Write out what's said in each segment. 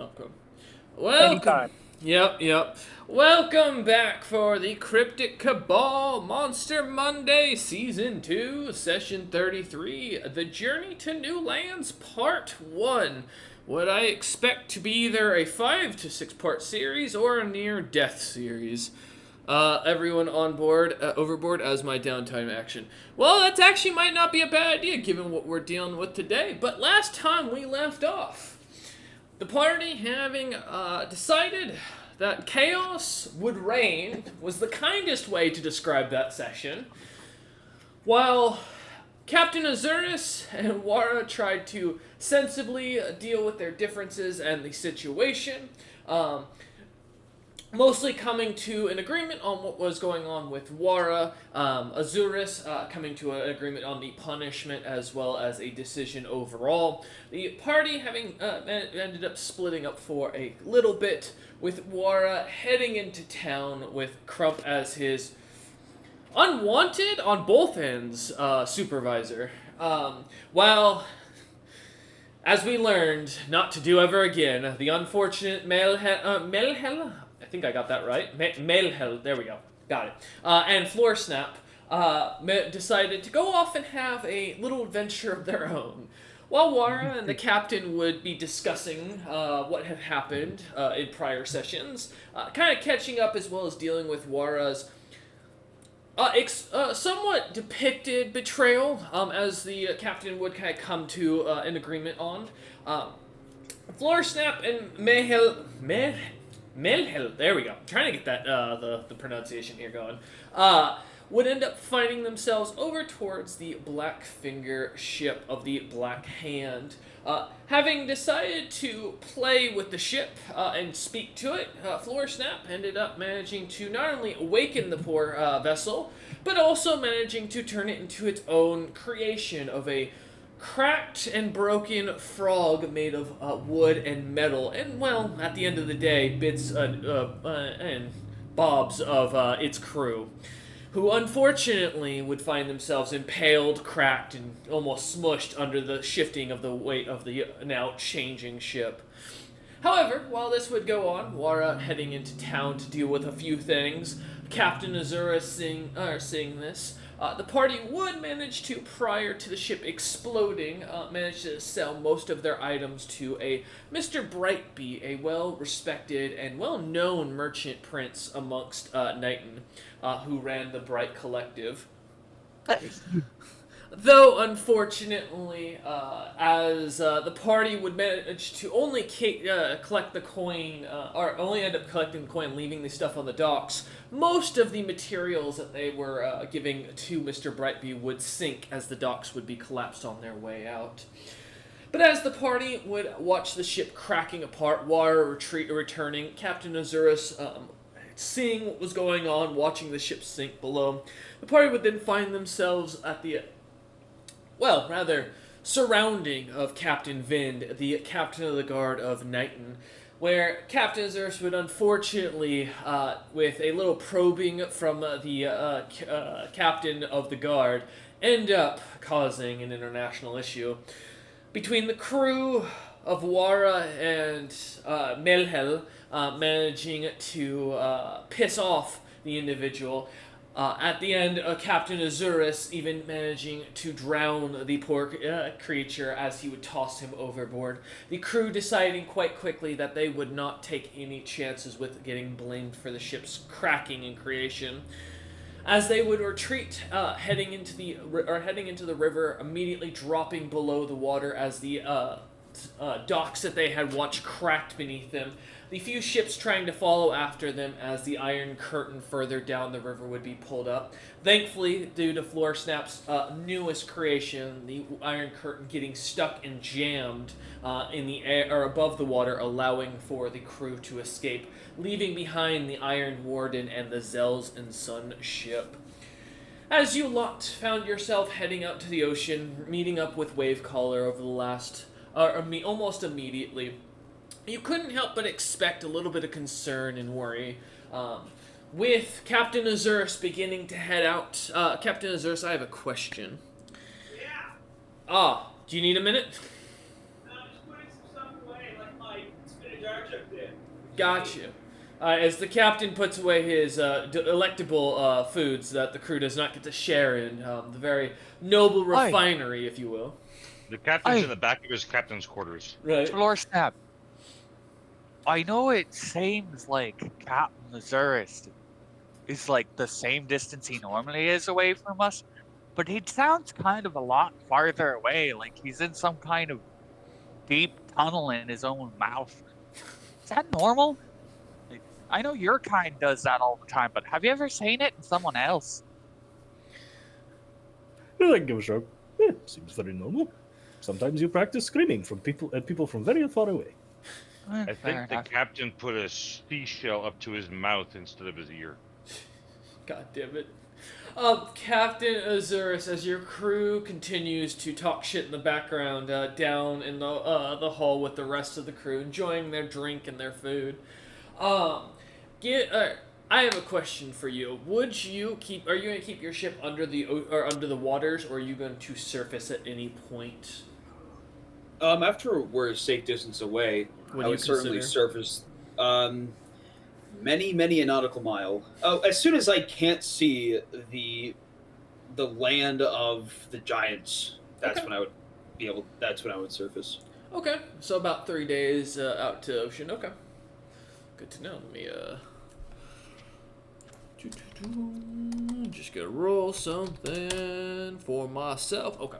Okay. Welcome. Anytime. Yep. Welcome back for the Cryptic Kabal Monday, Season 2, Session 33, The Journey to New Lands, Part 1. What I expect to be either a 5 to 6 part series or a near-death series. Everyone on board, overboard as my downtime action. Well, that actually might not be a bad idea given what we're dealing with today, but last time we left off, the party having decided that chaos would reign was the kindest way to describe that session, while Captain Azuris and Wara tried to sensibly deal with their differences and the situation, mostly coming to an agreement on what was going on with Wara, Azuris coming to an agreement on the punishment as well as a decision overall. The party having ended up splitting up for a little bit, with Wara heading into town with Crump as his unwanted, on both ends, supervisor. While, as we learned not to do ever again, the unfortunate Melhel, I think I got that right. Melhel, there we go. Got it. And Floor Snap decided to go off and have a little adventure of their own. While Wara and the captain would be discussing what had happened in prior sessions, kind of catching up as well as dealing with Wara's somewhat depicted betrayal, as the captain would kind of come to an agreement on. Floor Snap and Melhel, there we go. I'm trying to get that the pronunciation here going. Would end up finding themselves over towards the Blackfinger ship of the Black Hand. Having decided to play with the ship and speak to it, Floor Snap ended up managing to not only awaken the poor vessel, but also managing to turn it into its own creation of a cracked and broken frog made of wood and metal, and, well, at the end of the day, bits and bobs of its crew, who unfortunately would find themselves impaled, cracked, and almost smushed under the shifting of the weight of the now changing ship. However, while this would go on, Wara heading into town to deal with a few things, Captain Azura seeing this, the party would manage to, prior to the ship exploding, manage to sell most of their items to a Mr. Brightby, a well-respected and well-known merchant prince amongst Knighton, who ran the Bright Collective. Though, unfortunately, as the party would manage to only collect the coin, or only end up collecting the coin, leaving the stuff on the docks, most of the materials that they were giving to Mr. Brightby would sink as the docks would be collapsed on their way out. But as the party would watch the ship cracking apart, Wara returning, Captain Azuris seeing what was going on, watching the ship sink below, the party would then find themselves at the surrounding of Captain Vind, the captain of the guard of Knighton, where Captain Azuris would unfortunately, with a little probing from the captain of the guard, end up causing an international issue between the crew of Wara and Melhel, managing to piss off the individual. At the end, Captain Azuris even managing to drown the poor creature as he would toss him overboard. The crew deciding quite quickly that they would not take any chances with getting blamed for the ship's cracking and creation, as they would retreat, heading into the river, immediately dropping below the water as the docks that they had watched cracked beneath them. The few ships trying to follow after them as the Iron Curtain further down the river would be pulled up. Thankfully, due to Floor Snap's newest creation, the Iron Curtain getting stuck and jammed in the air or above the water, allowing for the crew to escape, leaving behind the Iron Warden and the Zels and Sun ship. As you lot found yourself heading out to the ocean, meeting up with Wavecaller over the last, almost immediately, you couldn't help but expect a little bit of concern and worry. With Captain Azuris beginning to head out, Captain Azuris, I have a question. Yeah. Do you need a minute? I'm just putting some stuff away, like my spinach Got you. As the captain puts away his delectable foods that the crew does not get to share in, the very noble refinery, if you will. The captain's in the back of his captain's quarters. Right. Lord Snap, I know it seems like Captain Lazarus is like the same distance he normally is away from us, but he sounds kind of a lot farther away, like he's in some kind of deep tunnel in his own mouth. Is that normal? Like, I know your kind does that all the time, but have you ever seen it in someone else? I give a shrug. Seems very normal. Sometimes you practice screaming from people from very far away. I think the captain put a seashell up to his mouth instead of his ear. God damn it. Captain Azurus, as your crew continues to talk shit in the background, down in the hall with the rest of the crew, enjoying their drink and their food. I have a question for you. Are you going to keep your ship under the waters, or are you going to surface at any point? After we're a safe distance away, I would certainly surface many a nautical mile. As soon as I can't see the land of the giants, that's when I would That's when I would surface. Okay, so about 3 days out to ocean. Okay, good to know. Let me just gonna roll something for myself. Okay.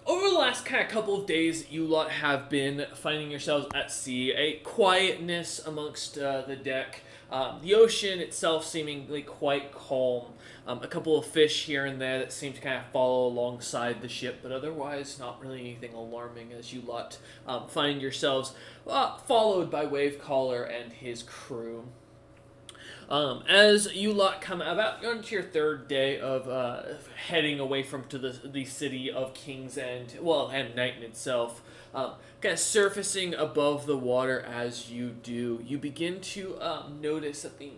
Over the last kind of couple of days, you lot have been finding yourselves at sea. A quietness amongst the deck. The ocean itself seemingly quite calm. A couple of fish here and there that seem to kind of follow alongside the ship, but otherwise not really anything alarming as you lot find yourselves followed by Wavecaller and his crew. As you lot come about onto your third day of heading away from to the city of King's End, and Nighton itself, kind of surfacing above the water as you do, you begin to notice that the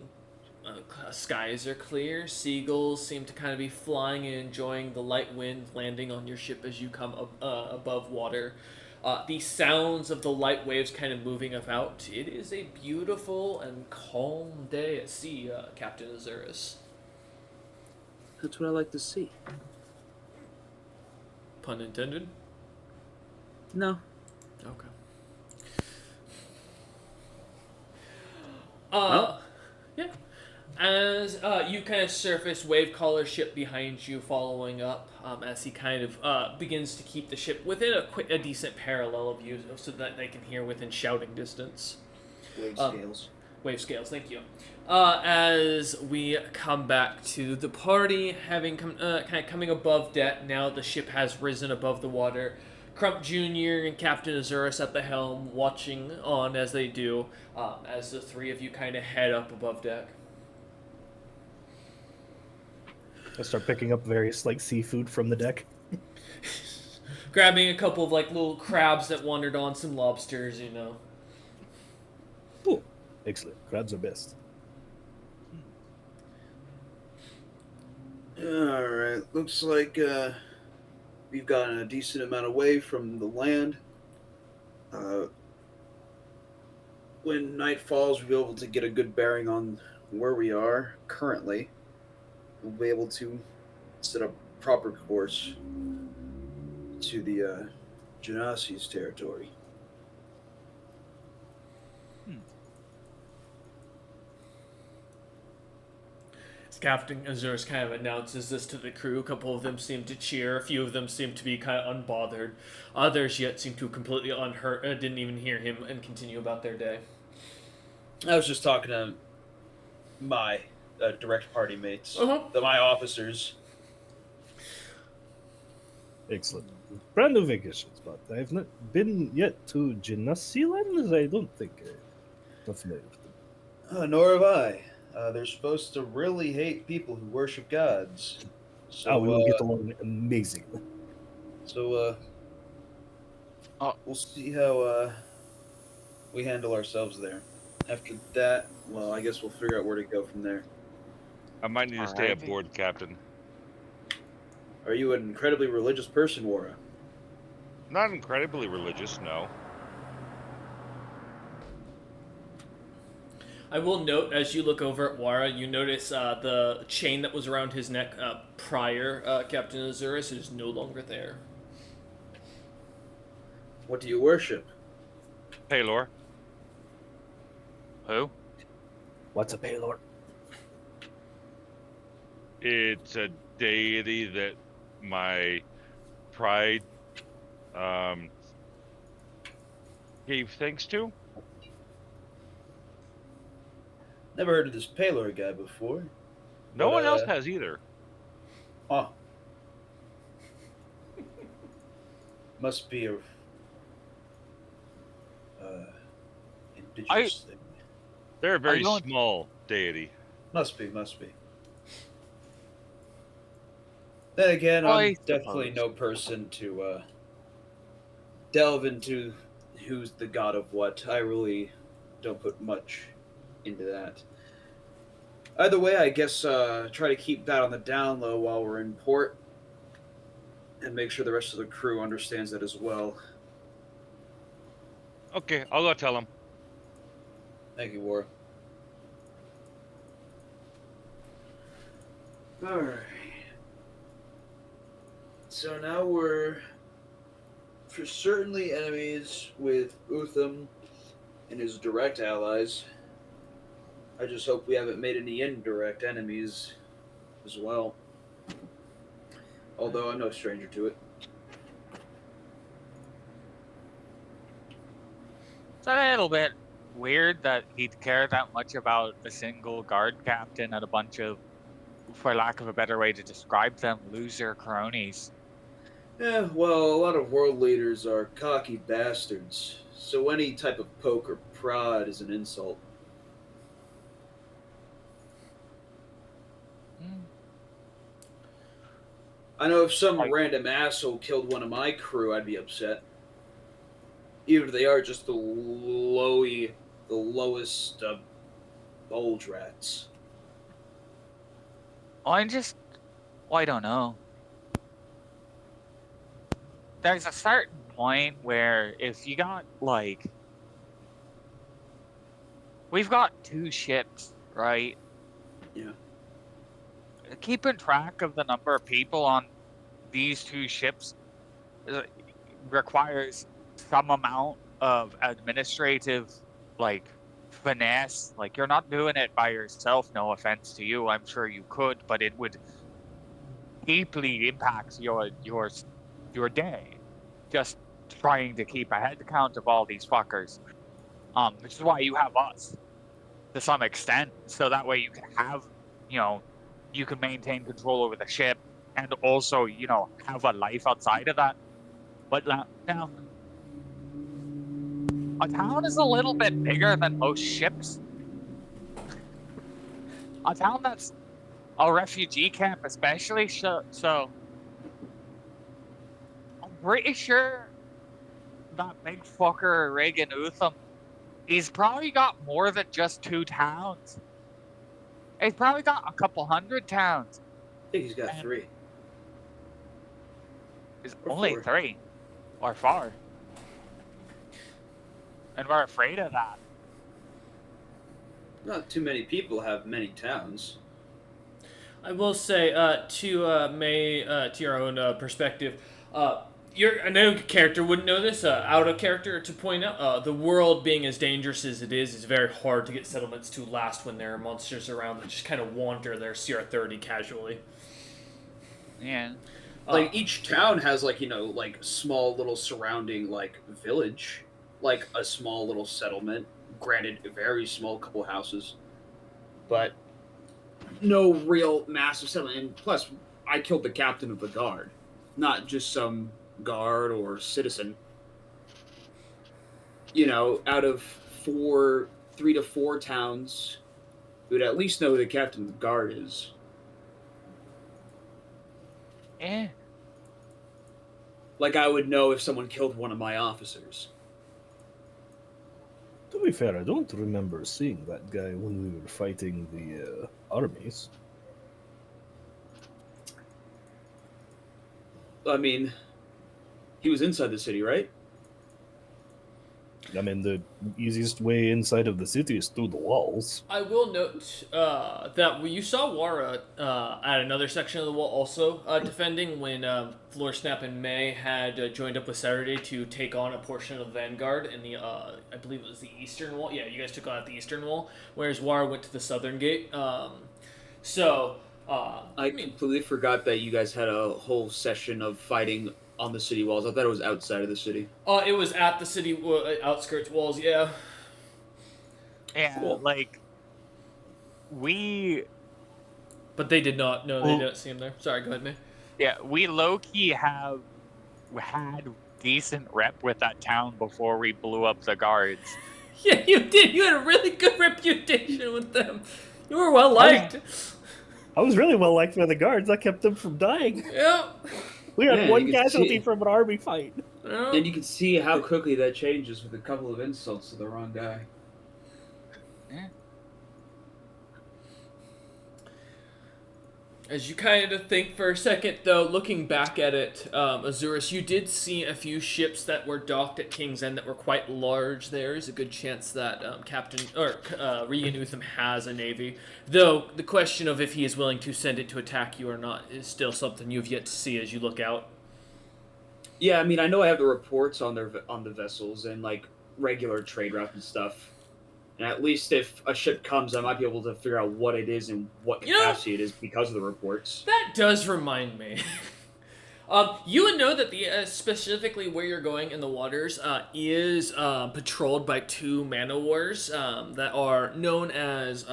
skies are clear. Seagulls seem to kind of be flying and enjoying the light wind landing on your ship as you come above water. The sounds of the light waves kind of moving about. It is a beautiful and calm day at sea, Captain Azurus. That's what I like to see. Pun intended? No. Okay. Yeah. As you kind of surface, Wavecaller's ship behind you following up, as he kind of begins to keep the ship within a decent parallel of you so that they can hear within shouting distance. Wave scales, thank you. As we come back to the party, having kind of coming above deck, now the ship has risen above the water. Crump Jr. and Captain Azurus at the helm, watching on as they do, as the three of you kind of head up above deck. I start picking up various seafood from the deck. Grabbing a couple of little crabs that wandered on, some lobsters, Cool. Excellent. Crabs are best. Alright, looks like we've gotten a decent amount away from the land. When night falls, we'll be able to get a good bearing on where we are currently. We'll be able to set up proper course to the Genasi's territory. Captain Azurus kind of announces this to the crew. A couple of them seem to cheer. A few of them seem to be kind of unbothered. Others yet seem to completely unhurt, didn't even hear him, and continue about their day. I was just talking to my direct party mates, my officers. Excellent. Brand new vacation spot. I have not been yet to Genasi Land. I don't think. Not familiar with them. Nor have I. They're supposed to really hate people who worship gods. So, we will get along amazingly. So, we'll see how we handle ourselves there. After that, well, I guess we'll figure out where to go from there. I might need to stay aboard, Captain. Are you an incredibly religious person, Wara? Not incredibly religious, no. I will note, as you look over at Wara, you notice the chain that was around his neck prior, Captain Azurus, is no longer there. What do you worship? Paylor. Who? What's a Paylor? It's a deity that my pride gave thanks to. Never heard of this Paylor guy before. No But, one else has either. Oh. Must be a indigenous thing. They're a very going- small deity. Must be. Then again, I I'm definitely suppose. no person to delve into who's the god of what. I really don't put much into that. Either way, I guess try to keep that on the down low while we're in port, and make sure the rest of the crew understands that as well. Okay, I'll go tell him. Thank you, War. Alright. So now we're for certainly enemies with Utham and his direct allies. I just hope we haven't made any indirect enemies as well. Although I'm no stranger to it. It's a little bit weird that he'd care that much about a single guard captain and a bunch of, for lack of a better way to describe them, loser cronies. Yeah, well, a lot of world leaders are cocky bastards, so any type of poke or prod is an insult. Hmm. I know if some Like- random asshole killed one of my crew, I'd be upset. Even if they are just the lowest bulge rats. I don't know. There's a certain point where if you got, like, we've got 2 ships, right? Yeah. Keeping track of the number of people on these 2 ships requires some amount of administrative, like, finesse. Like, you're not doing it by yourself, no offense to you. I'm sure you could, but it would deeply impact your day. Just trying to keep a head count of all these fuckers. Which is why you have us to some extent, so that way you can have, you can maintain control over the ship and also, have a life outside of that. But now, a town is a little bit bigger than most ships. A town that's a refugee camp, especially, so I'm pretty sure that big fucker Reagan Utham, he's probably got more than just 2 towns. He's probably got a couple hundred towns. I think he's got And- 3. It's Or only 4. 3 or 4. And we're afraid of that. Not too many people have many towns. I will say, to your own perspective, a new character wouldn't know this. Out of character to point out, the world being as dangerous as it is very hard to get settlements to last when there are monsters around that just kind of wander their CR30 casually. Yeah. Like each town has like small little surrounding village, like a small little settlement. Granted, a very small couple houses, but no real massive settlement. And plus, I killed the captain of the guard, not just some guard or citizen. Out of 3 to 4 towns, we would at least know who the captain of the guard is. Yeah. Like I would know if someone killed one of my officers. To be fair, I don't remember seeing that guy when we were fighting the armies. I mean, he was inside the city, right? I mean, the easiest way inside of the city is through the walls. I will note that you saw Wara at another section of the wall also defending when Floor Snap and May had joined up with Saturday to take on a portion of the Vanguard in the, I believe it was the eastern wall. Yeah, you guys took on at the eastern wall, whereas Wara went to the southern gate. I completely forgot that you guys had a whole session of fighting on the city walls. I thought it was outside of the city. It was at the city outskirts walls, yeah. Yeah, Cool. like we But they did not. No, they didn't see him there. Sorry, go ahead, May. yeah, we low key had decent rep with that town before we blew up the guards. Yeah, you did. You had a really good reputation with them. You were well liked. I was really well liked by the guards. I kept them from dying. Yeah. We had Yeah, one you can casualty see- from an army fight. Yeah. And you can see how quickly that changes with a couple of insults to the wrong guy. As you kind of think for a second, though, looking back at it, Azurus, you did see a few ships that were docked at King's End that were quite large. There is a good chance that Regan Utham has a navy. Though the question of if he is willing to send it to attack you or not is still something you've yet to see as you look out. Yeah, I mean, I know I have the reports on the vessels and like regular trade routes and stuff. And at least if a ship comes, I might be able to figure out what it is and what capacity it is because of the reports. That does remind me. You would know that the specifically where you're going in the waters is patrolled by two man-o-wars that are known as,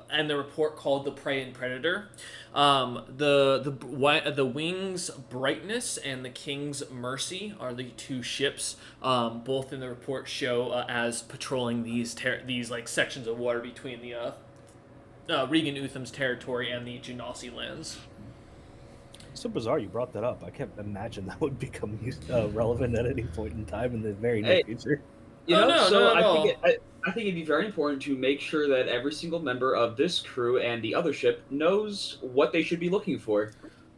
and the report called the Prey and Predator. The Wing's Brightness and the King's Mercy are the two ships. Both in the report show as patrolling these like sections of water between the Regan Utham's territory and the Genasi lands. So bizarre you brought that up. I can't imagine that would become relevant at any point in time in the very near future. You Oh, know, no, so not at I think it'd be very important to make sure that every single member of this crew and the other ship knows what they should be looking for.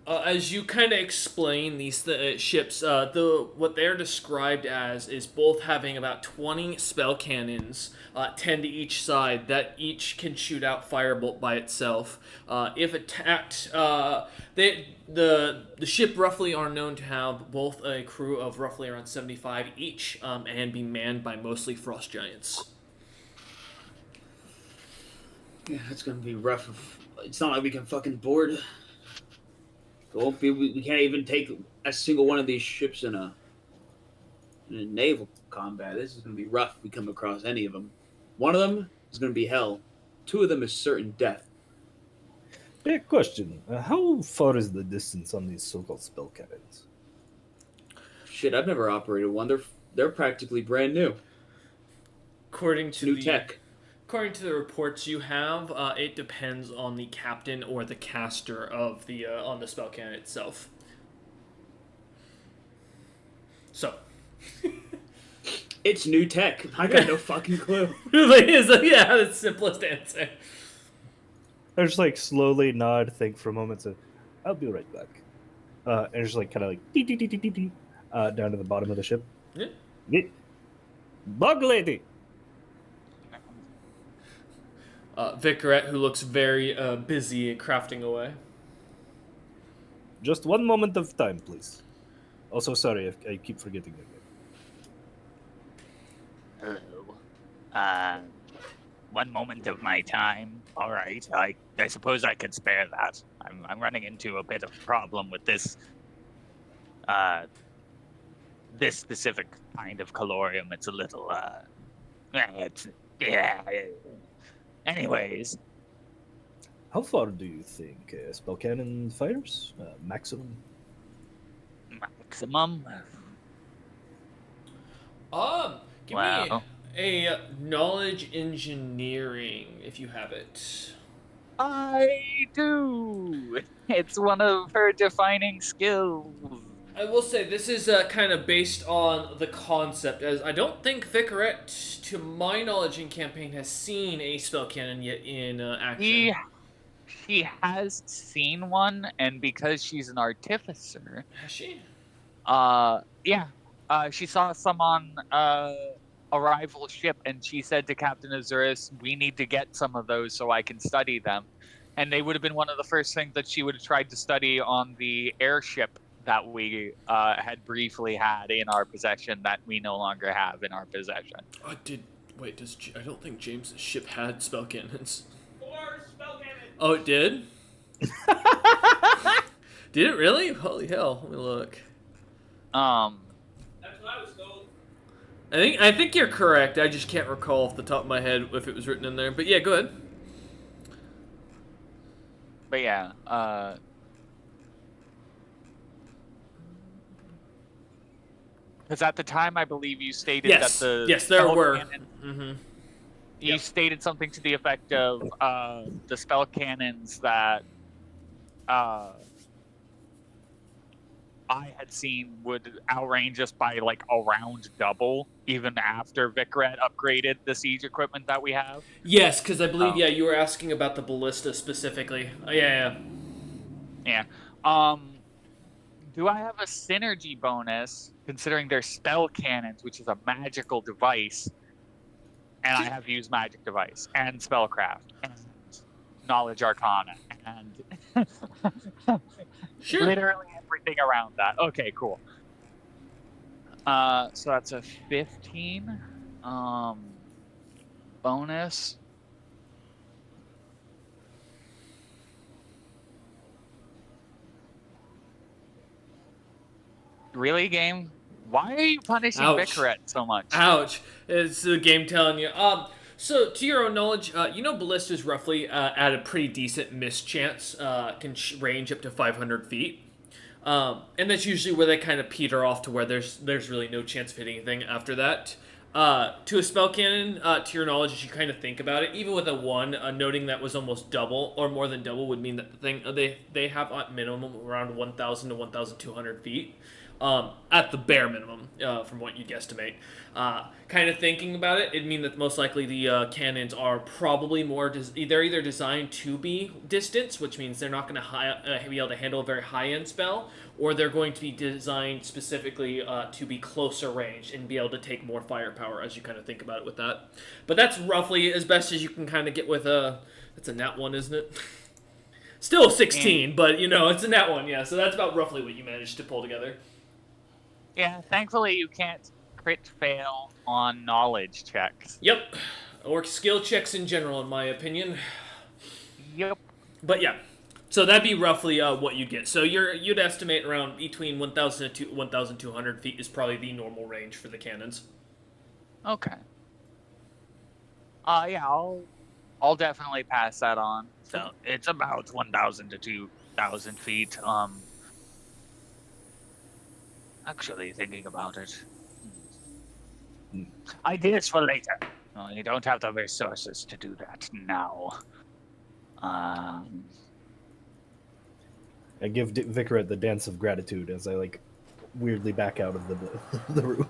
As you kind of explain these ships, what they're described as is both having about 20 spell cannons, 10 to each side, that each can shoot out firebolt by itself. If attacked, the ship roughly are known to have both a crew of roughly around 75 each, and be manned by mostly frost giants. Yeah, it's gonna be rough. It's not like we can fucking board. We can't even take a single one of these ships in a naval combat. This is gonna be rough if we come across any of them. One of them is gonna be hell. Two of them is certain death. Yeah, question. How far is the distance on these so-called spell cannons? Shit, I've never operated one. They're practically brand new. According to New tech. According to the reports you have, it depends on the captain or the caster of the on the spell cannon itself. So, It's new tech. I got no fucking clue. really is the simplest answer. I just like slowly nod, think for a moment, and I'll be right back. And just like kind of like dee, dee, dee, dee, dee, dee, down to the bottom of the ship. Yeah. Bug lady. Vicaret, who looks very busy crafting away. Just one moment of time, please. Also, sorry if I keep forgetting your name. Hello. One moment of my time. All right. I suppose I can spare that. I'm running into a bit of a problem with this this specific kind of calorium. It's a little Anyways, How far do you think spell cannon fires? Maximum? maximum. Give Wow. me a knowledge engineering if you have it. I do. It's one of her defining skills. I will say this is kind of based on the concept, as I don't think Vicaret, to my knowledge in campaign, has seen a spell cannon yet in action. She has seen one, and because she's an artificer, Has she? she saw some on a rival ship, and she said to Captain Azuris, "We need to get some of those so I can study them." And they would have been one of the first things that she would have tried to study on the airship that we had briefly had in our possession that we no longer have in our possession. I don't think James's ship had spell cannons. 4 spell cannons! Oh, it did? Did it really? Holy hell, let me look. That's what I was told. I think you're correct. I just can't recall off the top of my head if it was written in there. But yeah, go ahead. But yeah, because at the time I believe you stated that the there spell were. Cannon, Mm-hmm. you stated something to the effect of the spell cannons that I had seen would outrange us by like around double, even after Vicret upgraded the siege equipment that we have. Yes, because I believe you were asking about the ballista specifically. Yeah. Do I have a synergy bonus considering they're spell cannons, which is a magical device, and I have used magic device and spellcraft and knowledge arcana and Sure. literally everything around that. Okay, cool. So that's a 15 bonus. Really, game? Why are you punishing Vicret so much? Ouch. It's the game telling you. So, to your own knowledge, ballistas roughly at a pretty decent miss chance can range up to 500 feet. And that's usually where they kind of peter off to where there's really no chance of hitting anything after that. To a spell cannon, to your knowledge, as you kind of think about it, even with a 1, noting that was almost double or more than double would mean that the thing they have at minimum around 1,000 to 1,200 feet. At the bare minimum, from what you guesstimate. Kind of thinking about it, it'd mean that most likely the cannons are probably they're either designed to be distance, which means they're not going to be able to handle a very high-end spell, or they're going to be designed specifically to be closer range and be able to take more firepower as you kind of think about it with that. But that's roughly as best as you can kind of get with that's a nat 1, isn't it? Still 16, but it's a nat 1, yeah, so that's about roughly what you managed to pull together. Yeah, thankfully you can't crit fail on knowledge checks. Yep. Or skill checks in general, in my opinion. Yep. But yeah. So that'd be roughly what you'd get. So you'd estimate around between 1,000 to 1,200 feet is probably the normal range for the cannons. Okay. Yeah, I'll definitely pass that on. So it's about 1,000 to 2,000 feet. Actually, thinking about it, ideas for later. You don't have the resources to do that now. I give Vicret the dance of gratitude as I weirdly back out of the room.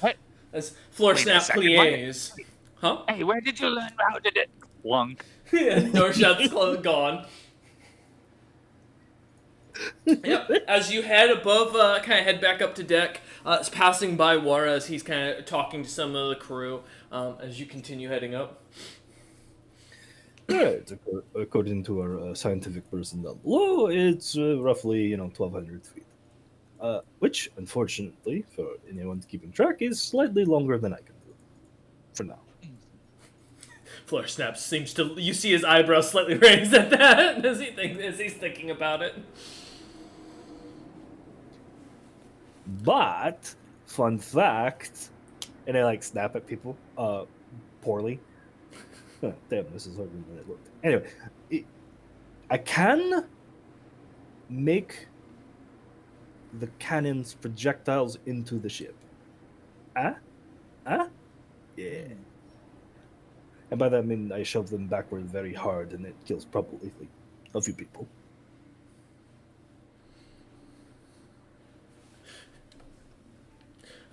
What? As floor snap plies. Huh? Hey, where did you learn how to do it? Lunk. Door shuts, gone. Yep. As you head above, kind of head back up to deck, it's passing by Wara as he's kind of talking to some of the crew as you continue heading up. Right, according to our scientific person down below, it's roughly 1,200 feet, which, unfortunately, for anyone keeping track, is slightly longer than I can do for now. Floor Snap seems to. You see his eyebrows slightly raised at that as he's thinking about it. But, fun fact, and I snap at people poorly. Damn, this is harder than it looked. Anyway, I can make the cannon's projectiles into the ship. Yeah. And by that I mean I shove them backward very hard, and it kills probably a few people.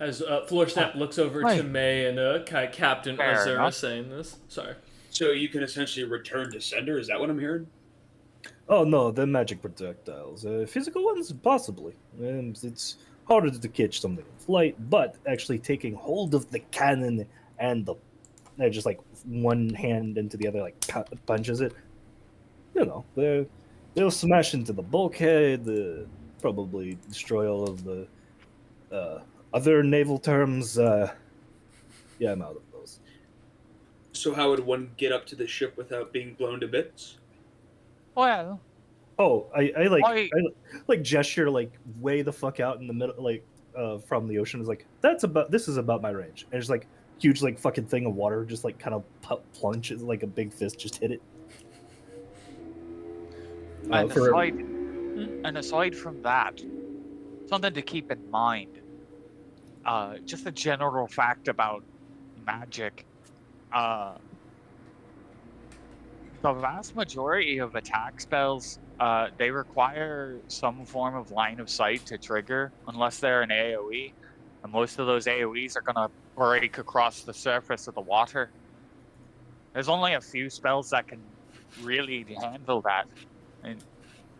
As Floor Snap looks over to May and Captain Azura saying this. Sorry. So you can essentially return to sender? Is that what I'm hearing? Oh no, they're magic projectiles. Physical ones, possibly. It's harder to catch something in flight, but actually taking hold of the cannon and just like one hand into the other, like punches it. They'll smash into the bulkhead, probably destroy all of the uh, other naval terms. Yeah, I'm out of those. So how would one get up to the ship without being blown to bits? Well, Oh, I I like gesture like way the fuck out in the middle, like from the ocean. Is like this is about my range, and it's like huge like fucking thing of water just like kind of plunges like a big fist just hit it. and For aside from that, something to keep in mind. Just a general fact about magic. Uh, the vast majority of attack spells, they require some form of line of sight to trigger, unless they're an AoE. And most of those AoEs are gonna break across the surface of the water. There's only a few spells that can really handle that, and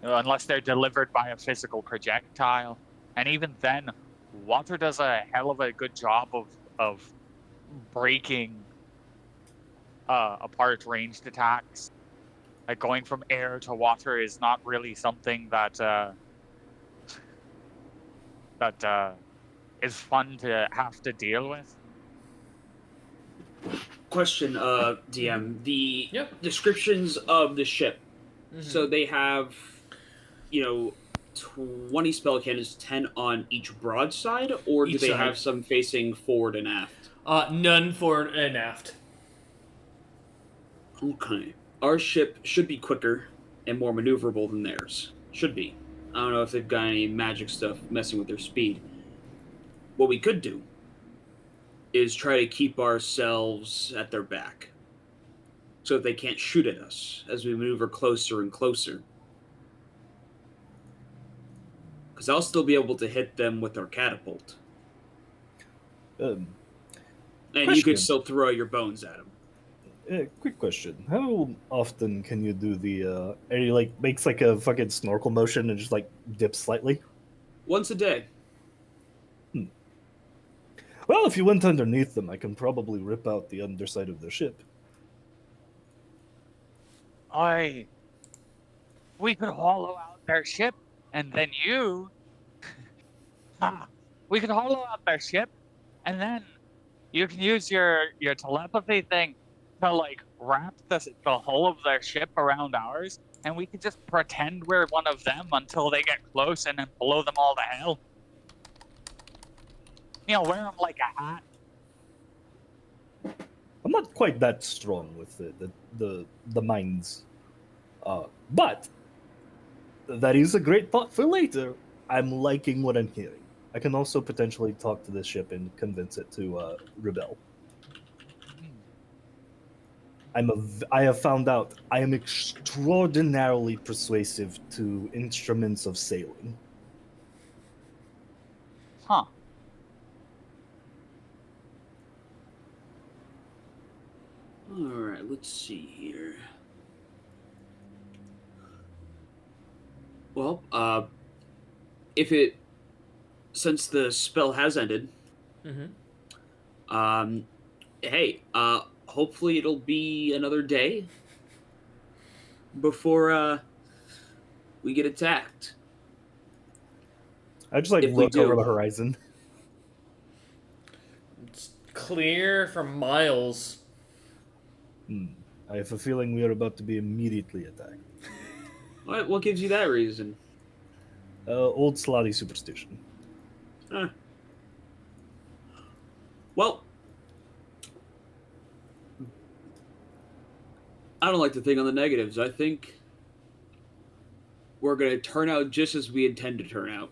unless they're delivered by a physical projectile. And even then, water does a hell of a good job of breaking apart ranged attacks. Like going from air to water is not really something that is fun to have to deal with. Question, DM. The Yep. descriptions of the ship. Mhm. So they have, 20 spell cannons, 10 on each broadside, or do Each they side. have some facing forward and aft? None forward and aft. Okay. Our ship should be quicker and more maneuverable than theirs. Should be. I don't know if they've got any magic stuff messing with their speed. What we could do is try to keep ourselves at their back so that they can't shoot at us as we maneuver closer and closer. Because I'll still be able to hit them with our catapult. um, And you could question. still throw your bones at them. Quick question: how often can you do the? And he like makes like a fucking snorkel motion and just like dips slightly. Once a day. Well, if you went underneath them, I can probably rip out the underside of their ship. We could hollow out their ship, and then ah, we could hollow out their ship, and then you can use your telepathy thing to like wrap the hull of their ship around ours, and we could just pretend we're one of them until they get close, and then blow them all to hell. Wear them like a hat. I'm not quite that strong with the minds, but that is a great thought for later. I'm liking what I'm hearing. I can also potentially talk to this ship and convince it to rebel. I have found out I am extraordinarily persuasive to instruments of sailing. Huh. Alright, let's see here. Well, since the spell has ended, Mm-hmm. hey, hopefully it'll be another day before, we get attacked. I just like If we look over do. the horizon. It's clear for miles. I have a feeling we are about to be immediately attacked. What gives you that reason? Old slotty superstition. Well, I don't like to think on the negatives. I think we're going to turn out just as we intend to turn out.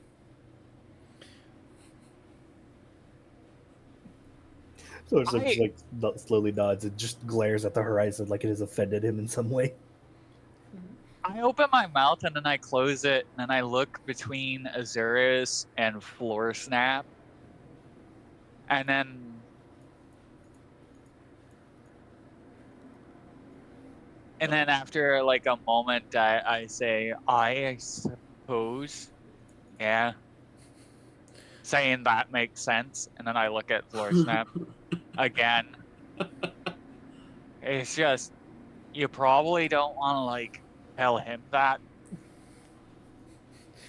So it's just like slowly nods and just glares at the horizon like it has offended him in some way. I open my mouth and then I close it, and then I look between Azurus and Floor Snap, and then after like a moment, I say, I suppose, yeah. saying that makes sense, and then I look at Floor Snap again. It's just, you probably don't want to, like, tell him that.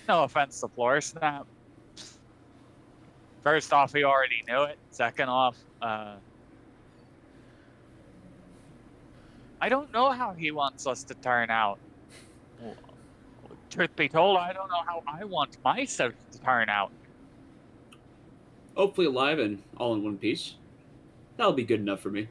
No offense to Floor Snap. First off, he already knew it. Second off, I don't know how he wants us to turn out. Well, truth be told, I don't know how I want myself to turn out. Hopefully alive and all in one piece. That'll be good enough for me.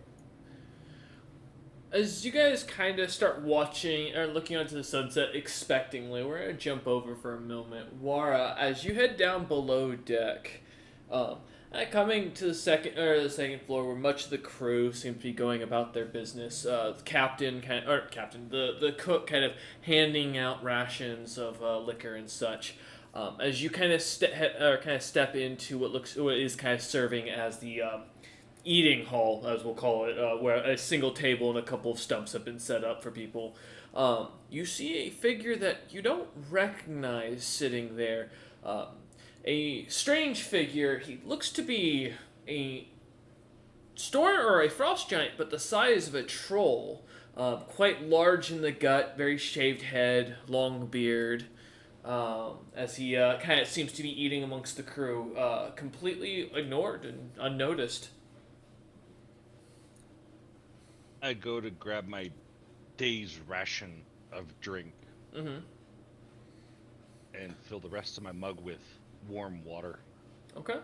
As you guys kind of start watching or looking onto the sunset expectingly, we're going to jump over for a moment. Wara, as you head down below deck, coming to the second floor, where much of the crew seem to be going about their business. The cook kind of handing out rations of liquor and such. As you kind of step into what is kind of serving as the eating hall, as we'll call it, where a single table and a couple of stumps have been set up for people. You see a figure that you don't recognize sitting there. A strange figure. He looks to be a storm or a frost giant, but the size of a troll. Quite large in the gut, very shaved head, long beard. As he kind of seems to be eating amongst the crew, completely ignored and unnoticed. I go to grab my day's ration of drink and fill the rest of my mug with warm water. Okay.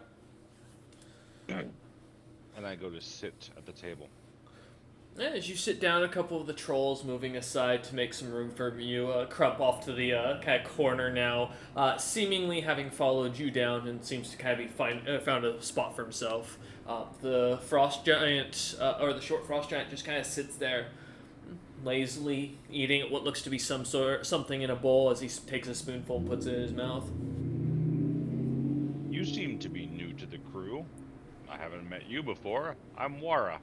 And I go to sit at the table. As you sit down, a couple of the trolls moving aside to make some room for you, Crump off to the kind of corner now, seemingly having followed you down and seems to kind of be found a spot for himself. The frost giant, or the short frost giant, just kind of sits there, lazily eating what looks to be something in a bowl as he takes a spoonful and puts it in his mouth. You seem to be new to the crew. I haven't met you before. I'm Wara.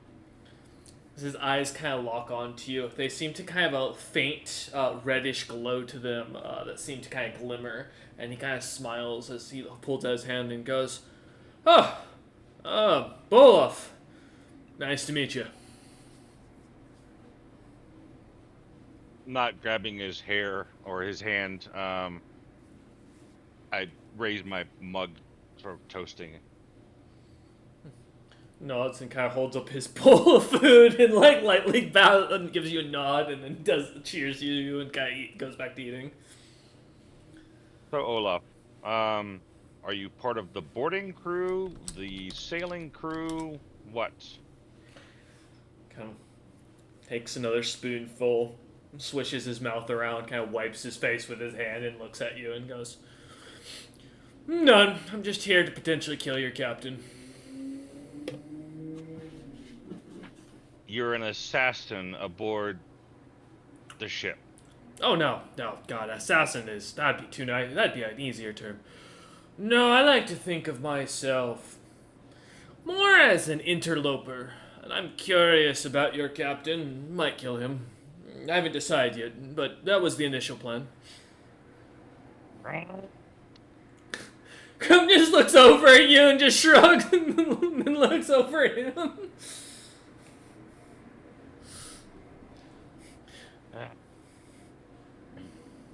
His eyes kind of lock onto you. They seem to kind of a faint reddish glow to them that seem to kind of glimmer. And he kind of smiles as he pulls out his hand and goes, Bolov. Nice to meet you. Not grabbing his hair or his hand, I raise my mug, sort of toasting. Nods and kind of holds up his bowl of food and like lightly bows and gives you a nod and then cheers you and kind of goes back to eating. So Olaf, are you part of the boarding crew, the sailing crew? What? Kind of takes another spoonful, swishes his mouth around, kind of wipes his face with his hand and looks at you and goes, "None. I'm just here to potentially kill your captain." You're an assassin aboard the ship. Oh, no, God, assassin that'd be too nice. That'd be an easier term. No, I like to think of myself more as an interloper, and I'm curious about your captain. Might kill him. I haven't decided yet, but that was the initial plan. Crumb just looks over at you and just shrugs and looks over at him.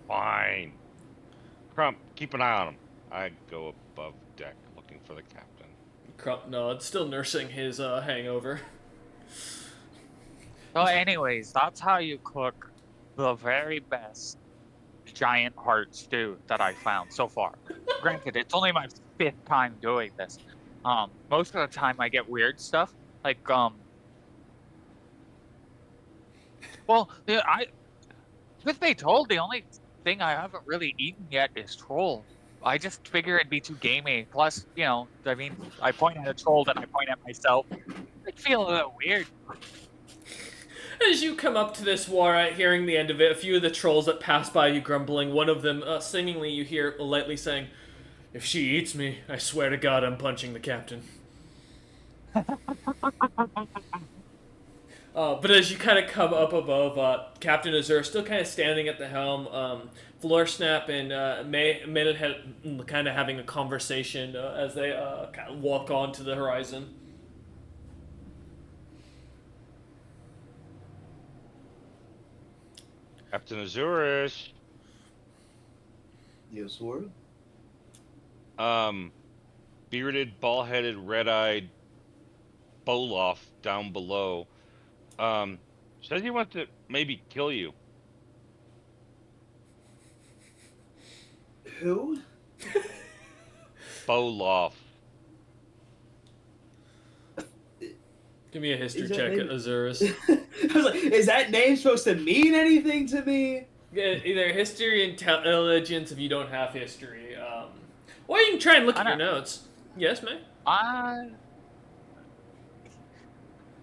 Fine. Crump, keep an eye on him. I go above deck looking for the captain. Crump nods, still nursing his hangover. So anyways, that's how you cook the very best giant heart stew that I found so far. Granted, it's only my 5th time doing this. Most of the time I get weird stuff. Like, truth be told, the only thing I haven't really eaten yet is troll. I just figure it'd be too gamey. Plus, I point at a troll, then I point at myself. It'd feel a little weird. As you come up to this war, hearing the end of it, a few of the trolls that pass by you grumbling, one of them, seemingly you hear lightly saying, "If she eats me, I swear to God I'm punching the captain." But as you kind of come up above, Captain Azur still kind of standing at the helm. Floorsnap and May kind of having a conversation as they kind of walk on to the horizon. Captain Azurus. Yes, sir. Bearded, bald-headed, red-eyed Boloff down below. Says he wants to maybe kill you. Who? Boloff. Give me a history Is that check maybe- at Azurus. I was like, is that name supposed to mean anything to me? Yeah, either history, intelligence if you don't have history. Or you can try and look at your notes. Yes, May?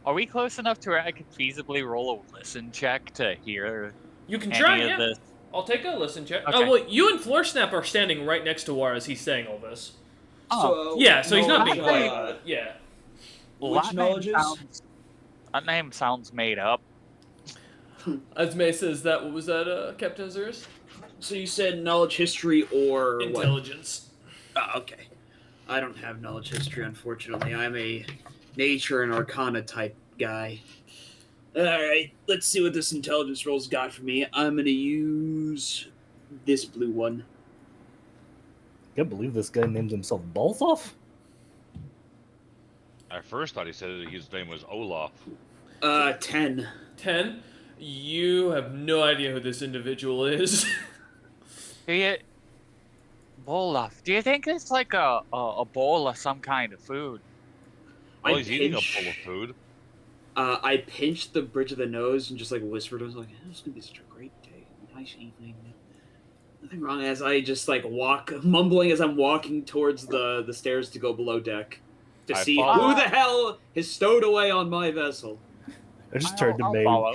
Are we close enough to where I could feasibly roll a listen check to hear You can any try, of yeah. this? I'll take a listen check. Okay. Oh, well, you and Floorsnap are standing right next to War as he's saying all this. Oh, Yeah, so he's not knowledge, being quiet about it. Yeah. well, which that knowledge name is? sounds, that name sounds made up. As May says that, what was that, Captain Azurus? So you said knowledge, history, or what? Intelligence. Okay. I don't have knowledge history, unfortunately. I'm a nature and arcana type guy. Alright, let's see what this intelligence roll's got for me. I'm gonna use this blue one. Can't believe this guy named himself Balthoff. I first thought he said his name was Olaf. 10. 10. You have no idea who this individual is. Do you, Bolaf, do you think it's like a bowl of some kind of food? Well, I he's eating a pinch- bowl of food. I pinched the bridge of the nose and just like whispered. I was like, "This is gonna be such a great day, nice evening. Nothing wrong." As I just like walk, mumbling as I'm walking towards the stairs to go below deck to I see follow. who the hell is stowed away on my vessel. I just turned to I'll May. follow.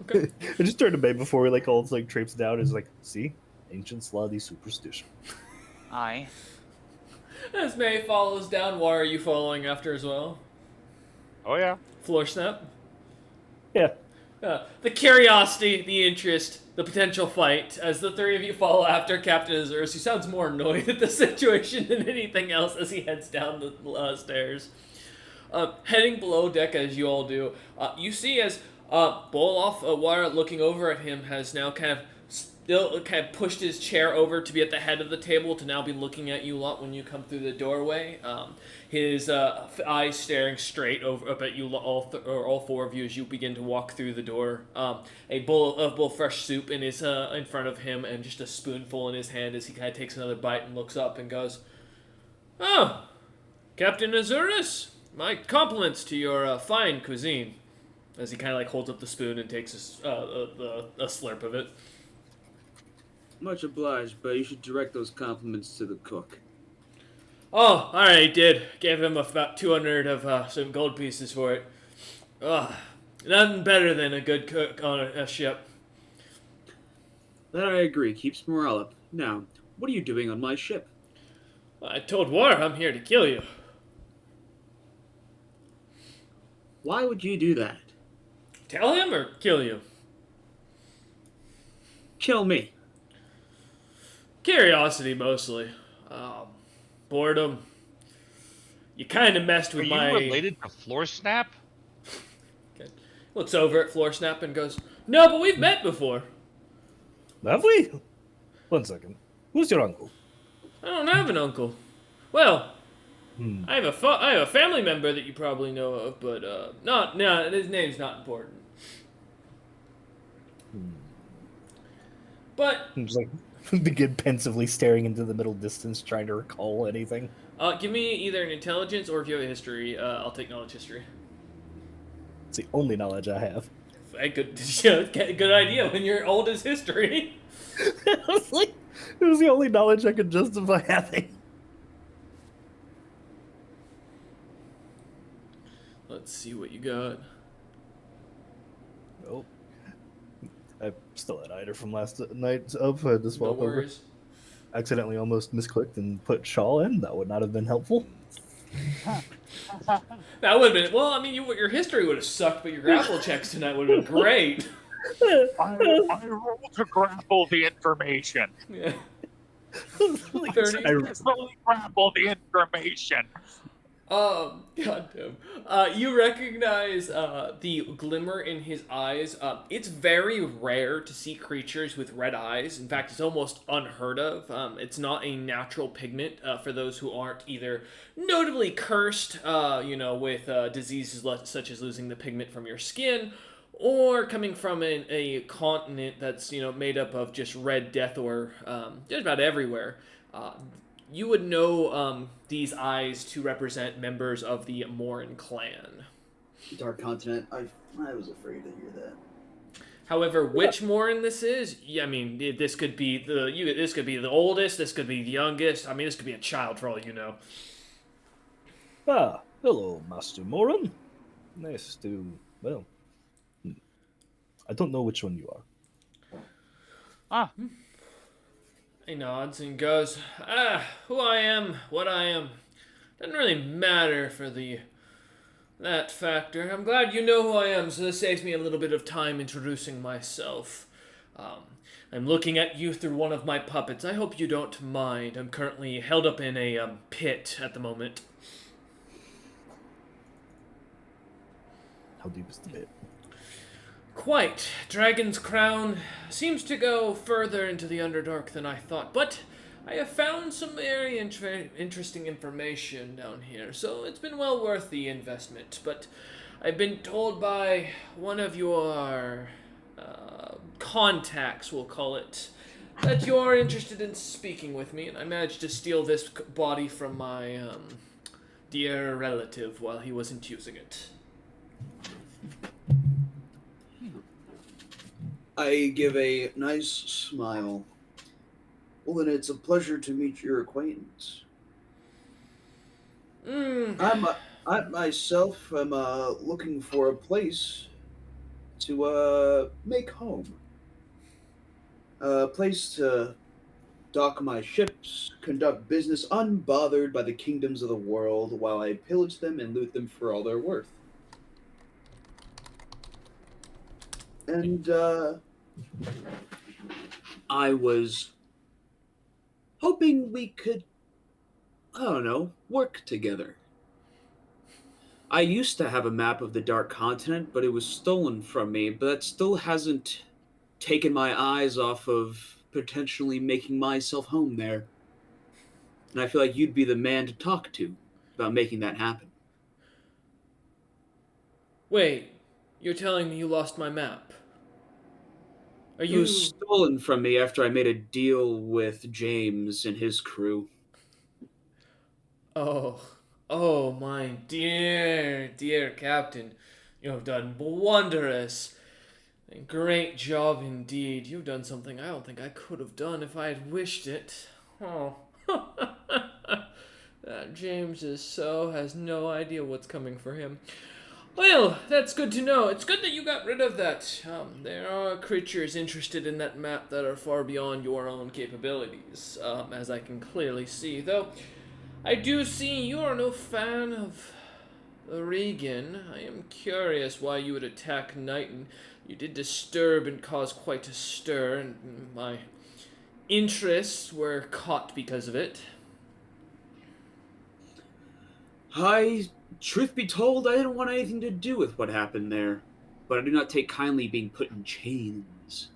Okay. I just turned to May before we like all like traipsed down. Is like, see, ancient Slavi superstition. Aye. As May follows down, why are you following after as well? Oh yeah. Floorsnap? Yeah. The curiosity, the interest, the potential fight, as the three of you follow after Captain Azurus, who sounds more annoyed at the situation than anything else as he heads down the stairs. Heading below deck as you all do, you see as Boloff, Wara looking over at him, has now kind of pushed his chair over to be at the head of the table to now be looking at you lot when you come through the doorway. His eyes staring straight over up at you all four of you as you begin to walk through the door. A bowl of fresh soup in front of him and just a spoonful in his hand as he kind of takes another bite and looks up and goes, "Oh, Captain Azurus, my compliments to your fine cuisine." As he kind of like holds up the spoon and takes a slurp of it. Much obliged, but you should direct those compliments to the cook. Oh, alright, did. Gave him about 200 of some gold pieces for it. Nothing better than a good cook on a ship. That I agree. Keeps morale up. Now, what are you doing on my ship? I told War I'm here to kill you. Why would you do that? Tell him or kill you? Kill me. Curiosity, mostly. Boredom. You kind of messed Are with you my... related to Floor Snap? Okay. Looks over at Floorsnap and goes, "No, but we've met before." Have we? 1 second. Who's your uncle? I don't have an uncle. Well, Hmm. I have a family member that you probably know of, but no, his name's not important. But I'm just like begin pensively staring into the middle distance, trying to recall anything. give me either an intelligence or if you have a history, I'll take knowledge history. It's the only knowledge I have. Good, good idea when you're old as history. I was like, it was the only knowledge I could justify having. Let's see what you got. Nope. I still had Ida from last night up. I had to No swap over. worries. Accidentally almost misclicked and put Shaw in. That would not have been helpful. That would have been well. I mean, your history would have sucked, but your grapple checks tonight would have been great. I roll to grapple the information. Yeah. Like, 30. Successfully grapple the information. Goddamn. You recognize the glimmer in his eyes. It's very rare to see creatures with red eyes. In fact, it's almost unheard of. It's not a natural pigment for those who aren't either notably cursed, with diseases such as losing the pigment from your skin, or coming from a continent that's made up of just red death or just about everywhere. You would know these eyes to represent members of the Morin clan. Dark Continent. I was afraid to hear that. However, which Morin this is, I mean, this could be this could be the oldest, this could be the youngest. I mean, this could be a child for all you know. Ah, hello, Master Moran. Nice to, well, I don't know which one you are. Ah, He nods and goes, who I am, what I am, doesn't really matter for that factor. I'm glad you know who I am, so this saves me a little bit of time introducing myself. I'm looking at you through one of my puppets. I hope you don't mind. I'm currently held up in a pit at the moment. How deep is the pit? Quite. Dragon's Crown seems to go further into the Underdark than I thought, but I have found some very interesting information down here, so it's been well worth the investment. But I've been told by one of your contacts, we'll call it, that you're interested in speaking with me, and I managed to steal this body from my dear relative while he wasn't using it. I give a nice smile. Well, then it's a pleasure to meet your acquaintance. I myself am looking for a place to make home. A place to dock my ships, conduct business unbothered by the kingdoms of the world while I pillage them and loot them for all they're worth. And I was hoping we could, I don't know, work together. I used to have a map of the Dark Continent, but it was stolen from me, but that still hasn't taken my eyes off of potentially making myself home there. And I feel like you'd be the man to talk to about making that happen. Wait, you're telling me you lost my map? Are It you... was stolen from me after I made a deal with James and his crew. Oh, my dear Captain. You have done wondrous. And great job indeed. You've done something I don't think I could have done if I had wished it. Oh. That James has no idea what's coming for him. Well, that's good to know. It's good that you got rid of that. There are creatures interested in that map that are far beyond your own capabilities, as I can clearly see. Though, I do see you are no fan of Regan. I am curious why you would attack Knighton. You did disturb and cause quite a stir, and my interests were caught because of it. Truth be told, I didn't want anything to do with what happened there, but I do not take kindly being put in chains.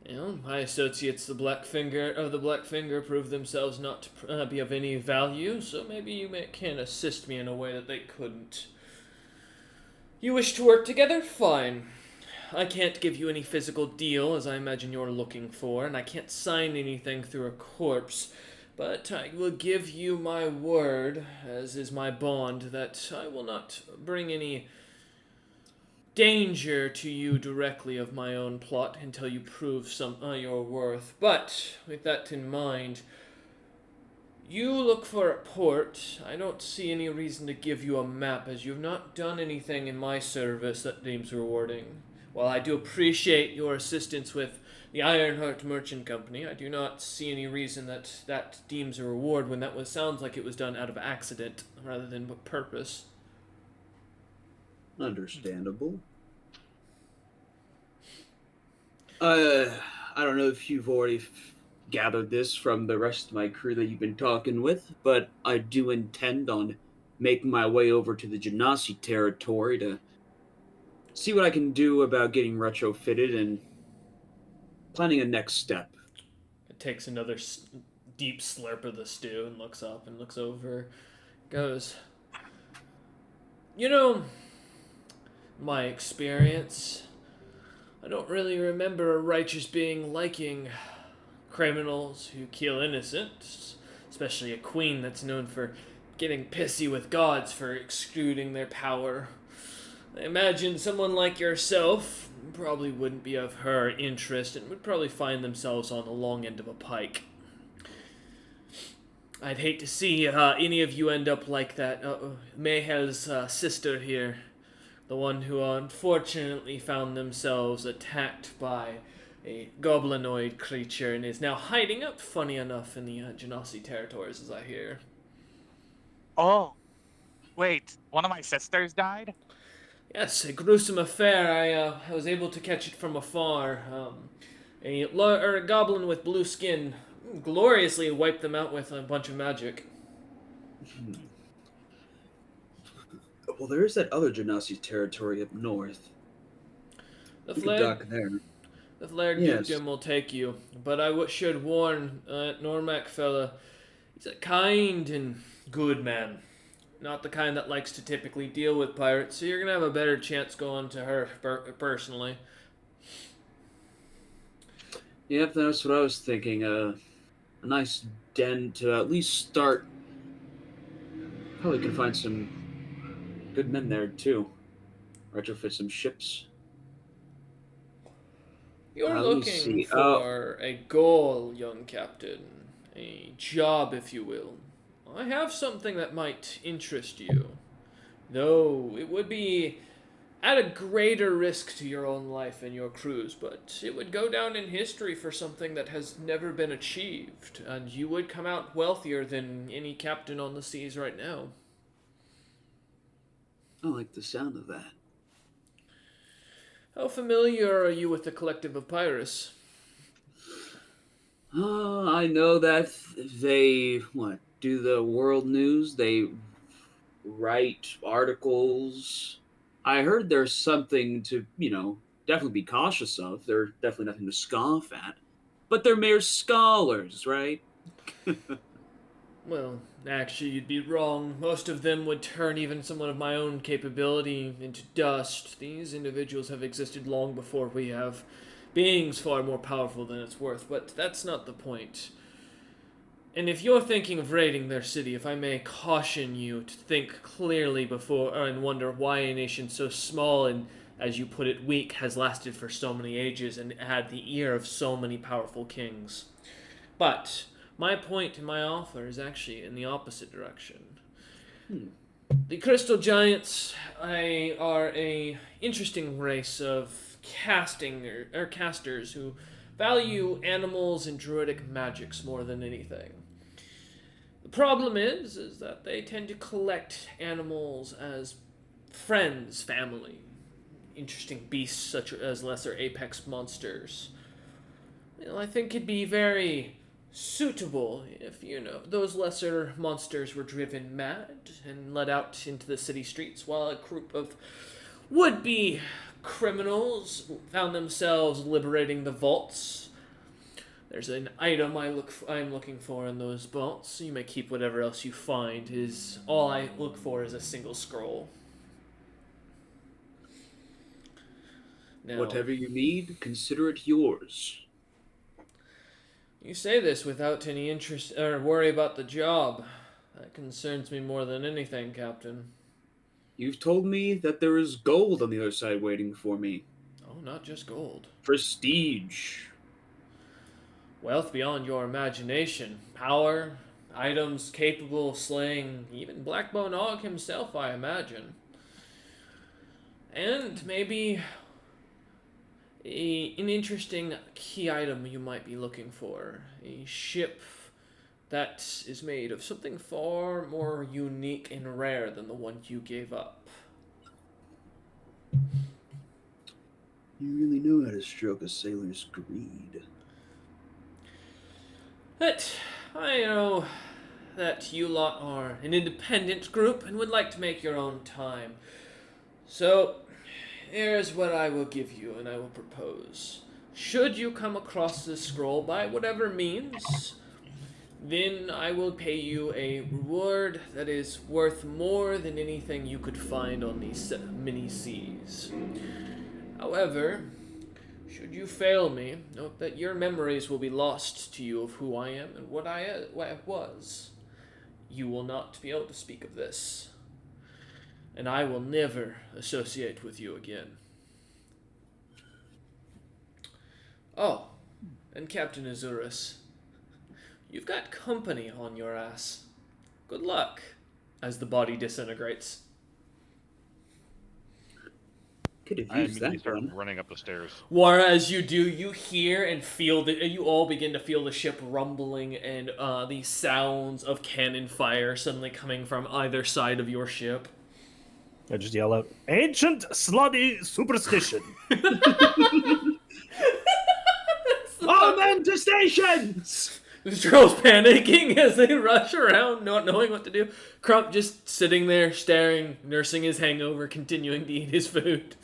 Well, my associates, the Black Finger, proved themselves not to be of any value, so maybe you can assist me in a way that they couldn't. You wish to work together? Fine. I can't give you any physical deal, as I imagine you're looking for, and I can't sign anything through a corpse. But I will give you my word, as is my bond, that I will not bring any danger to you directly of my own plot until you prove your worth. But, with that in mind, you look for a port. I don't see any reason to give you a map, as you have not done anything in my service that seems rewarding. While I do appreciate your assistance with the Ironheart Merchant Company, I do not see any reason that that deems a reward when sounds like it was done out of accident rather than with purpose. Understandable. I don't know if you've already gathered this from the rest of my crew that you've been talking with, but I do intend on making my way over to the Genasi territory to see what I can do about getting retrofitted and planning a next step. It takes another deep slurp of the stew and looks up and looks over. Goes, you know, my experience, I don't really remember a righteous being liking criminals who kill innocents, especially a queen that's known for getting pissy with gods for excluding their power. I imagine someone like yourself probably wouldn't be of her interest and would probably find themselves on the long end of a pike. I'd hate to see any of you end up like that Mayhel's sister here, the one who unfortunately found themselves attacked by a goblinoid creature and is now hiding out, funny enough, in the Genasi territories, as I hear. Oh, wait, one of my sisters died? Yes, a gruesome affair. I was able to catch it from afar. A goblin with blue skin gloriously wiped them out with a bunch of magic. Well, there is that other Genasi territory up north. The We could flare, dock there. the flare Yes. dukedom will take you, but I should warn Normac fella. He's a kind and good man. Not the kind that likes to typically deal with pirates, so you're gonna have a better chance going to her personally. Yep, that's what I was thinking. A nice den to at least start. Probably can find some good men there too. Retrofit some ships. You're Let me looking see. for a goal, young captain. A job, if you will. I have something that might interest you. Though it would be at a greater risk to your own life and your crew's, but it would go down in history for something that has never been achieved, and you would come out wealthier than any captain on the seas right now. I like the sound of that. How familiar are you with the collective of Pyrrhus? I know that they do the world news. They write articles. I heard there's something to definitely be cautious of. They're definitely nothing to scoff at, but they're mere scholars, right? Well, actually, you'd be wrong. Most of them would turn even someone of my own capability into dust. These individuals have existed long before we have. Beings far more powerful than it's worth, but that's not the point. And if you're thinking of raiding their city, if I may caution you to think clearly before and wonder why a nation so small and, as you put it, weak has lasted for so many ages and had the ear of so many powerful kings. But my point and my offer is actually in the opposite direction. The Crystal Giants are a interesting race of casters who value animals and druidic magics more than anything. The problem is that they tend to collect animals as friends, family, interesting beasts such as lesser apex monsters. I think it'd be very suitable if, those lesser monsters were driven mad and led out into the city streets while a group of would-be criminals found themselves liberating the vaults. There's an item I'm looking for in those vaults. You may keep whatever else you find. All I look for is a single scroll. Now, Whatever you need, consider it yours. you say this without any interest or worry about the job. That concerns me more than anything, Captain. You've told me that there is gold on the other side waiting for me. Oh, not just gold. Prestige. Wealth beyond your imagination. Power. Items capable of slaying even Blackbone Og himself, I imagine. And maybe an interesting key item you might be looking for. A ship that is made of something far more unique and rare than the one you gave up. You really know how to stroke a sailor's greed. But I know that you lot are an independent group and would like to make your own time. So, here's what I will give you and I will propose. Should you come across this scroll by whatever means, then I will pay you a reward that is worth more than anything you could find on these many seas. However, should you fail me, note that your memories will be lost to you of who I am and what I was. You will not be able to speak of this, and I will never associate with you again. Oh, and Captain Azurus, you've got company on your ass. Good luck, as the body disintegrates. Could have I used immediately that start one. running up the stairs. Wara, as you do, you hear and feel that you all begin to feel the ship rumbling and the sounds of cannon fire suddenly coming from either side of your ship. I just yell out, "Ancient slutty superstition!" All men to stations! The girls panicking as they rush around, not knowing what to do. Crump just sitting there, staring, nursing his hangover, continuing to eat his food.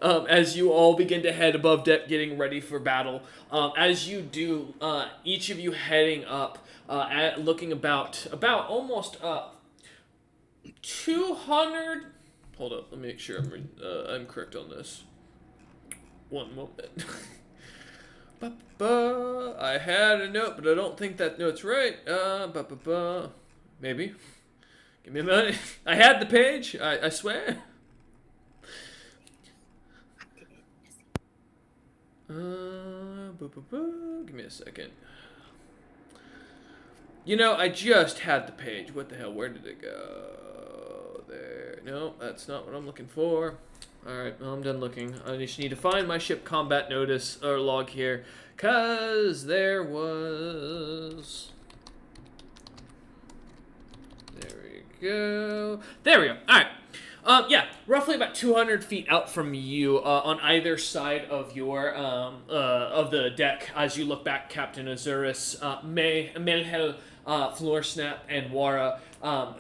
As you all begin to head above deck, getting ready for battle. As you do, each of you heading up, looking about almost 200. Hold up, let me make sure I'm correct on this. One moment. I had a note, but I don't think that note's right. Maybe. Give me a minute. I had the page. I swear. Give me a second. You know, I just had the page. What the hell? Where did it go? There. No, that's not what I'm looking for. Alright, well, I'm done looking. I just need to find my ship combat notice or log here. Cause there was... There we go. There we go. Alright. Yeah, roughly about 200 feet out from you, on either side of your, of the deck, as you look back, Captain Azurus, Melhel, Florsnap, and Wara,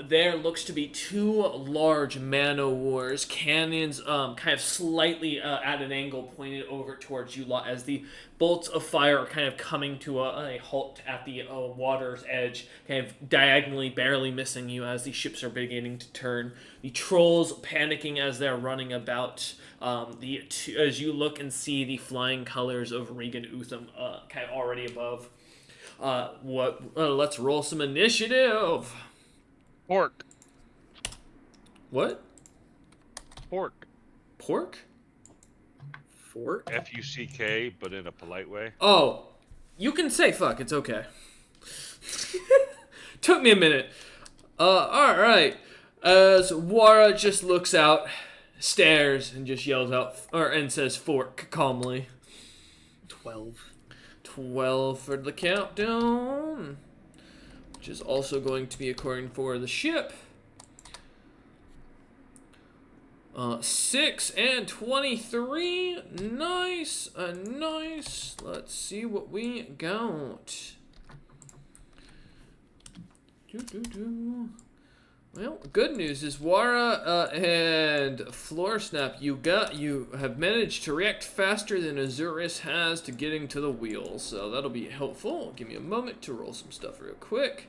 there looks to be two large man-o'-wars, cannons, kind of slightly, at an angle pointed over towards you lot as the bolts of fire are kind of coming to a halt at the water's edge, kind of diagonally, barely missing you as the ships are beginning to turn. The trolls panicking as they're running about. As you look and see the flying colors of Regan Utham kind of already above. Let's roll some initiative. Pork. What? Pork. Pork? Fork? F-U-C-K, but in a polite way. Oh, you can say fuck. It's okay. Took me a minute. All right. As Wara just looks out, stares, and just yells out, and says fork calmly. 12. 12 for the countdown, which is also going to be according for the ship. 6 and 23. Nice, nice. Let's see what we got. Well, good news is Wara and Florsnap, you have managed to react faster than Azurus has to getting to the wheel, so that'll be helpful. Give me a moment to roll some stuff real quick.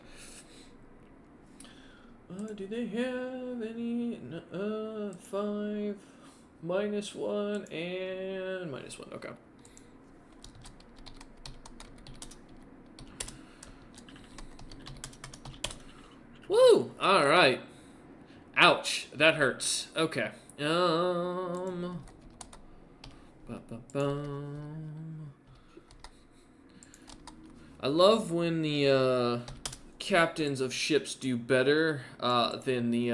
Do they have any? 5, -1, and -1. Okay. Woo! All right. Ouch, that hurts. Okay. I love when the captains of ships do better than the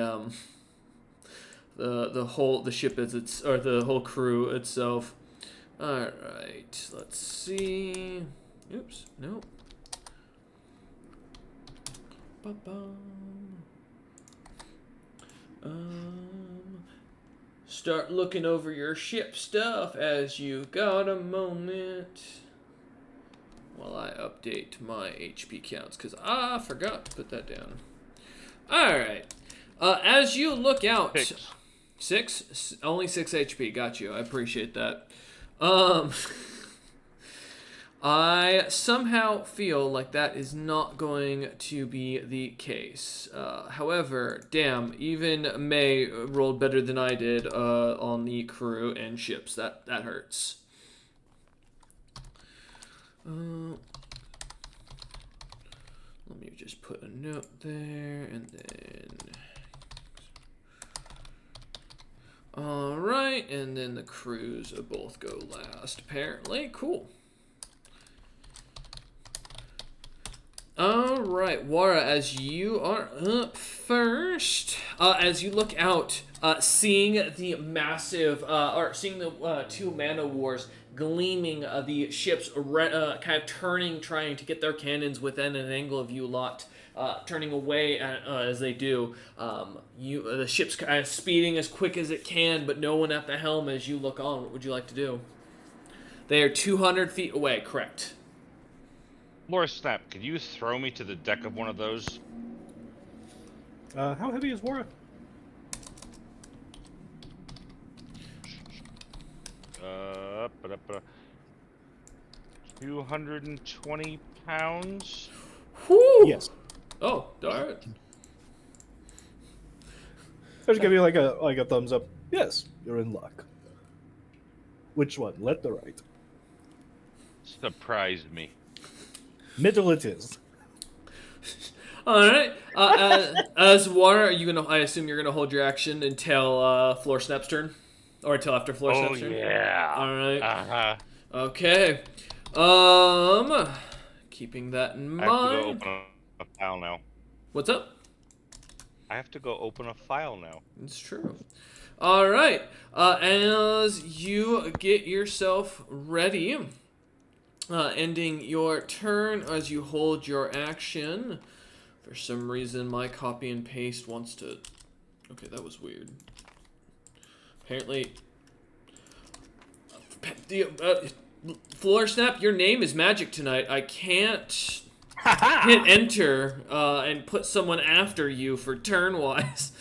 whole ship or the whole crew itself. Alright, let's see. Oops, nope. Ba-bum. Start looking over your ship stuff as you got a moment. While I update my HP counts, because I forgot to put that down. Alright. As you look out... 6? Only 6 HP. Got you. I appreciate that. I somehow feel like that is not going to be the case. However, damn, even May rolled better than I did on the crew and ships. That hurts. Let me just put a note there, and then... Alright, and then the crews both go last, apparently. Cool. Alright, Wara, as you are up first, as you look out, seeing the massive, seeing the two mana wars gleaming, the ships kind of turning, trying to get their cannons within an angle of you lot, turning away as they do. The ship's kind of speeding as quick as it can, but no one at the helm as you look on. What would you like to do? They are 200 feet away, correct? Laura Snap, could you throw me to the deck of one of those? How heavy is Wara? 220 pounds. Whew! Yes. Oh, darn it. I just give you like a thumbs up. Yes, you're in luck. Which one? Left or right? Surprised me. Middle it is. All right. As Water, are you gonna? I assume you're gonna hold your action until Floor Snap's turn, or until after Floor Snap's turn. Oh yeah. All right. Uh-huh. Okay. Keeping that in I have to go mind. open a file now. What's up? I have to go open a file now. It's true. All right. As you get yourself ready, ending your turn as you hold your action. For some reason, my copy and paste wants to... Okay, that was weird. Apparently... Floor Snap, your name is magic tonight. I can't hit enter and put someone after you for turn-wise.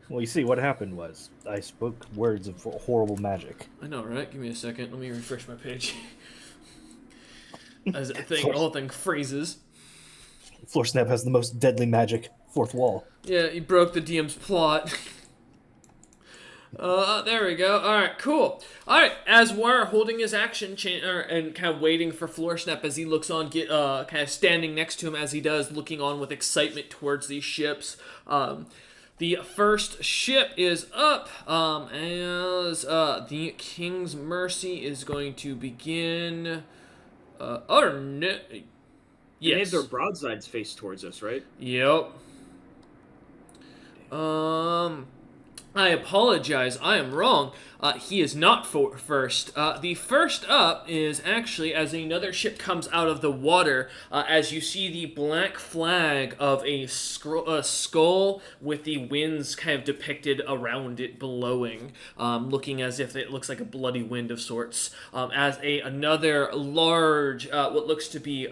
Well, you see, what happened was I spoke words of horrible magic. I know, right? Give me a second. Let me refresh my page. As the whole thing freezes. Floor Snap has the most deadly magic. Fourth wall. Yeah, you broke the DM's plot. There we go. Alright, cool. Alright, as we're holding his action and kind of waiting for Floor Snap as he looks on, kind of standing next to him as he does, looking on with excitement towards these ships. The first ship is up, as the King's Mercy is going to begin. No. They have Yes. their broadsides faced towards us, right? Yep. I apologize. I am wrong. He is not first. The first up is actually as another ship comes out of the water, as you see the black flag of a skull with the winds kind of depicted around it blowing, looking as if it looks like a bloody wind of sorts, as another large, what looks to be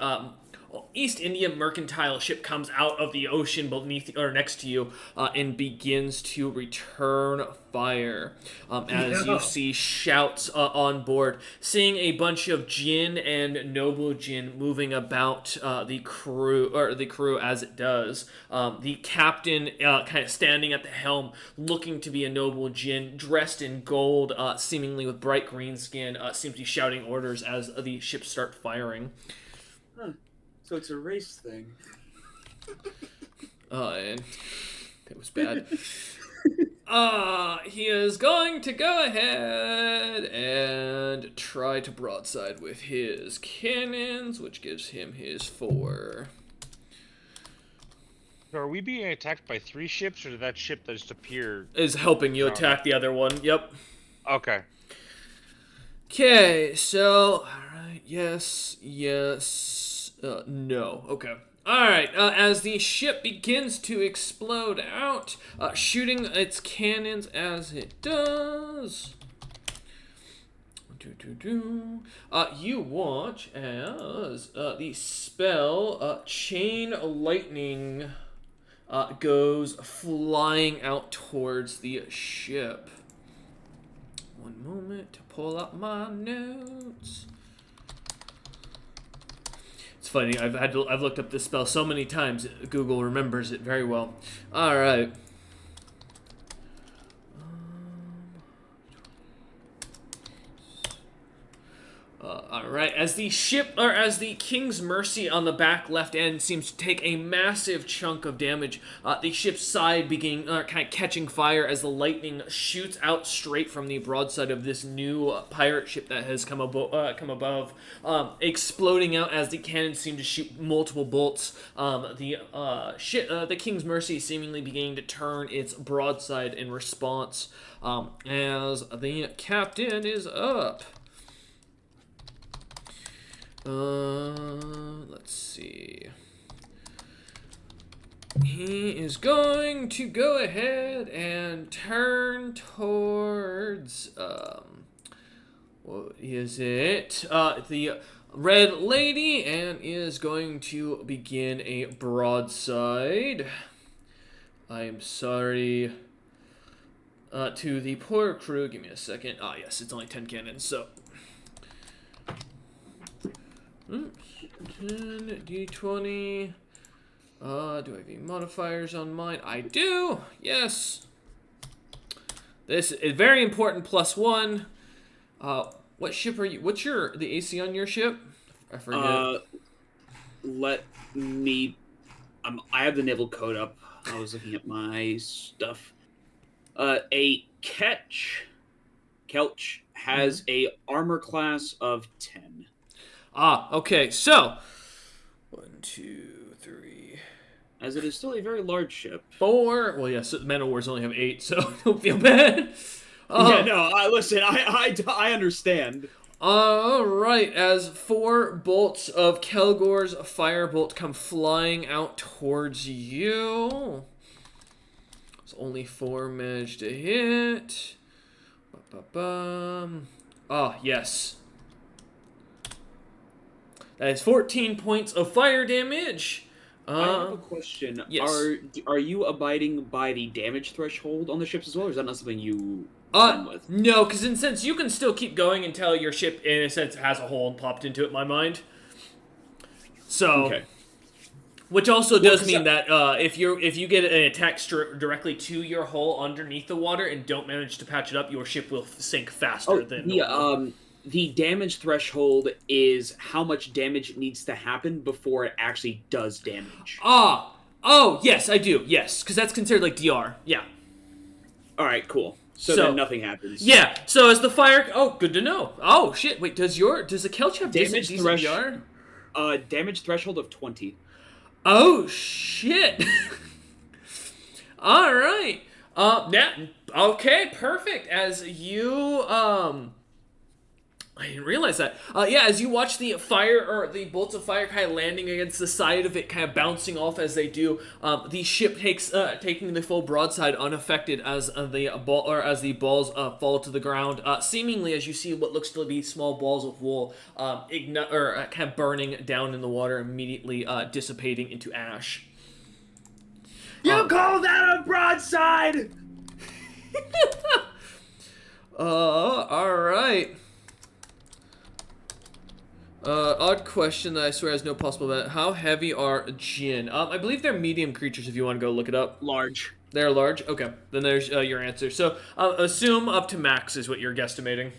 East India mercantile ship comes out of the ocean beneath or next to you and begins to return fire. As you see shouts on board, seeing a bunch of Jinn and noble Jinn moving about the crew as it does. The captain kind of standing at the helm, looking to be a noble Jinn, dressed in gold, seemingly with bright green skin, seems to be shouting orders as the ships start firing. Huh. So it's a race thing. And that was bad. He is going to go ahead and try to broadside with his cannons, which gives him his 4. So are we being attacked by 3 ships, or did that ship that just appeared? Is helping you attack the other one. Yep. Okay. Okay, so all right, yes, no. Okay. All right. As the ship begins to explode out, shooting its cannons as it does. You watch as the spell Chain Lightning goes flying out towards the ship. One moment to pull up my notes. It's funny. I've looked up this spell so many times. Google remembers it very well. All right. All right, as the King's Mercy on the back left end seems to take a massive chunk of damage, the ship's side kind of catching fire as the lightning shoots out straight from the broadside of this new pirate ship that has come above, exploding out as the cannons seem to shoot multiple bolts. The King's Mercy seemingly beginning to turn its broadside in response, as the captain is up. Let's see. He is going to go ahead and turn towards, what is it? The Red Lady, and is going to begin a broadside. I am sorry, to the poor crew. Give me a second. Ah, yes, it's only 10 cannons, so... 10 D20. Do I have any modifiers on mine? I do. Yes. This is very important. +1. What ship are you? What's the AC on your ship? I forget. Let me. I have the naval code up. I was looking at my stuff. A Ketch has a armor class of 10. Okay, so 1, 2, 3, as it is still a very large ship. 4. Well, yes, Men of Wars only have 8, so don't feel bad. Yeah, no, listen, I understand. All right, as 4 bolts of Kelgor's firebolt come flying out towards you. It's only 4 managed to hit. Yes. That is 14 points of fire damage. I have a question. Yes. Are you abiding by the damage threshold on the ships as well, or is that not something you done with? No, because in a sense, you can still keep going until your ship, in a sense, has a hole popped into it, in my mind. So, okay. Which also does mean that if you get an attack directly to your hull underneath the water and don't manage to patch it up, your ship will sink faster than normal. The damage threshold is how much damage needs to happen before it actually does damage. Oh, yes, I do. Yes, because that's considered like DR. Yeah. All right, cool. So then nothing happens. Yeah. So as the fire, good to know. Oh shit! Wait, does the Kelch have damage decent DR? Damage threshold of 20. Oh shit! All right. Okay, perfect. As you I didn't realize that. As you watch the fire, or the bolts of fire kind of landing against the side of it, kind of bouncing off as they do, the ship taking the full broadside unaffected as the balls fall to the ground. Seemingly, as you see what looks to be small balls of wool, kind of burning down in the water, immediately dissipating into ash. You call that a broadside? All right. Odd question that I swear has no possible event. How heavy are Jinn? I believe they're medium creatures if you want to go look it up. Large. They're large? Okay. Then there's your answer. So, assume up to max is what you're guesstimating.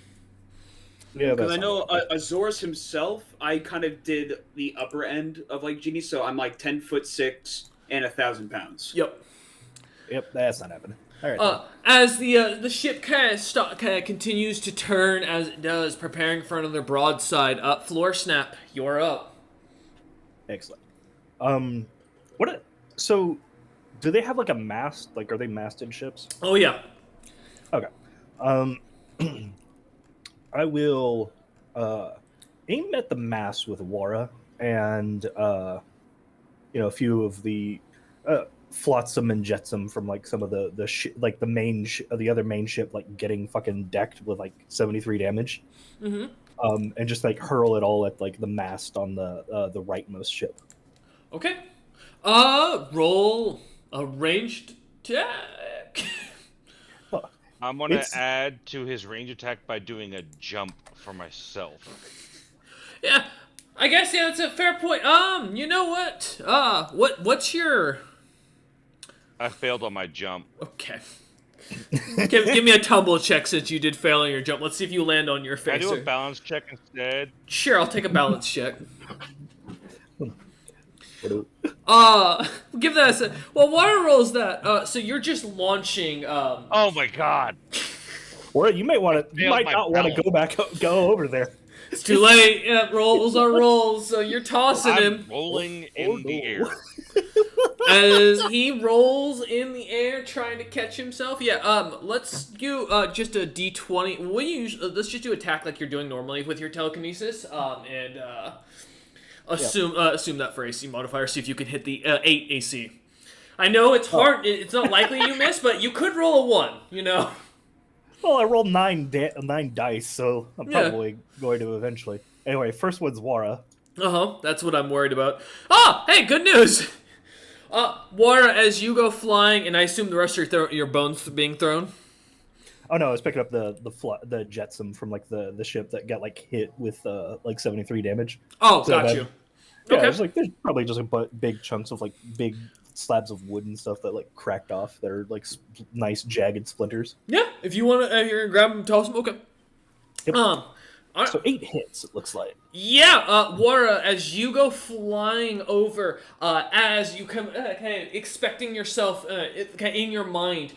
Yeah, because I know Azores himself, I kind of did the upper end of like Genie, so I'm like 10'6" and 1,000 pounds. Yep. Yep, that's not happening. All right. As the ship kind of continues to turn as it does, preparing for another broadside. Floor Snap, you're up. Excellent. So, do they have like a mast? Like, are they masted ships? Oh yeah. Okay. All I will aim at the mast with Wara and a few of the flotsam and jetsam from like some of like the the other main ship like getting fucking decked with like 73 damage. Mm-hmm. And just like hurl it all at like the mast on the rightmost ship. Okay. Roll a ranged attack. I'm gonna add to his range attack by doing a jump for myself. Yeah, I guess that's a fair point. You know what? What's your? I failed on my jump. Okay. give me a tumble check since you did fail on your jump. Let's see if you land on your Can I face. do a balance check instead? Sure, I'll take a balance check. Give that a well, water rolls that. So you're just launching. Oh my god! Or you might not want to go over there. It's too late. Yeah, rolls are rolls. So you're tossing him. Rolling in the air. As he rolls in the air trying to catch himself. Yeah, let's do just a d20. Let's just do attack like you're doing normally with your telekinesis. And assume that for AC modifier. See if you can hit the 8 AC. I know it's hard. It's not likely you miss, but you could roll a 1, you know. Well, I rolled 9 dice, so I'm probably going to eventually. Anyway, first one's Wara. That's what I'm worried about. Hey, good news! Wara, as you go flying, and I assume the rest of your bones being thrown? Oh no, I was picking up the jetsam from like the ship that got like hit with like 73 damage. Oh, so got you. Yeah, okay. It's like there's probably just big chunks of like big slabs of wood and stuff that like cracked off. They're like nice jagged splinters. Yeah, if you want to, you're gonna grab them, toss them. Okay. Yep. So 8 hits, it looks like. Yeah, Wara, as you go flying over, as you come, kind of expecting yourself in your mind,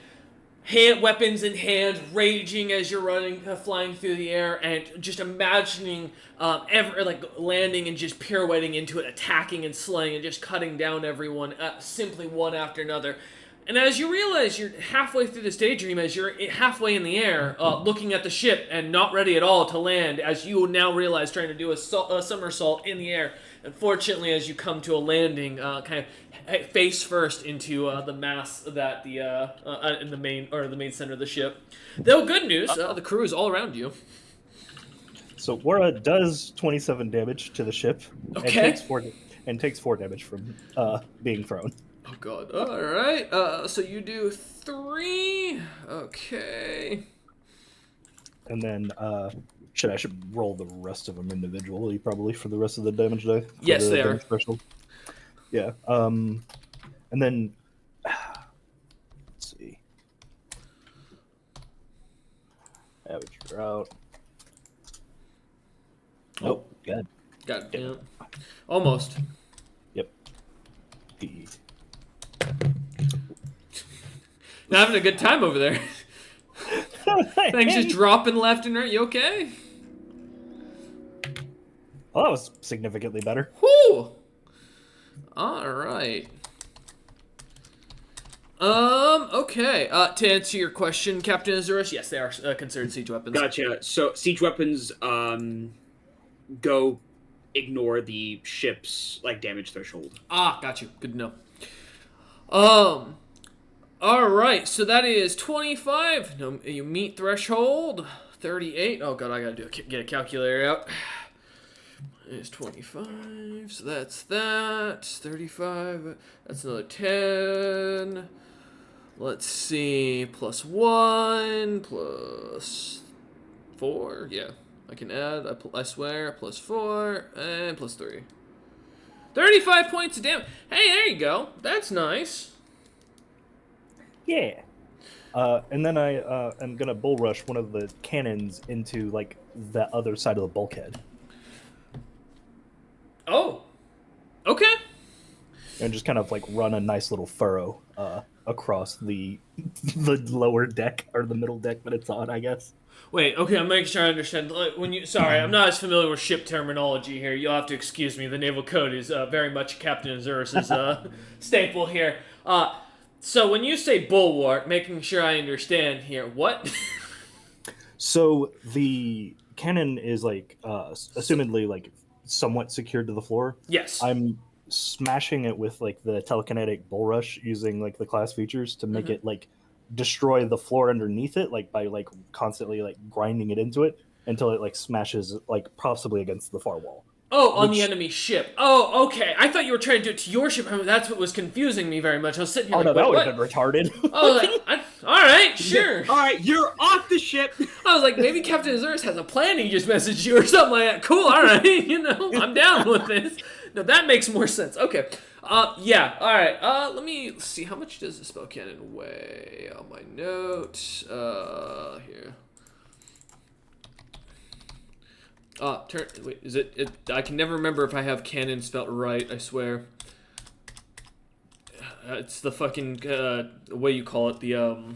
weapons in hand, raging as you're running, flying through the air, and just imagining landing and just pirouetting into it, attacking and slaying and just cutting down everyone, simply one after another. And as you realize you're halfway through this daydream, as you're halfway in the air, looking at the ship and not ready at all to land, as you now realize trying to do a somersault in the air. Unfortunately, as you come to a landing, kind of face first into the mass that in the main center of the ship. Though good news, the crew is all around you. So Wara does 27 damage to the ship. Okay. And takes 4 damage from being thrown. Oh god. Alright. So you do 3. Okay. And then I should roll the rest of them individually probably for the rest of the damage die. Yes, they are. Threshold. Yeah. And then let's see. Average her out. Nope. Good. God damn. Almost. Yep. Not having a good time over there. Things just dropping left and right. You okay? Well, that was significantly better. Whew. All right. Okay. To answer your question, Captain Azurus, yes, they are considered siege weapons. Gotcha. So siege weapons, go ignore the ship's damage threshold. Got you. Good to know. All right. So that is 25. No, you meet threshold. 38. Oh god, I gotta get a calculator out. It's 25. So that's that. 35. That's another 10. Let's see. Plus 1. Plus 4. Yeah. I can add. I swear. Plus 4. And plus 3. 35 points of damage. Hey, there you go. That's nice. Yeah. And then I am gonna bull rush one of the cannons into like the other side of the bulkhead. Oh. Okay. And just kind of like run a nice little furrow across the lower deck or the middle deck that it's on, I guess. Wait, okay, I'm making sure I understand. Sorry, I'm not as familiar with ship terminology here. You'll have to excuse me. The naval code is very much Captain Azurus' staple here. So when you say bulwark, making sure I understand here, what? So the cannon is like assumedly like somewhat secured to the floor. Yes. I'm smashing it with like the telekinetic bull rush using like the class features to make it like destroy the floor underneath it, like by like constantly like grinding it into it until it like smashes like possibly against the far wall. Oh, on the enemy ship. Oh, okay. I thought you were trying to do it to your ship. I mean, that's what was confusing me very much. I was sitting here Oh like, no, wait, that would what? have been retarded. I was like, all right, sure. All right, you're off the ship. I was like, maybe Captain Azurus has a plan. He just messaged you or something like that. Cool, all right. You know, I'm down with this. No, that makes more sense. Okay. Yeah. All right. Let me see. How much does the spell cannon weigh? On my note. Here. Wait, is it? I can never remember if I have cannon spelled right. I swear. It's the fucking what do you call it? The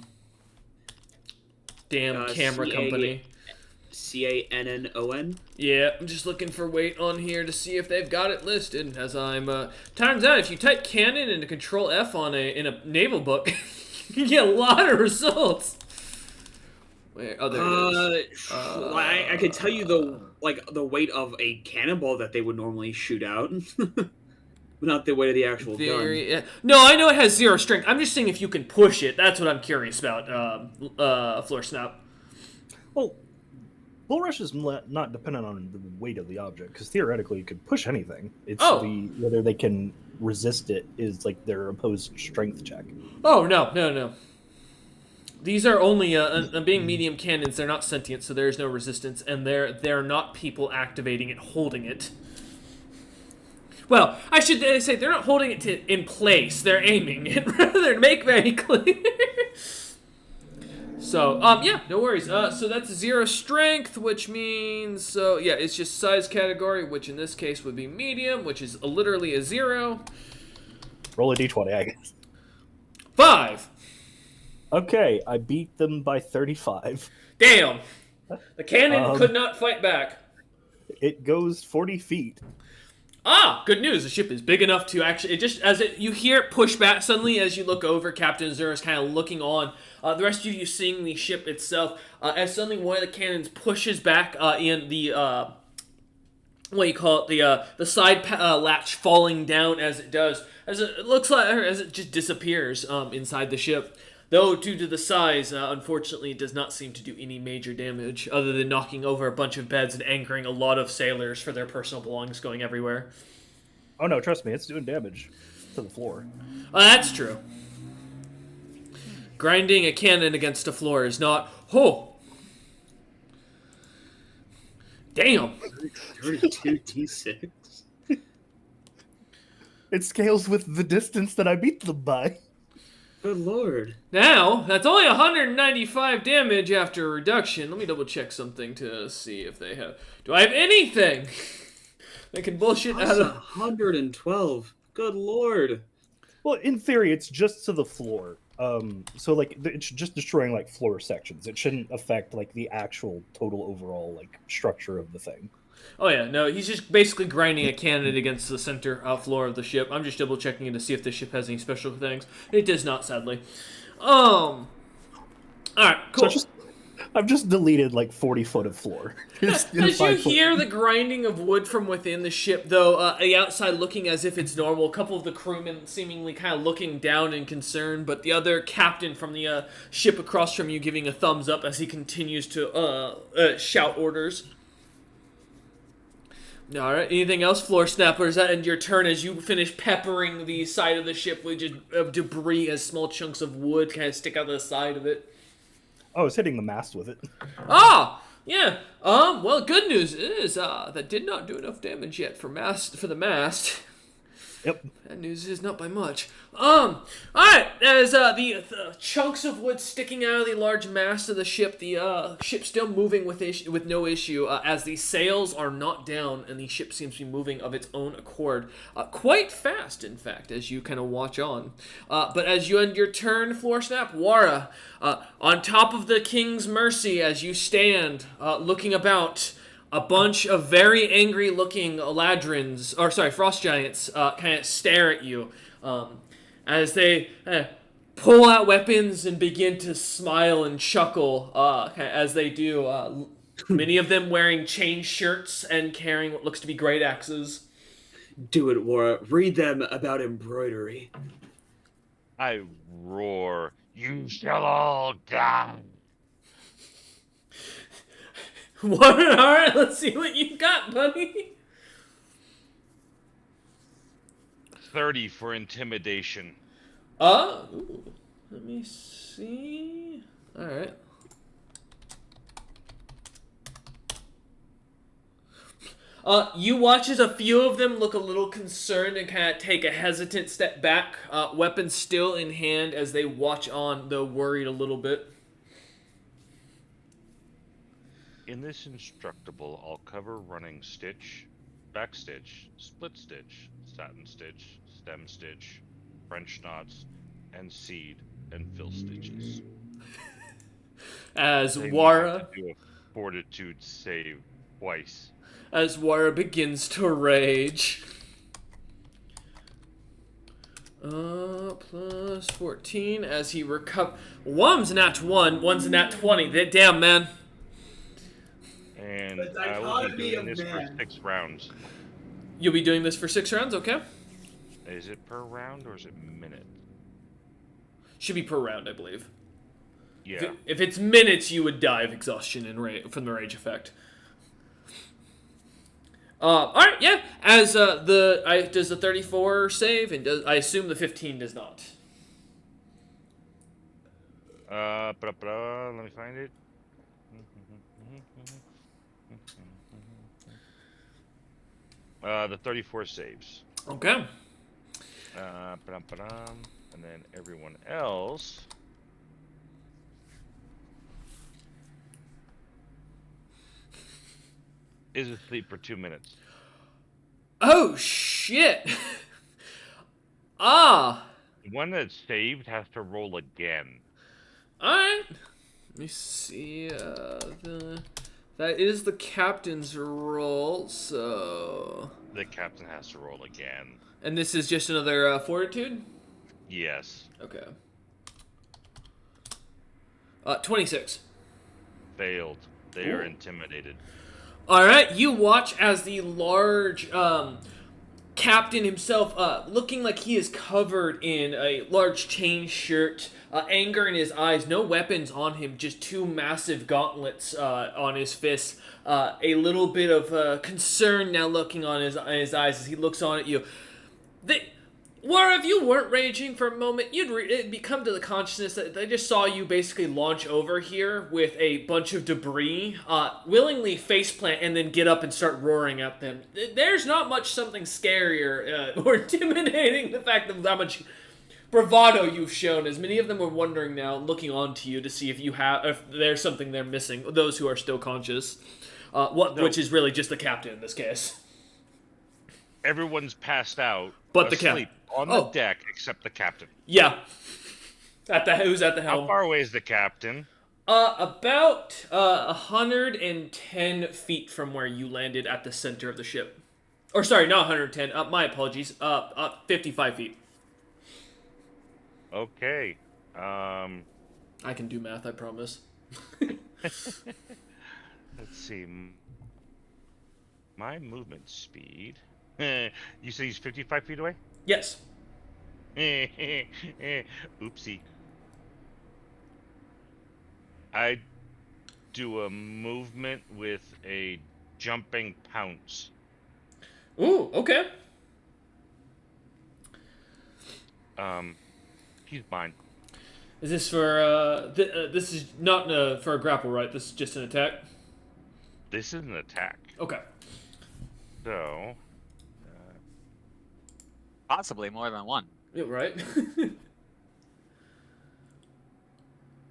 damn camera company. Cannon. Yeah, I'm just looking for weight on here to see if they've got it listed. As I'm turns out if you type cannon into Control F on in a naval book, you can get a lot of results. Where? Oh, there it is. I could tell you the weight of a cannonball that they would normally shoot out, but not the weight of the actual gun. No, I know it has 0 strength. I'm just saying if you can push it. That's what I'm curious about. Floor Snap. Well, bull rush is not dependent on the weight of the object because theoretically you could push anything. It's whether they can resist it is like their opposed strength check. Oh no. These are only being medium cannons. They're not sentient, so there is no resistance, and they're not people activating it, holding it. Well, I should say they're not holding it in place. They're aiming it. Rather, make very clear. So, yeah, no worries. So that's 0 strength, which means yeah, it's just size category, which in this case would be medium, which is literally a 0. Roll a d20, I guess. 5. Okay, I beat them by 35. Damn! The cannon could not fight back. It goes 40 feet. Good news. The ship is big enough to actually... you hear it push back suddenly as you look over. Captain Azurus kind of looking on. The rest of you seeing the ship itself. As suddenly one of the cannons pushes back in the... what do you call it? The side latch falling down as it does. As it looks like... As it just disappears inside the ship. Though, due to the size, unfortunately, it does not seem to do any major damage, other than knocking over a bunch of beds and anchoring a lot of sailors for their personal belongings going everywhere. Oh no, trust me, it's doing damage to the floor. That's true. Grinding a cannon against a floor is not... Oh! Damn! 32 d6. It scales with the distance that I beat them by. Good lord. Now, that's only 195 damage after reduction. Let me double check something to see if they have... Do I have anything that can bullshit That's out of... 112. Good lord. Well, in theory, it's just to the floor. So like it's just destroying like floor sections. It shouldn't affect like the actual total overall like structure of the thing. Oh yeah, no, he's just basically grinding a cannon against the center floor of the ship. I'm just double checking it to see if the ship has any special things. It does not, sadly. All right, cool. So I've just deleted like 40 foot of floor. As you hear the grinding of wood from within the ship, though, the outside looking as if it's normal, a couple of the crewmen seemingly kind of looking down in concern, but the other captain from the ship across from you giving a thumbs up as he continues to shout orders. Alright, anything else, Floor Snapper? Is that end your turn as you finish peppering the side of the ship with just debris as small chunks of wood kind of stick out the side of it? Oh, it's hitting the mast with it. Yeah. Well, good news is, that did not do enough damage yet for the mast. Yep. That news is not by much. Alright, as the chunks of wood sticking out of the large mast of the ship, the ship still moving with no issue, as the sails are not down and the ship seems to be moving of its own accord. Quite fast, in fact, as you kind of watch on. But as you end your turn, Floor Snap, Wara, on top of the King's Mercy, as you stand, looking about, a bunch of very angry-looking frost giants, kind of stare at you as they pull out weapons and begin to smile and chuckle as they do. Many of them wearing chain shirts and carrying what looks to be great axes. Do it, Wara. Read them about embroidery. I roar, "You shall all die!" What? All right, let's see what you got, buddy. 30 for intimidation. Ooh, let me see. All right. You watch as a few of them look a little concerned and kind of take a hesitant step back, weapons still in hand as they watch on, though worried a little bit. In this instructable, I'll cover running stitch, back stitch, split stitch, satin stitch, stem stitch, French knots, and seed and fill stitches. As They may Wara, have to do a fortitude save twice. as Wara begins to rage. Plus 14 as he recovers. One's nat 1, one's nat 20. Damn, man. And The I will be dichotomy doing of this for man. 6 rounds. You'll be doing this for 6 rounds, okay? Is it per round or is it minute? Should be per round, I believe. Yeah. If it's minutes, you would die of exhaustion and from the rage effect. All right, yeah. As does the 34 save, and I assume the 15 does not. Let me find it. The 34 saves. Okay. And then everyone else. Is asleep for 2 minutes. Oh shit. Ah. The one that's saved has to roll again. All right. Let me see. That is the captain's roll. So. The captain has to roll again. And this is just another fortitude. Yes. Okay. 26. Failed. They are intimidated. All right, you watch as the large captain himself, looking like he is covered in a large chain shirt, anger in his eyes, no weapons on him, just 2 massive gauntlets on his fists, a little bit of concern now looking on his eyes as he looks on at you. Wara, if you weren't raging for a moment, it'd come to the consciousness that they just saw you basically launch over here with a bunch of debris, willingly faceplant, and then get up and start roaring at them. There's not much something scarier or intimidating the fact of how much bravado you've shown, as many of them are wondering now, looking on to you to see if there's something they're missing, those who are still conscious, which is really just the captain in this case. Everyone's passed out, But the asleep on the deck except the captain. Yeah. Who's at the helm? How far away is the captain? About 110 feet from where you landed at the center of the ship. Or sorry, not 110. My apologies. 55 feet. Okay. I can do math, I promise. Let's see. My movement speed. You say he's 55 feet away? Yes. Oopsie. I do a movement with a jumping pounce. Ooh, okay. He's mine. Is this for, this is not for a grapple, right? This is just an attack? This is an attack. Okay. So, Possibly more than one. Yeah, right?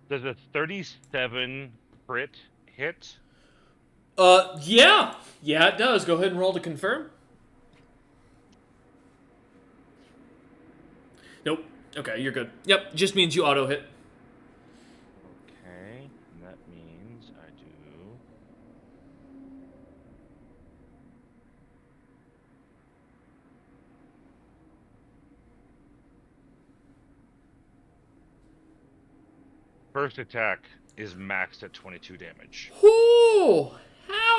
does a 37 crit hit? Yeah. Yeah, it does. Go ahead and roll to confirm. Nope. Okay, you're good. Yep, just means you auto hit. Okay, and that means I do. First attack, is maxed at 22 damage. Whoo!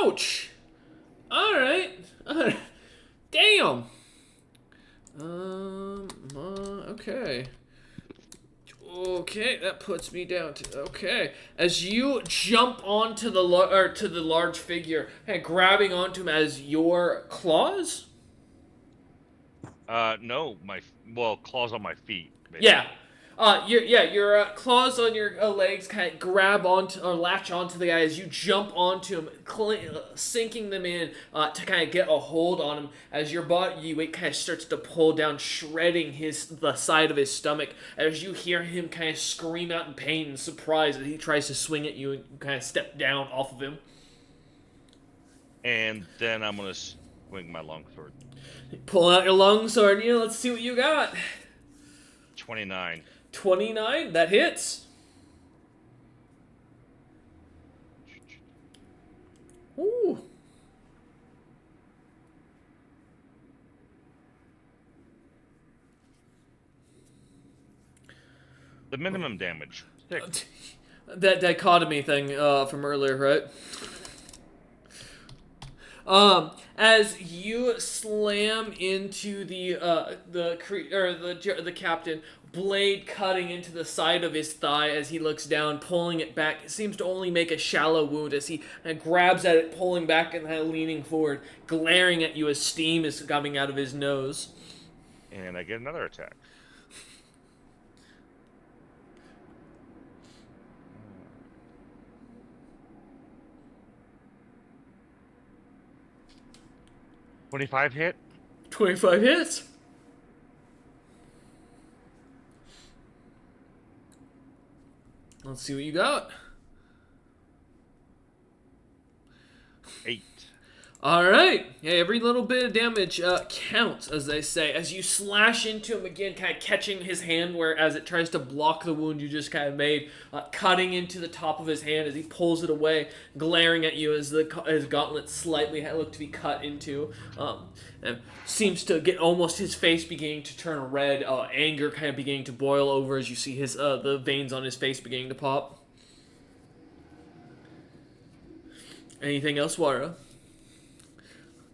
Ouch! Alright. Damn! Okay. Okay, that puts me down to... Okay. As you jump onto the large figure, kind of grabbing onto him as your claws? No, claws on my feet. Basically. Yeah. Your claws on your legs kind of grab onto or latch onto the guy as you jump onto him, sinking them in to kind of get a hold on him. As your body weight kind of starts to pull down, shredding the side of his stomach. As you hear him kind of scream out in pain and surprise as he tries to swing at you and you kind of step down off of him. And then I'm gonna swing my longsword. Pull out your longsword. Let's see what you got. 29. 29, that hits. Ooh. The minimum damage. 6. That dichotomy thing from earlier, right? As you slam into the captain, blade cutting into the side of his thigh as he looks down, pulling it back. It seems to only make a shallow wound as he kind of grabs at it, pulling back and kind of leaning forward, glaring at you as steam is coming out of his nose. And I get another attack. $25 hit. 25 hits. Let's see what you got. 8. All right. Yeah, every little bit of damage counts, as they say. As you slash into him again, kind of catching his hand where as it tries to block the wound you just kind of made, cutting into the top of his hand as he pulls it away, glaring at you as his gauntlet slightly look to be cut into. And seems to get almost his face beginning to turn red, anger kind of beginning to boil over as you see his the veins on his face beginning to pop. Anything else, Wara?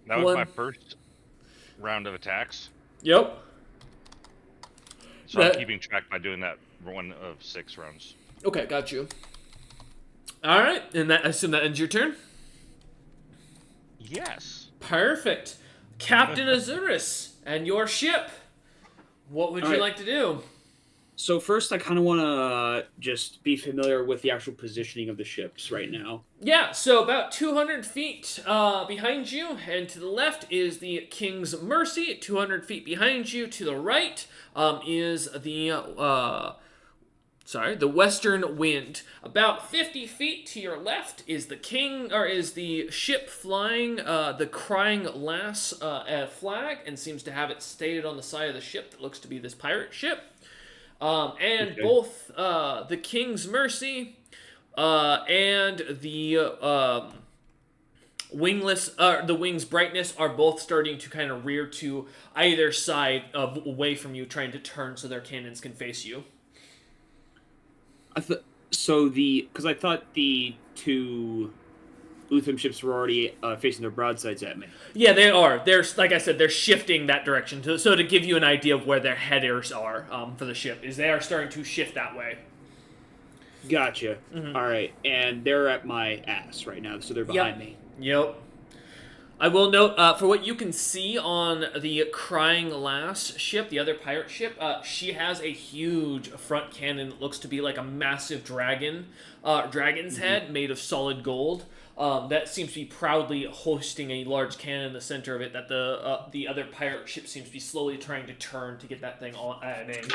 That was my first round of attacks. Yep. So I'm keeping track by doing that one of 6 rounds. Okay, got you. All right, and I assume that ends your turn? Yes. Perfect. Captain Azuris and your ship. What would you like to do? So first, I kind of want to just be familiar with the actual positioning of the ships right now. Yeah, so about 200 feet behind you, and to the left is the King's Mercy. 200 feet behind you, to the right is the Western Wind. About 50 feet to your left is the ship flying the Crying Lass flag, and seems to have it stated on the side of the ship that looks to be this pirate ship. Both the King's Mercy and the the Wing's Brightness are both starting to kind of rear to either side away from you, trying to turn so their cannons can face you. Because I thought the two Utham ships were already facing their broadsides at me. Yeah, they are. They're, like I said, they're shifting that direction. So to give you an idea of where their headers are for the ship, is they are starting to shift that way. Gotcha. Mm-hmm. All right, and they're at my ass right now, so they're behind me. Yep. I will note, for what you can see on the Crying Lass ship, the other pirate ship, she has a huge front cannon that looks to be like a massive dragon's head made of solid gold. That seems to be proudly hosting a large cannon in the center of it that the other pirate ship seems to be slowly trying to turn to get that thing at an aim.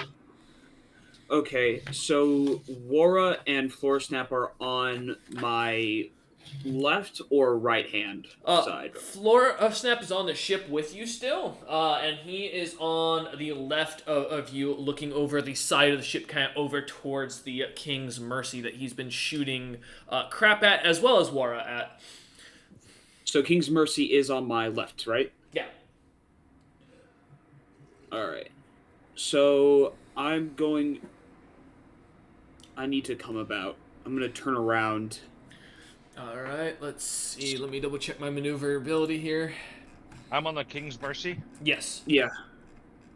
Okay, so Wara and Floorsnap are on my left or right hand side? Snap is on the ship with you still, and he is on the left of you, looking over the side of the ship, kind of over towards the King's Mercy that he's been shooting crap at, as well as Wara at. So King's Mercy is on my left, right? Yeah. Alright. So I need to come about I'm gonna turn around. All right, let's see. Let me double check my maneuverability here. I'm on the King's Mercy. Yes. Yeah.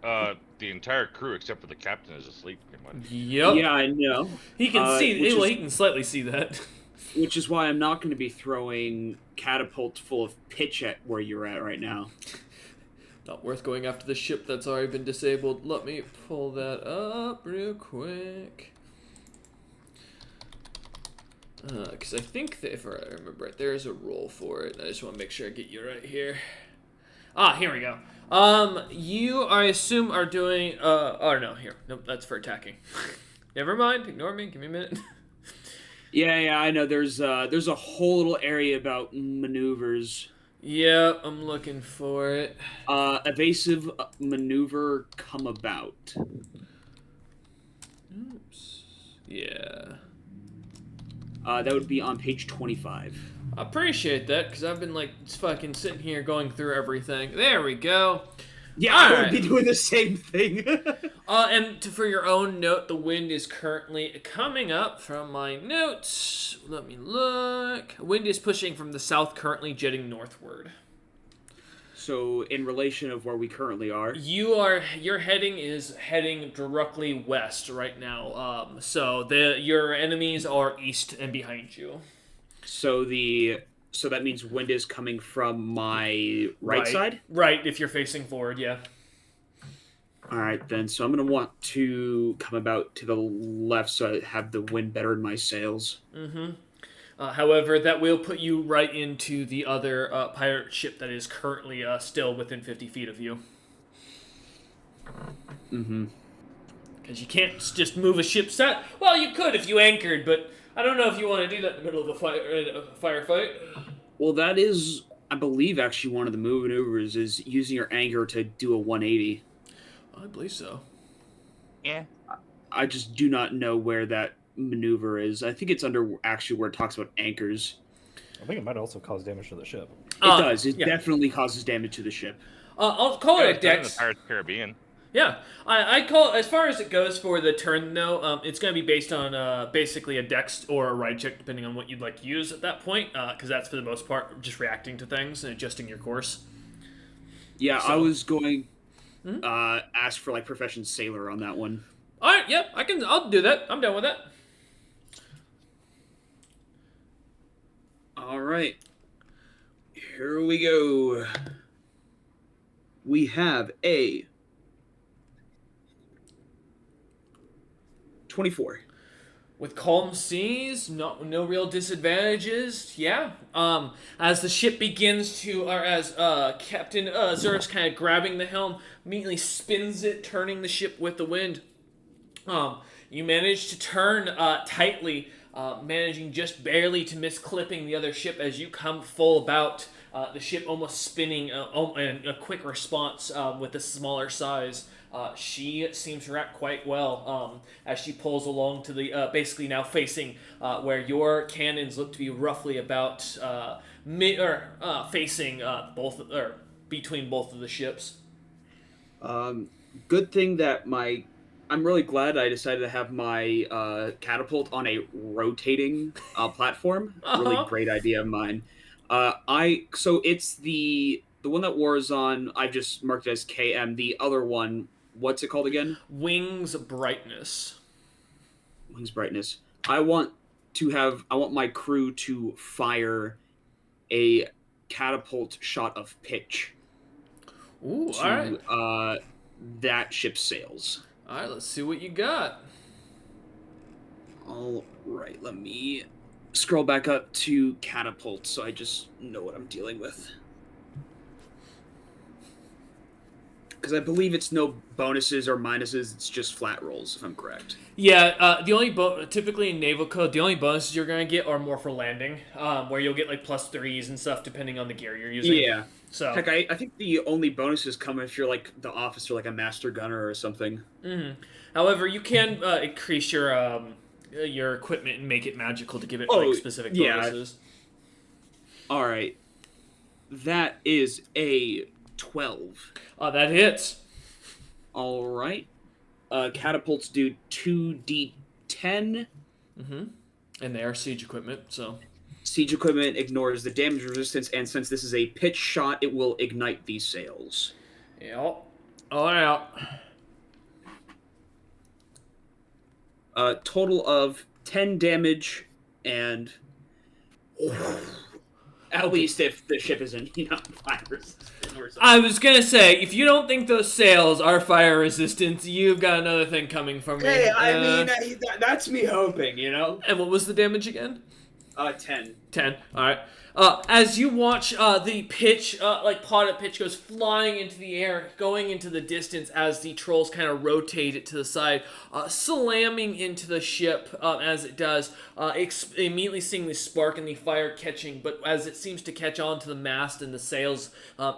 The entire crew except for the captain is asleep, pretty much. Yep. Yeah, I know. He can see. Which Well, is- he can slightly see that. Which is why I'm not going to be throwing catapults full of pitch at where you're at right now. Not worth going after the ship that's already been disabled. Let me pull that up real quick. Because I think that if I remember right, there's a roll for it. I just want to make sure I get you right here. Ah, here we go. You, I assume, are doing, oh, no, here. Nope, that's for attacking. Never mind, ignore me, give me a minute. Yeah, I know. There's a whole little area about maneuvers. Yeah, I'm looking for it. Evasive maneuver come about. Oops. Yeah. That would be on page 25. I appreciate that, because I've been, like, fucking sitting here going through everything. There we go. Yeah, I Alright. would be doing the same thing. For your own note, the wind is currently coming up from my notes. Let me look. Wind is pushing from the south, currently jetting northward. So, in relation of where we currently are, Your heading is heading directly west right now. Your enemies are east and behind you. so that means wind is coming from my right side? Right, if you're facing forward, yeah. Alright then, so I'm going to want to come about to the left so I have the wind better in my sails. Mm-hmm. However, that will put you right into the other pirate ship that is currently still within 50 feet of you. Mm-hmm. Because you can't just move a ship set. Well, you could if you anchored, but I don't know if you want to do that in the middle of a firefight. Well, that is, I believe, actually one of the maneuvers is using your anchor to do a 180. I believe so. Yeah. I just do not know where that maneuver is. I think it's under actually where it talks about anchors. I think it might also cause damage to the ship. It does. It yeah. definitely causes damage to the ship. I'll call it a It's done in the dex. Pirates of the Caribbean. Yeah, I call as far as it goes for the turn though. It's going to be based on basically a dex or a ride check, depending on what you'd like to use at that point. Because that's for the most part just reacting to things and adjusting your course. Yeah, So- I was going Hmm? ask for like profession sailor on that one. All right, yep, I'll do that. I'm done with that. All right. Here we go. We have a 24. With calm seas, no real disadvantages. Yeah. As the ship begins to, or as Captain Zurus kind of grabbing the helm, immediately spins it, turning the ship with the wind. You manage to turn tightly, managing just barely to miss clipping the other ship as you come full about. The ship almost spinning, and a quick response with the smaller size. She seems to react quite well as she pulls along to the basically now facing where your cannons look to be roughly about facing both or between both of the ships. Good thing that I'm really glad I decided to have my catapult on a rotating platform. Really Uh-huh. great idea of mine. So it's the one that War is on. I've just marked it as KM. The other one, what's it called again? Wings brightness. Wings brightness. I want my crew to fire a catapult shot of pitch Ooh, to all right. that ship's sails. All right, let's see what you got. All right, let me scroll back up to catapult so I just know what I'm dealing with. Because I believe it's no bonuses or minuses, it's just flat rolls, if I'm correct. Yeah, the only typically in naval code, the only bonuses you're gonna get are more for landing, where you'll get like +3s and stuff depending on the gear you're using. Yeah. So. Heck, I think the only bonuses come if you're like the officer, like a master gunner or something. Mm-hmm. However, you can increase your equipment and make it magical to give it like specific yeah. bonuses. All right. That is a 12. That hits. All right. Catapults do 2d10. Mm-hmm. And they are siege equipment, so. Siege equipment ignores the damage resistance, and since this is a pitch shot, it will ignite these sails. Yep. On out. Total of 10 damage, and at least if the ship isn't, fire resistant or something. I was gonna say, if you don't think those sails are fire resistant, you've got another thing coming from me. Hey, that's me hoping, And what was the damage again? 10. 10. All right. As you watch the pitch, potted pitch goes flying into the air, going into the distance as the trolls kind of rotate it to the side, slamming into the ship as it does, immediately seeing the spark and the fire catching, but as it seems to catch on to the mast and the sails,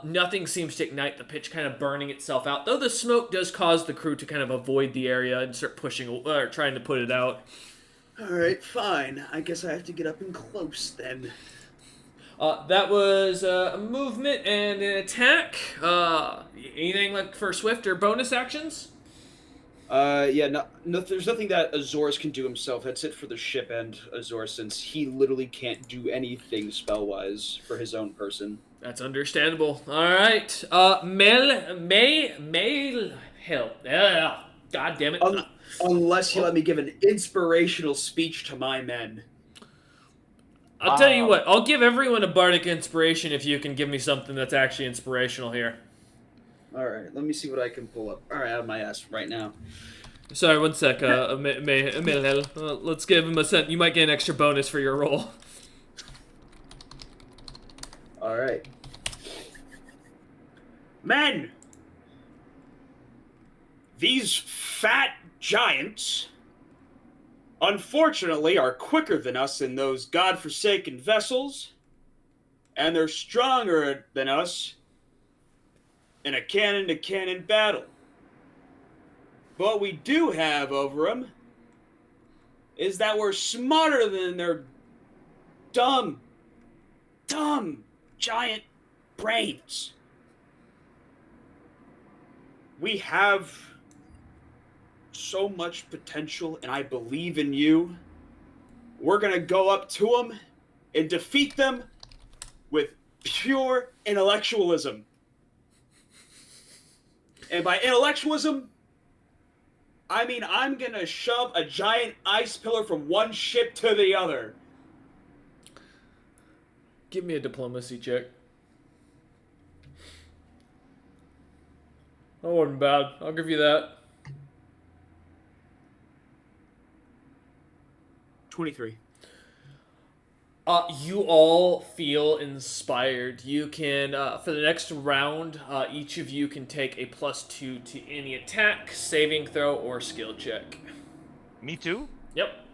nothing seems to ignite, the pitch kind of burning itself out, though the smoke does cause the crew to kind of avoid the area and start pushing, or trying to put it out. Alright, fine. I guess I have to get up and close then. That was a movement and an attack. Anything like for swift or bonus actions? No, there's nothing that Azores can do himself. That's it for the ship and Azor, since he literally can't do anything spell-wise for his own person. That's understandable. All right. Mail, hell. God damn it. Unless you let me give an inspirational speech to my men. I'll tell you what, I'll give everyone a bardic inspiration if you can give me something that's actually inspirational here. Alright, let me see what I can pull up. Alright, out of my ass right now. Sorry, one sec. Let's give him a cent. You might get an extra bonus for your roll. Alright. Men! These fat giants, unfortunately, are quicker than us in those godforsaken vessels, and they're stronger than us in a cannon-to-cannon battle. But what we do have over them is that we're smarter than their dumb giant brains. We have so much potential, and I believe in you. We're gonna go up to them and defeat them with pure intellectualism. And by intellectualism, I mean I'm gonna shove a giant ice pillar from one ship to the other. Give me a diplomacy check. That wasn't bad. I'll give you that. 23. You all feel inspired. You can, for the next round, each of you can take a +2 to any attack, saving throw, or skill check. Me too? Yep.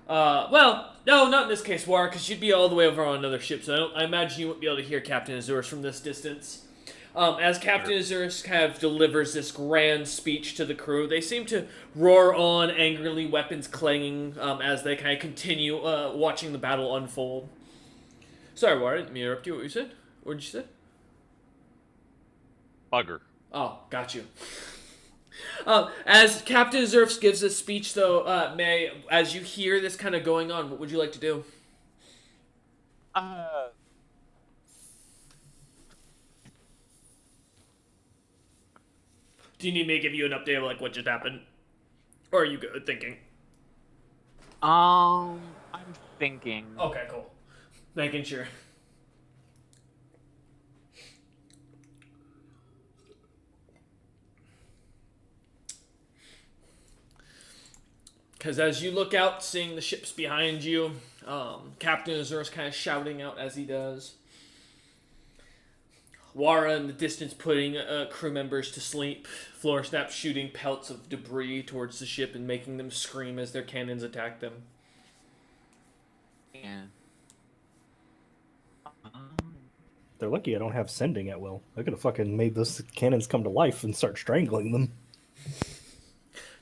Well, no, not in this case, War, because you'd be all the way over on another ship, so I imagine you wouldn't be able to hear Captain Azurus from this distance. As Captain Azurus kind of delivers this grand speech to the crew, they seem to roar on angrily, weapons clanging, as they kind of continue watching the battle unfold. Sorry, War, I didn't mean to interrupt you. What you said? What did you say? Bugger. Oh, got you. As Captain Azurus gives this speech, though, May, as you hear this kind of going on, what would you like to do? Do you need me to give you an update of like what just happened? Or are you good thinking? I'm thinking. Okay, cool. Making sure. Because as you look out, seeing the ships behind you, Captain Azurus kind of shouting out as he does. Wara in the distance putting crew members to sleep. Floor Snap shooting pelts of debris towards the ship and making them scream as their cannons attack them. Yeah. They're lucky I don't have sending at will. I could have fucking made those cannons come to life and start strangling them.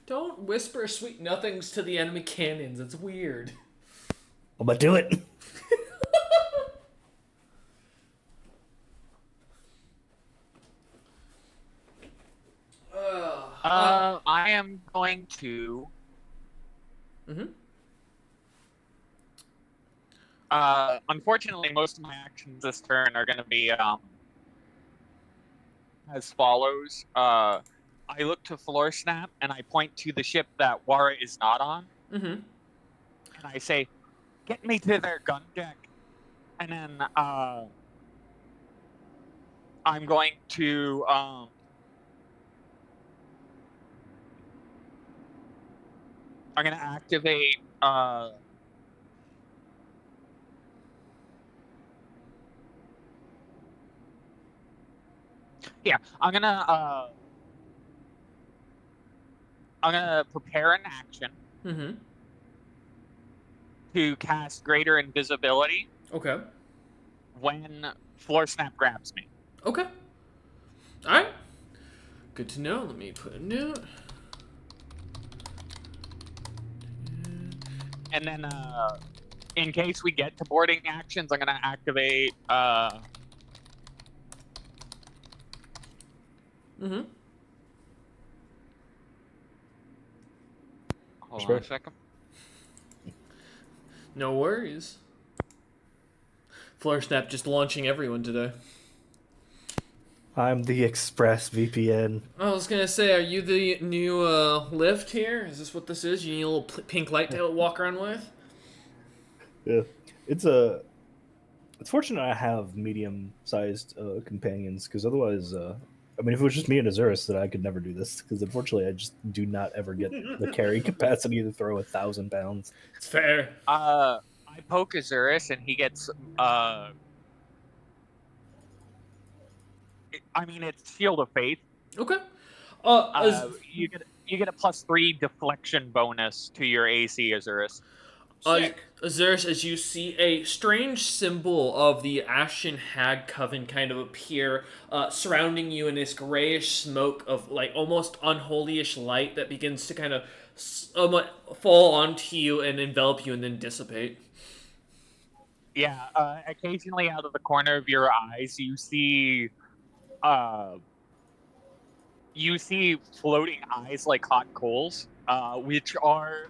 Don't whisper sweet nothings to the enemy cannons. It's weird. I'm gonna do it. I am going to Unfortunately, most of my actions this turn are going to be as follows. I look to floor snap and I point to the ship that Wara is not on, Mm-hmm. and I say, "Get me to their gun deck." And then I'm going to activate yeah, I'm gonna prepare an action Mm-hmm. to cast greater invisibility Okay. when floor snap grabs me. Okay. All right. Good to know. Let me put a note. And then in case we get to boarding actions, I'm gonna activate Mm-hmm. hold on Sure. a second. No worries. Floor Snap just launching everyone today. I'm the Express VPN. I was gonna say, are you the new lift here? Is this what this is? You need a little pink light to walk around with? Yeah, it's fortunate I have medium-sized companions because otherwise, I mean, if it was just me and Azurus, then I could never do this because unfortunately, I just do not ever get the carry capacity to throw 1,000 pounds. It's fair. I poke Azurus and he gets I mean, it's Shield of Faith. Okay. You get a +3 deflection bonus to your AC, Azurus. Sick. Azurus, as you see a strange symbol of the Ashen Hag Coven kind of appear, surrounding you in this grayish smoke of like almost unholyish light that begins to kind of fall onto you and envelop you and then dissipate. Yeah, occasionally out of the corner of your eyes, you see floating eyes like hot coals, which are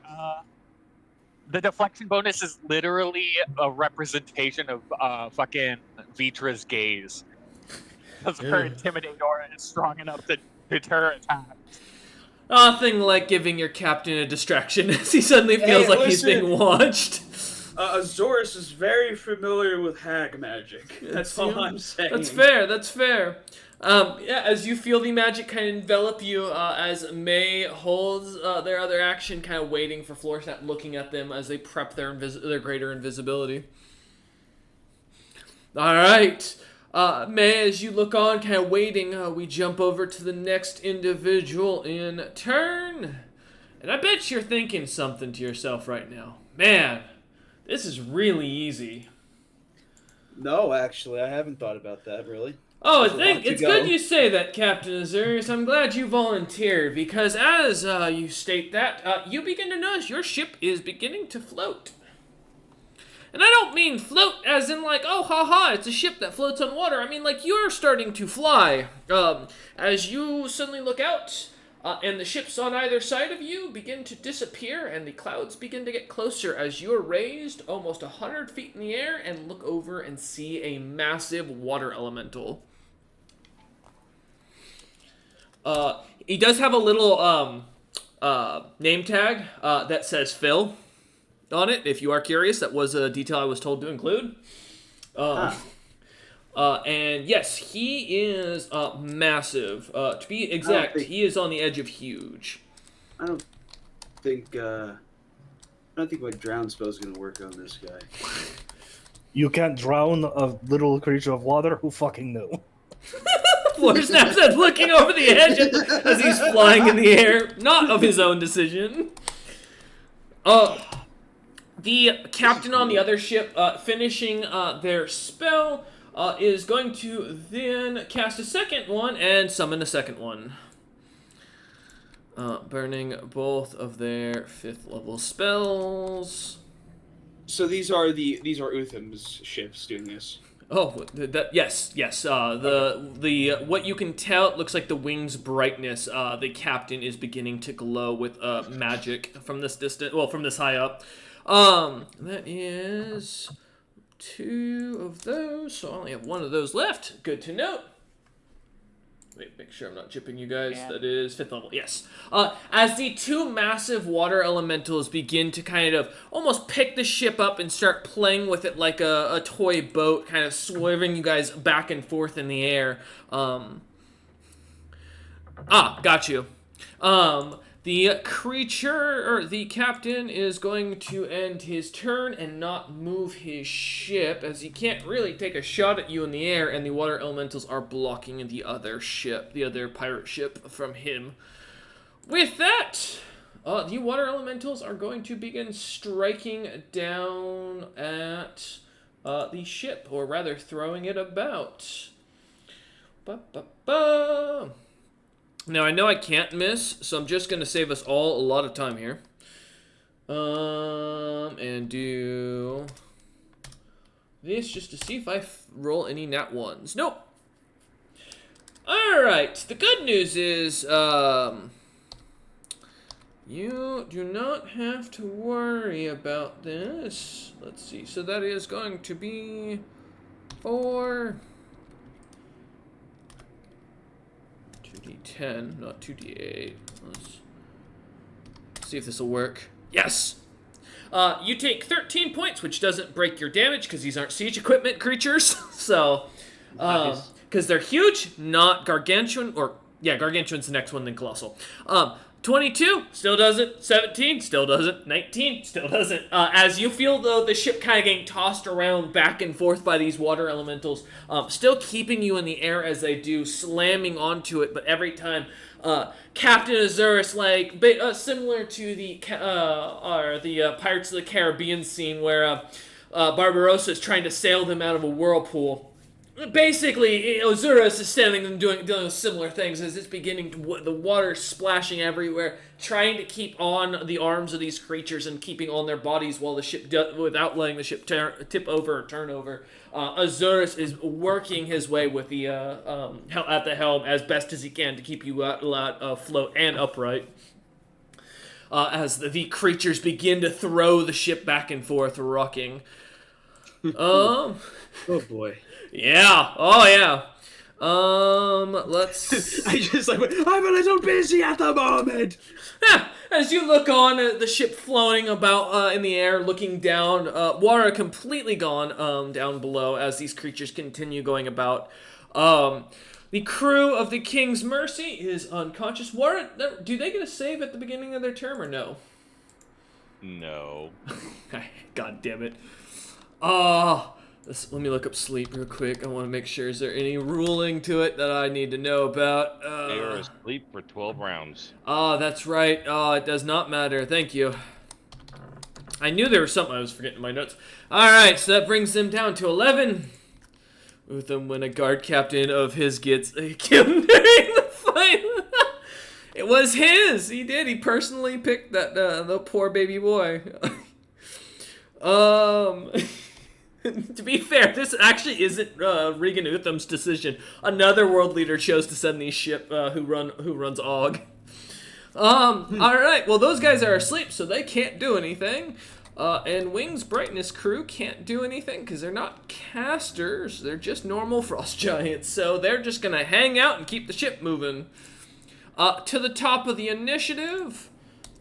the deflection bonus is literally a representation of fucking Vitra's gaze. Because her intimidate aura is strong enough to deter attacks. Nothing like giving your captain a distraction as he suddenly feels like he's listen. being watched. Azorus is very familiar with hag magic. That's all I'm saying. That's fair. That's fair. Yeah, as you feel the magic kind of envelop you, as May holds their other action, kind of waiting for Florsnap, looking at them as they prep their greater invisibility. All right, May, as you look on, kind of waiting, we jump over to the next individual in turn, and I bet you're thinking something to yourself right now, man. This is really easy. No, actually, I haven't thought about that really. Oh, I There's a think lot to it's go. good you say that, Captain Azurius. I'm glad you volunteered, because as you state that, you begin to notice your ship is beginning to float. And I don't mean float as in like, oh, haha, it's a ship that floats on water. I mean like you're starting to fly. As you suddenly look out, and the ships on either side of you begin to disappear, and the clouds begin to get closer as you're raised almost 100 feet in the air and look over and see a massive water elemental. He does have a little name tag that says Phil on it. If you are curious, that was a detail I was told to include. And yes, he is massive. To be exact, he is on the edge of huge. I don't think my drown spell is gonna work on this guy. You can't drown a little creature of water? Who fucking knew? Florsnap says, looking over the edge as he's flying in the air, not of his own decision. The captain on the other ship, finishing their spell, is going to then cast a second one and summon a second one. Burning both of their 5th level spells. So these are Utham's ships doing this. Oh, yes. The what you can tell, it looks like the wing's brightness. The captain is beginning to glow with magic from this distance. Well, from this high up. That is 2 of those, so I only have 1 of those left. Good to know. Wait, make sure I'm not chipping you guys. Yeah. That is 5th level, yes. As the 2 massive water elementals begin to kind of almost pick the ship up and start playing with it like a toy boat, kind of swerving you guys back and forth in the air. Got you. The creature, or the captain, is going to end his turn and not move his ship, as he can't really take a shot at you in the air, and the water elementals are blocking the other ship, the other pirate ship, from him. With that, the water elementals are going to begin striking down at the ship, or rather throwing it about. Ba-ba-ba. Now, I know I can't miss, so I'm just going to save us all a lot of time here. And do this just to see if I roll any nat 1s. Nope. Alright, the good news is, you do not have to worry about this. Let's see, so that is going to be 4... 2d10, not 2d8. Let's see if this will work. Yes! You take 13 points, which doesn't break your damage, because these aren't siege equipment creatures. So, because they're huge, not gargantuan, or, yeah, gargantuan's the next one, then colossal. 22, still doesn't. 17, still doesn't. 19, still doesn't. As you feel, though, the ship kind of getting tossed around back and forth by these water elementals, still keeping you in the air as they do, slamming onto it, but every time, Captain Azurus, like, similar to the Pirates of the Caribbean scene where, Barbarossa is trying to sail them out of a whirlpool. Basically, Azurus is standing and doing similar things as it's beginning to, the water splashing everywhere, trying to keep on the arms of these creatures and keeping on their bodies while the ship, without letting the ship tip over or turn over. Azurus is working his way with the at the helm as best as he can to keep you afloat and upright. As the creatures begin to throw the ship back and forth, rocking. Oh boy. Yeah. Oh, yeah. Let's... I just like, I'm a little busy at the moment. As you look on at the ship floating about in the air, looking down, water completely gone down below as these creatures continue going about. The crew of the King's Mercy is unconscious. Do they get a save at the beginning of their term or no? No. God damn it. Let me look up sleep real quick. I want to make sure, is there any ruling to it that I need to know about? They are asleep for 12 rounds. That's right. It does not matter. Thank you. I knew there was something I was forgetting in my notes. Alright, so that brings them down to 11. With them when a guard captain of his gets killed during the fight. It was his. He did. He personally picked that the poor baby boy. To be fair, this actually isn't Regan Utham's decision. Another world leader chose to send these ship who runs Og. All right. Well, those guys are asleep, so they can't do anything. And Wing's Brightness crew can't do anything because they're not casters. They're just normal frost giants. So they're just gonna hang out and keep the ship moving. To the top of the initiative.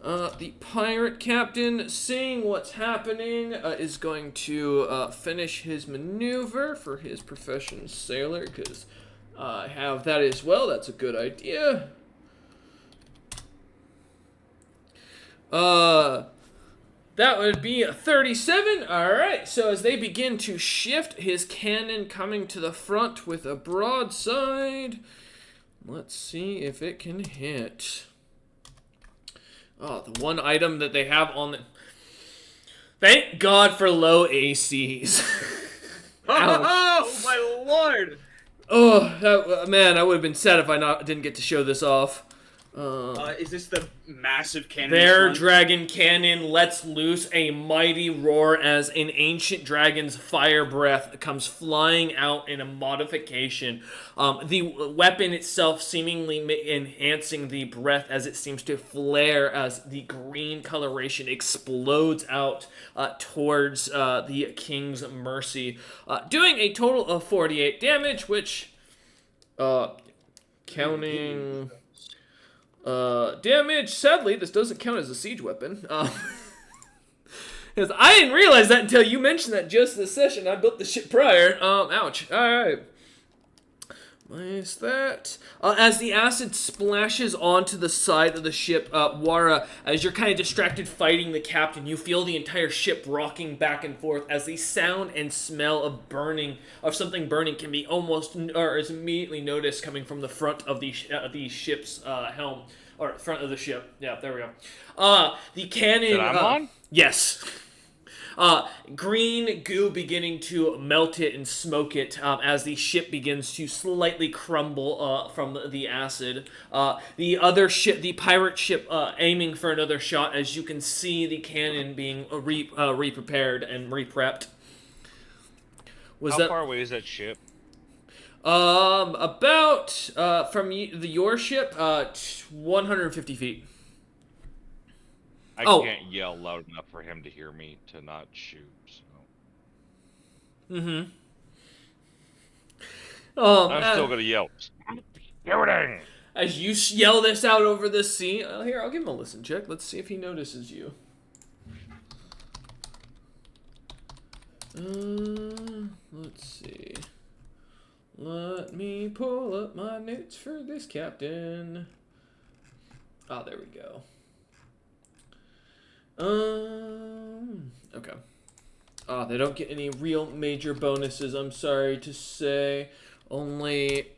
The pirate captain, seeing what's happening, is going to finish his maneuver for his profession sailor, because I have that as well. That's a good idea. That would be a 37. Alright, so as they begin to shift, his cannon coming to the front with a broadside. Let's see if it can hit. Oh, the one item that they have on the... Thank God for low ACs. Oh, my lord! Oh, man, I would have been sad if I didn't get to show this off. Is this the massive cannon? Their dragon cannon lets loose a mighty roar as an ancient dragon's fire breath comes flying out in a modification. The weapon itself seemingly enhancing the breath as it seems to flare as the green coloration explodes out towards the King's Mercy, doing a total of 48 damage, which, counting... damage, sadly, this doesn't count as a siege weapon. Because I didn't realize that until you mentioned that just this session. I built the shit prior. Ouch. Alright. Minus that. As the acid splashes onto the side of the ship, Wara, as you're kind of distracted fighting the captain, you feel the entire ship rocking back and forth as the sound and smell of burning, of something burning, can be almost, or is immediately noticed coming from the front of the ship's helm, or front of the ship. Yeah, there we go. The cannon. That I'm on? Yes. Green goo beginning to melt it and smoke it as the ship begins to slightly crumble from the acid. The other ship, the pirate ship, aiming for another shot as you can see the cannon being re-prepared and re-prepped. How far away is that ship? About from your ship, 150 feet. I can't yell loud enough for him to hear me to not shoot. So. Mm-hmm. I'm still gonna yell. Shooting! As you yell this out over the sea, here, I'll give him a listen check. Let's see if he notices you. Let's see. Let me pull up my notes for this captain. Oh, there we go. Okay. They don't get any real major bonuses, I'm sorry to say. Only...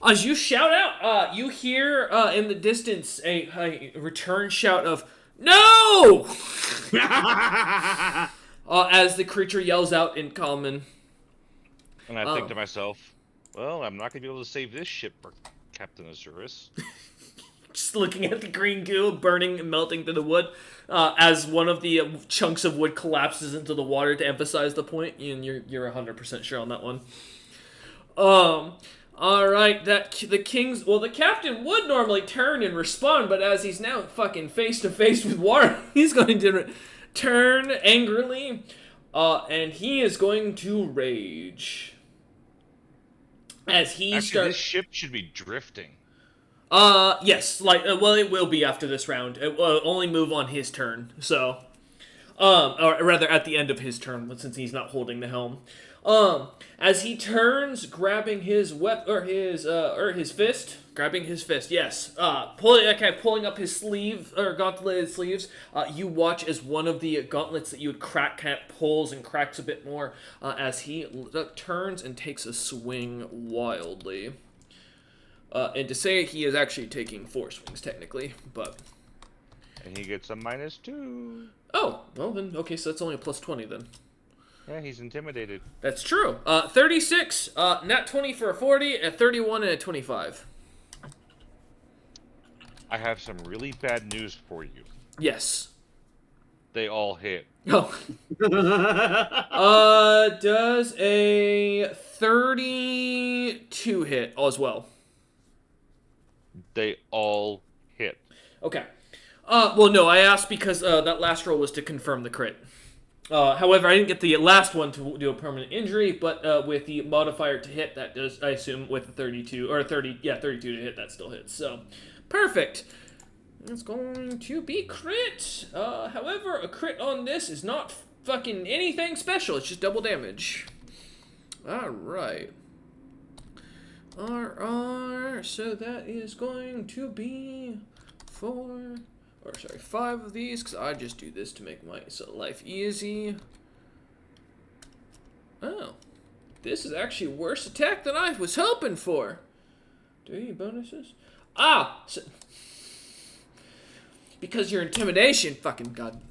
As you shout out, you hear in the distance a return shout of, "No!" As the creature yells out in common. And I think to myself, well, I'm not going to be able to save this ship for Captain Azurus. Just looking at the green goo burning and melting through the wood, as one of the chunks of wood collapses into the water to emphasize the point, and you're 100% sure on that one. All right, the captain would normally turn and respond, but as he's now fucking face to face with water, he's going to turn angrily, and he is going to rage. As he Actually, this ship should be drifting. Yes, well, it will be after this round. It will only move on his turn, so, or rather at the end of his turn, since he's not holding the helm. As he turns, grabbing his his fist, yes, pulling up his sleeve, or gauntleted sleeves, you watch as one of the gauntlets that you would crack kind of pulls and cracks a bit more, as he turns and takes a swing wildly. And to say he is actually taking 4 swings, technically, but... And he gets a -2. Oh, well then, okay, so that's only a +20 then. Yeah, he's intimidated. That's true. 36, nat 20 for a 40, a 31, and a 25. I have some really bad news for you. Yes. They all hit. Oh. Does a 32 hit as well? They all hit. Okay. Well, no, I asked because that last roll was to confirm the crit. However, I didn't get the last one to do a permanent injury, but with the modifier to hit, that does, I assume, with the 32, or 30, yeah, 32 to hit, that still hits. So, perfect. It's going to be crit. However, a crit on this is not fucking anything special. It's just double damage. Alright. So that is going to be 5 of these, because I just do this to make my life easy. Oh. This is actually a worse attack than I was hoping for. Do you bonuses? So, because your intimidation, fucking god.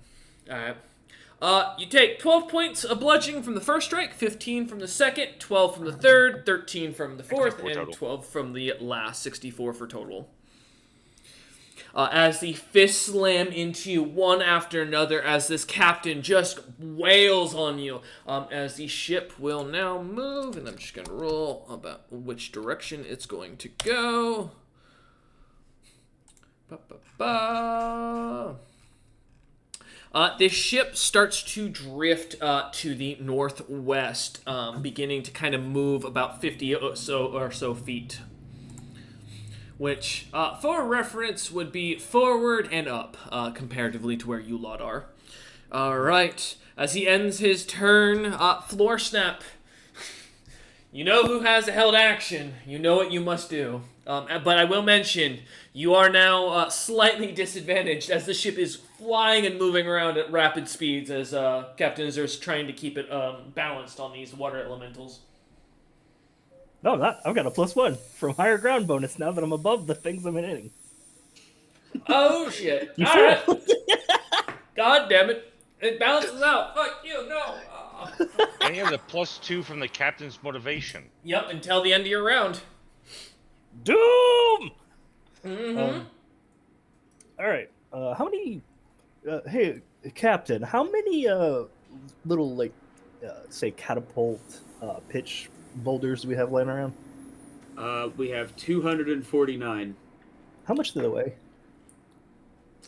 Alright. You take 12 points of bludgeoning from the first strike, 15 from the second, 12 from the third, 13 from the fourth, and 12 from the last, 64 for total. as the fists slam into you one after another as this captain just wails on you. As the ship will now move, and I'm just going to roll about which direction it's going to go. Ba-ba-ba. This ship starts to drift to the northwest, beginning to kind of move about 50 or so feet. Which, for reference, would be forward and up, comparatively to where you lot are. Alright, as he ends his turn, floor snap. You know who has a held action. You know what you must do. But I will mention, you are now slightly disadvantaged as the ship is flying and moving around at rapid speeds as Captain Azur's trying to keep it balanced on these water elementals. No, I've got a +1 from higher ground bonus now that I'm above the things I'm hitting. Oh, shit. You All right. fool. God damn it. It balances out. Fuck you, no. And you have the +2 from the captain's motivation. Yep, until the end of your round. Doom! Mm-hmm. All right. How many... hey, Captain, how many little, like, say, catapult pitch boulders do we have laying around? We have 249. How much do they weigh?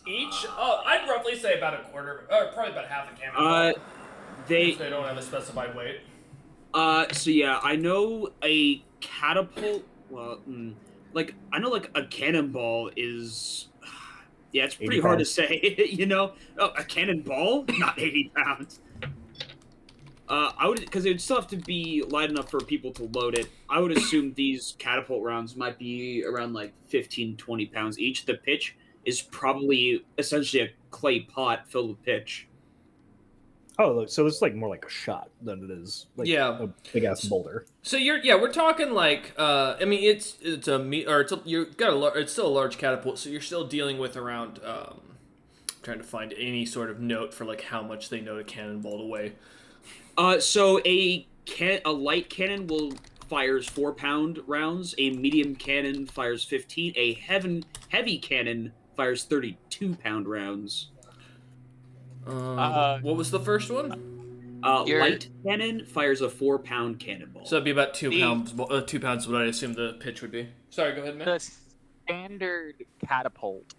Each? Oh, I'd roughly say about a quarter, or probably about half a cannonball. If they don't have a specified weight. So yeah, I know a catapult. Well, I know like a cannonball is. Yeah, it's pretty hard to say. You know, a cannonball, not 80 pounds. I would, because it would still have to be light enough for people to load it. I would assume these catapult rounds might be around like 15, 20 pounds each. The pitch is probably essentially a clay pot filled with pitch. Oh, so it's like more like a shot than it is like a big ass boulder. So we're talking like I mean it's it's still a large catapult, so you're still dealing with around trying to find any sort of note for like how much they know a cannonball to weigh. So a light cannon fires 4-pound rounds. A medium cannon fires 15. A heavy cannon fires 32-pound rounds. What was the first one? Light cannon fires a 4-pound cannonball. So it'd be about 2 pounds. 2 pounds is what I assume the pitch would be. Sorry, go ahead, man. The standard catapult,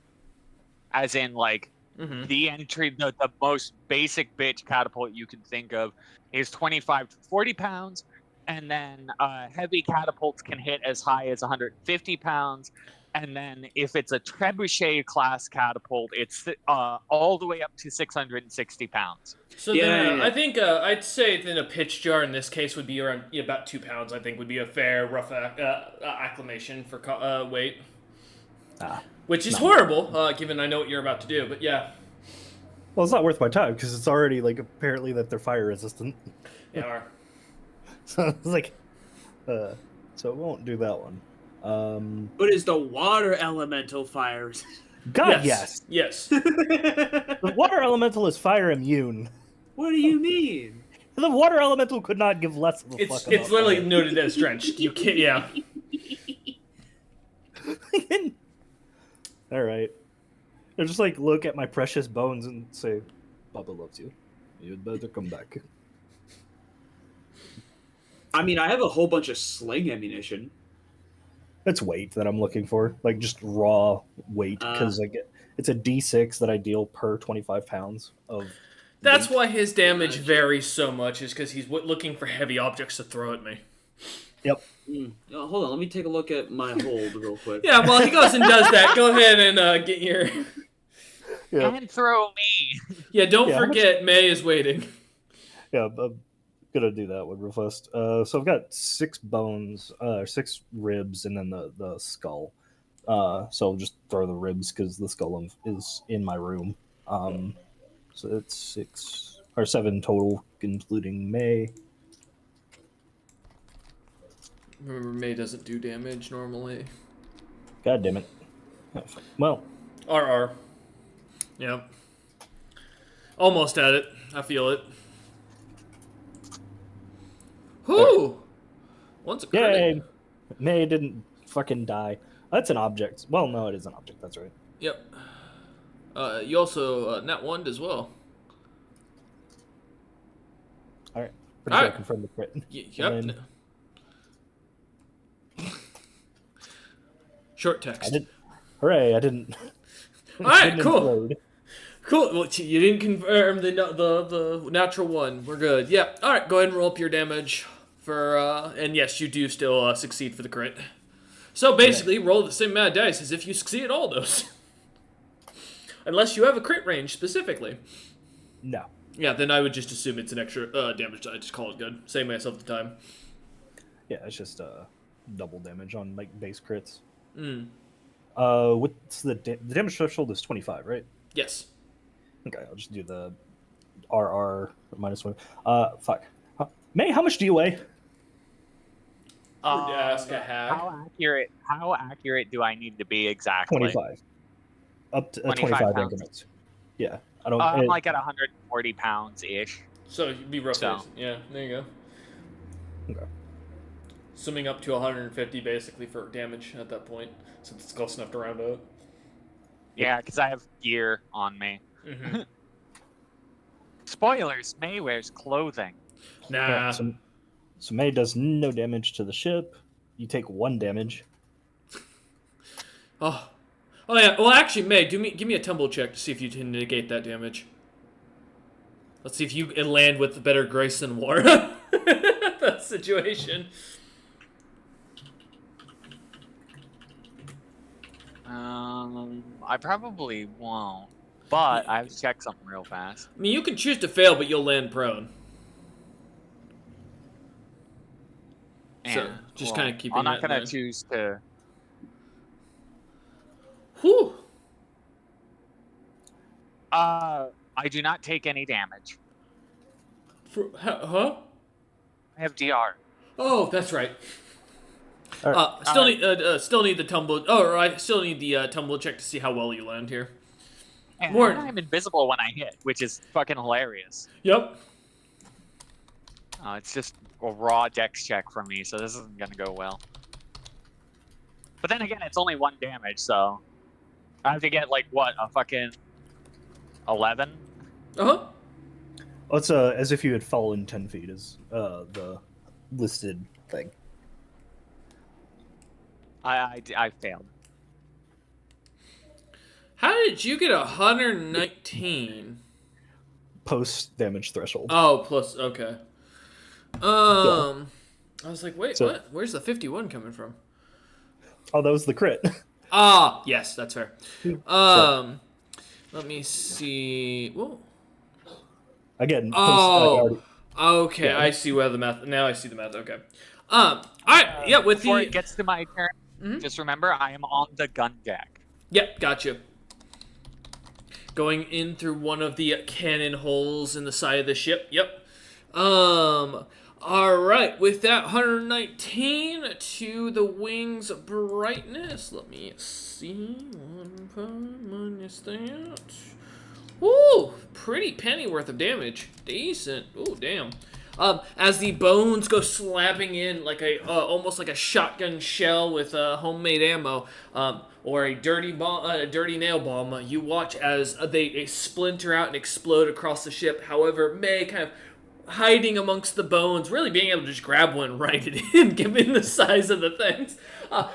as in like the entry, the most basic bitch catapult you can think of, is 25 to 40 pounds, and then heavy catapults can hit as high as 150 pounds. And then if it's a trebuchet class catapult, it's all the way up to 660 pounds. So then, I think I'd say then a pitch jar in this case would be around about 2 pounds. I think would be a fair rough acclamation for weight, which is horrible given I know what you're about to do. But yeah. Well, it's not worth my time because it's already like apparently that they're fire resistant. Yeah. So it's like, so it won't do that one. But is the water elemental fires? God, yes. The water elemental is fire immune. What do you mean? The water elemental could not give less of a fuck. It's literally noted as drenched. You can't. Yeah. All right. They're just like look at my precious bones and say, "Papa loves you. You'd better come back." I mean, I have a whole bunch of sling ammunition. It's weight that I'm looking for, like just raw weight, because it's a D6 that I deal per 25 pounds of. That's why his damage varies so much, is because he's looking for heavy objects to throw at me. Yep. Hold on, let me take a look at my hold real quick. Yeah, while he goes and does that, go ahead and get your. And throw me. Yeah, don't forget, May is waiting. Yeah, I'm gonna do that one real fast. So I've got 6 bones, 6 ribs, and then the skull. So I'll just throw the ribs because the skull is in my room. So it's 6 or 7 total, including May. Remember, May doesn't do damage normally. God damn it. Well. RR. Yeah. Almost at it. I feel it. Whoo! Once a credit. Yay! May didn't fucking die. That's an object. Well, no, it is an object. That's right. Yep. You also nat 1'd as well. All right. Pretty sure I Alright. confirmed the crit. Yep. And then Short I text. didn't. Hooray! I didn't. Alright, didn't cool. implode. Cool. Well, you didn't confirm the natural 1. We're good. Yeah. All right. Go ahead and roll up your damage for. And yes, you do still succeed for the crit. So basically, roll the same amount of dice as if you succeeded all those, unless you have a crit range specifically. No. Yeah. Then I would just assume it's an extra damage die. Just call it good. Save myself the time. Yeah, it's just double damage on like base crits. Mm. What's the damage threshold is 25, right? Yes. Okay, I'll just do the RR -1. Fuck. May, how much do you weigh? Ask a hack. How accurate do I need to be exactly? 25. Up to 25 25 pounds. increments. Yeah, I don't. I'm like at 140 pounds ish. So you'd be roughly. So. Yeah. There you go. Okay. Swimming up to 150 basically for damage at that point, since it's close enough to round out. Yeah, because I have gear on me. Mm-hmm. Spoilers: May wears clothing. Nah. Yeah, so May does no damage to the ship. You take 1 damage. Oh yeah. Well, actually, May, give me a tumble check to see if you can negate that damage. Let's see if you can land with better grace than war. That situation. I probably won't, but I have to check something real fast. I mean, you can choose to fail, but you'll land prone. So, And, just well, kinda keeping I'm not that in gonna mind. choose to. Whew. I do not take any damage. Huh? I have DR. Oh, that's right. All right. Still need the tumble. Oh, right. Still need the tumble check to see how well you land here. And More- I'm invisible when I hit, which is fucking hilarious. Yep. It's just a raw dex check from me, so this isn't gonna go well. But then again, it's only 1 damage, so I have to get like what, a fucking 11? Uh-huh. Well, it's as if you had fallen 10 feet is the listed thing. I failed. How did you get 119? Post damage threshold. Oh, plus, okay. I was like, wait, So- what? Where's the 51 coming from? Oh, that was the crit. Ah, yes, that's fair. Let me see. Whoa. Again. Oh, okay. Yeah. I see where the math. Now I see the math. Okay. All right. Yeah, with Before the. it gets to my turn, Mhm. just remember I am on the gun deck. Yep, gotcha. Going in through one of the cannon holes in the side of the ship. Yep. All right. With that 119 to the wings brightness. Let me see. 1 minus that. Ooh, pretty penny worth of damage. Decent. Ooh, damn. As the bones go slapping in like a almost like a shotgun shell with homemade ammo, or a dirty nail bomb, you watch as they splinter out and explode across the ship. However, May kind of hiding amongst the bones, really being able to just grab one, write it in, given the size of the things.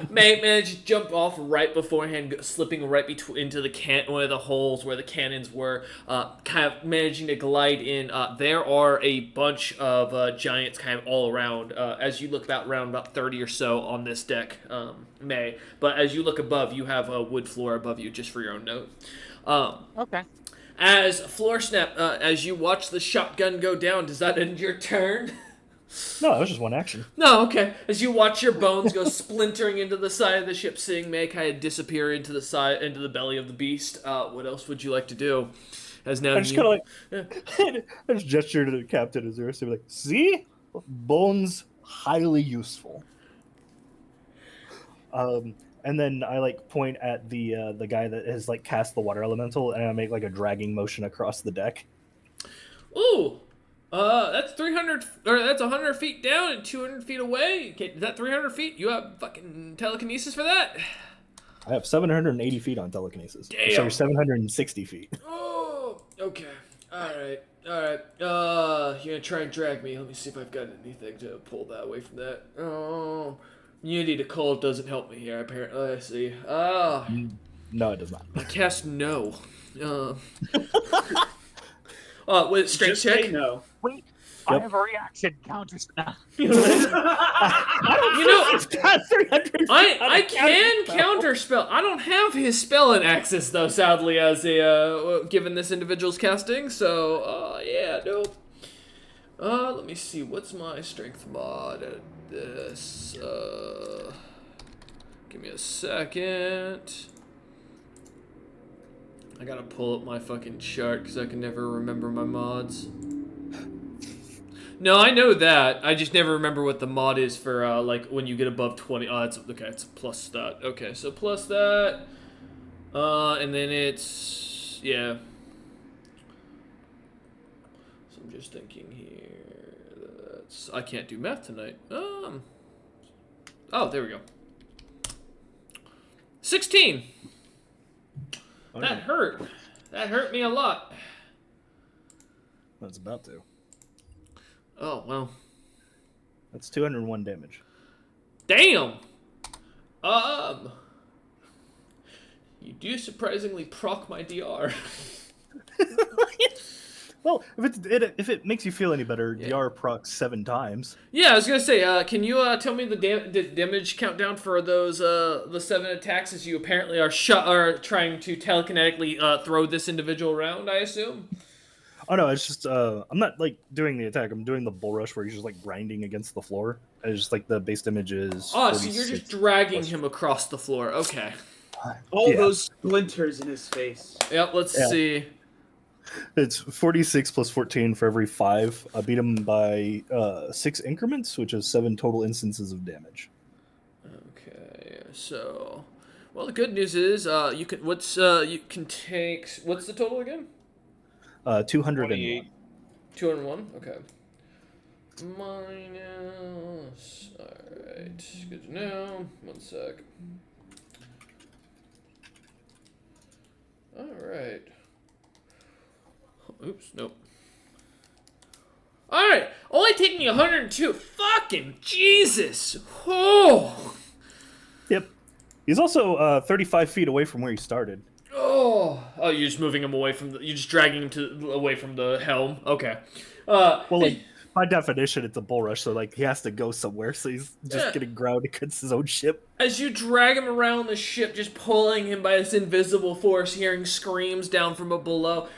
May managed to jump off right beforehand, slipping right into the one of the holes where the cannons were, kind of managing to glide in. There are a bunch of giants kind of all around, as you look around about 30 or so on this deck, May. But as you look above, you have a wood floor above you, just for your own note. Okay. As Floor Snap, as you watch the shotgun go down, does that end your turn? No, that was just 1 action. No, okay. As you watch your bones go splintering into the side of the ship, seeing May kind of disappear into the belly of the beast. What else would you like to do? As now I just kind of like, I just gesture to the Captain Azurus and be like, see? Bones, highly useful. And then I like point at the guy that has like cast the water elemental, and I make like a dragging motion across the deck. Ooh, that's 300, or that's 100 feet down and 200 feet away. Okay, is that 300 feet? You have fucking telekinesis for that? I have 780 feet on telekinesis. Damn. Sorry, 760 feet. Oh, okay. Alright. Alright. You're gonna try and drag me. Let me see if I've got anything to pull that away from that. Oh, Unity to cold doesn't help me here, apparently. I see. No, it does not. I cast no. With strength Just check? say no. Wait, Yep. I have a reaction counter now. You know, I can counterspell. counterspell. I don't have his spell in access though, sadly, as a given this individual's casting. So, yeah, nope. Let me see. What's my strength mod at this? Give me a second. I gotta pull up my fucking chart because I can never remember my mods. No, I know that. I just never remember what the mod is for, like, when you get above 20. Oh, it's okay. It's a plus stat. Okay, so plus that. And then it's... Yeah. So I'm just thinking here. I can't do math tonight. Oh, there we go. 16! Oh, That hurt. That hurt me a lot. That's about to. Oh, well. That's 201 damage. Damn! You do surprisingly proc my DR. Well, if it makes you feel any better, Yeah. DR procs 7 times. Yeah, I was gonna say, can you tell me the damage countdown for those the 7 attacks as you apparently are trying to telekinetically throw this individual around? I assume. Oh no, it's just I'm not like doing the attack. I'm doing the bull rush where he's just like grinding against the floor. It's just like the base damage is. Oh, so you're just dragging plus- him across the floor. Okay. All Yeah. those splinters in his face. Yep. Let's Yeah. see. It's 46 plus 14 for every 5. I beat him by 6 increments, which is 7 total instances of damage. Okay. So, well, the good news is you can. You can take. What's the total again? 201. 201? Okay. Minus... Alright, good to know. 1 sec. Alright. Oops, nope. Alright, only taking me 102. Fucking Jesus! Oh! Yep. He's also 35 feet away from where he started. Oh, you're just moving him away from the. You're just dragging him away from the helm. Okay. Well, like by definition, it's a bull rush, so like he has to go somewhere. So he's just Yeah. getting ground against his own ship. As you drag him around the ship, just pulling him by this invisible force, hearing screams down from below.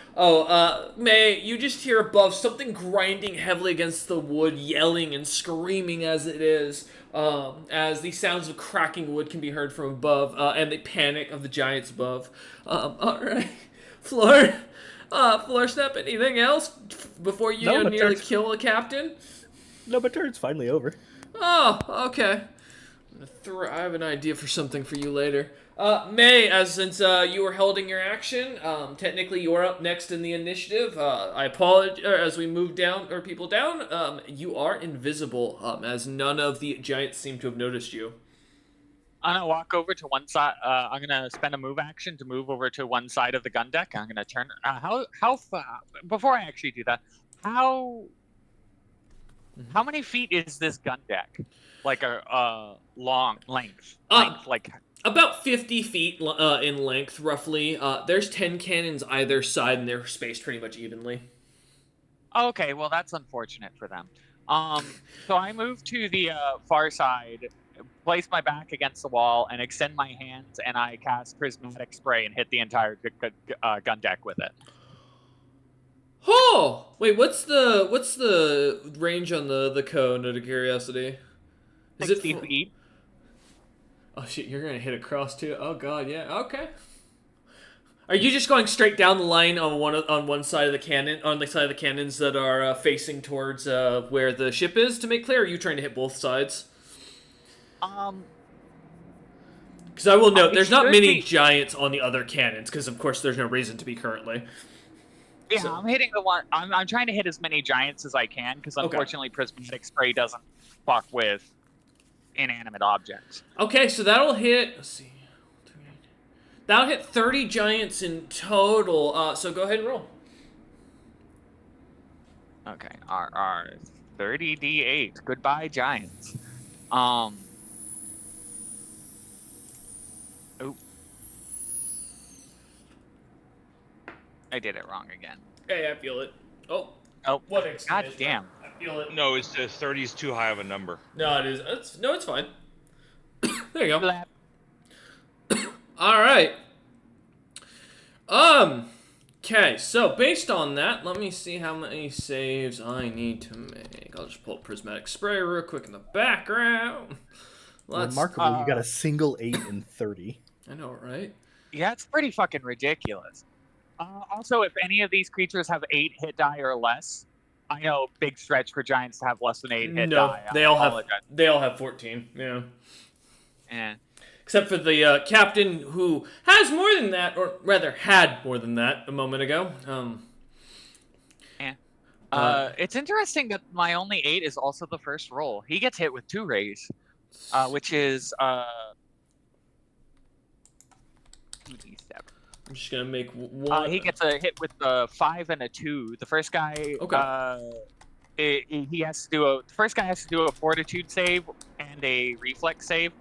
May, you just hear above something grinding heavily against the wood, yelling and screaming as it is. As the sounds of cracking wood can be heard from above, and the panic of the giants above. Alright. Floor Snap, anything else before you No, but nearly there's- kill a captain? No, but turn's finally over. Oh, okay. I have an idea for something for you later. May, since you were holding your action, technically you're up next in the initiative. I apologize, as we move people down, you are invisible, as none of the giants seem to have noticed you. I'm gonna walk over to one side. I'm gonna spend a move action to move over to one side of the gun deck. I'm gonna turn. How far? Before I actually do that, how many feet is this gun deck? Like a long length, like About 50 feet in length, roughly. There's 10 cannons either side, and they're spaced pretty much evenly. okay. Well, that's unfortunate for them. So I move to the far side, place my back against the wall, and extend my hands, and I cast prismatic spray and hit the entire gun deck with it. Oh! Wait, what's the range on the cone, out of curiosity? Is 60 feet. Oh shit, you're gonna hit across too. Oh god, yeah. Okay. Are you just going straight down the line on one side of the cannon, on the side of the cannons that are facing towards where the ship is? To make clear, or are you trying to hit both sides? Because I will note, It there's not should many be- giants on the other cannons, because of course there's no reason to be currently. Yeah, So- I'm hitting the one. I'm trying to hit as many giants as I can because Okay. unfortunately, prismatic spray doesn't fuck with inanimate objects. Okay, so that'll hit. Let's see. 3, That'll hit 30 giants in total. So go ahead and roll. Okay, our 30d8. Goodbye, giants. Oh, I did it wrong again. Hey, I feel it. Oh, Oh, what god exclamation? damn. I feel it. No, it's 30 is too high of a number. No, it is. It's fine. There you go. Flap. All right. Okay, so based on that, let me see how many saves I need to make. I'll just pull up Prismatic Spray real quick in the background. Remarkable, you got a single 8 in 30. I know, right? Yeah, it's pretty fucking ridiculous. Also, if any of these creatures have 8 hit die or less, I know big stretch for giants to have less than 8 hit No, die. they all have 14. Yeah. Eh. Except for the captain who has more than that, or rather had more than that a moment ago. It's interesting that my only 8 is also the first roll. He gets hit with 2 rays, which is 2d7. I'm just gonna make one. He gets a hit with a 5 and a 2. The first guy, he has to do the first guy has to do a Fortitude save and a Reflex save.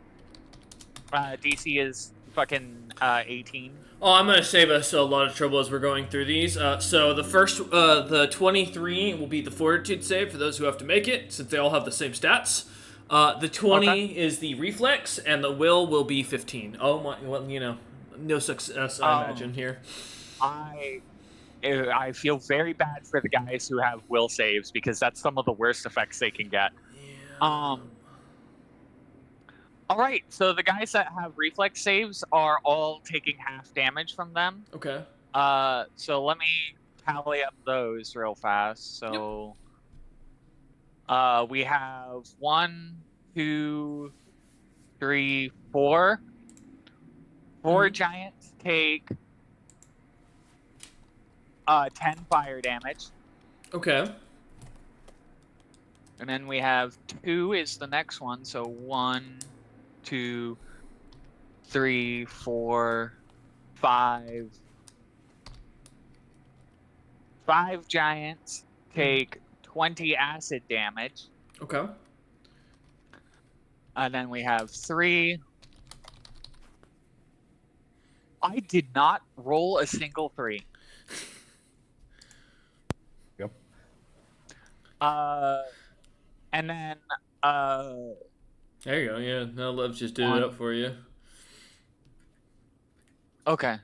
DC is fucking 18. Oh, I'm gonna save us a lot of trouble as we're going through these. So the first, the 23 will be the Fortitude save for those who have to make it, since they all have the same stats. The 20 is the Reflex, and the will be 15. Oh my, well, no success, I imagine here. I feel very bad for the guys who have will saves because that's some of the worst effects they can get. Yeah. All right, so the guys that have reflex saves are all taking half damage from them. Okay. So let me tally up those real fast. So, we have 1, 2, 3, 4. 4 giants take 10 fire damage. Okay. And then we have 2 is the next one. So 1, 2, 3, 4, 5. 5 giants take 20 acid damage. Okay. And then we have 3. I did not roll a single 3. Yep. And then There you go. Yeah, now Love just did it up for you. Okay.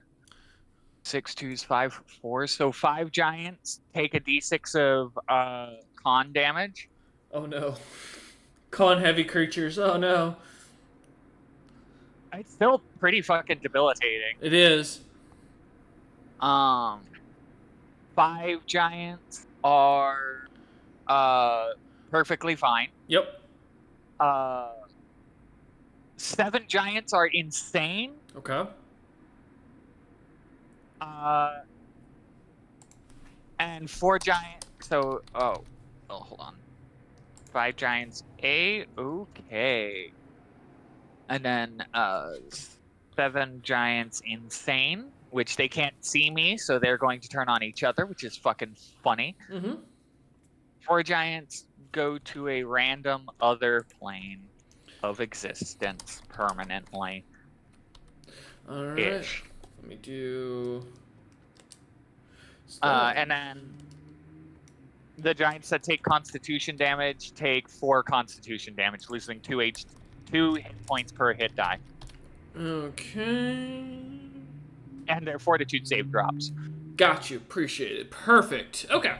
6 2s, 5 4s. So 5 giants take a d6 of con damage. Oh no. Con heavy creatures. Oh no. It's still pretty fucking debilitating. It is. 5 giants are perfectly fine. Yep. 7 giants are insane. Okay. And 4 giants. So, hold on. 5 giants. Okay. And then 7 giants insane, which they can't see me, so they're going to turn on each other, which is fucking funny. Mm-hmm. 4 giants go to a random other plane of existence permanently. All right. Ish. Let me do. And then the giants that take Constitution damage take 4 Constitution damage, losing 2 hit points per hit die. Okay. And their Fortitude save drops. Got you. Appreciate it. Perfect. Okay.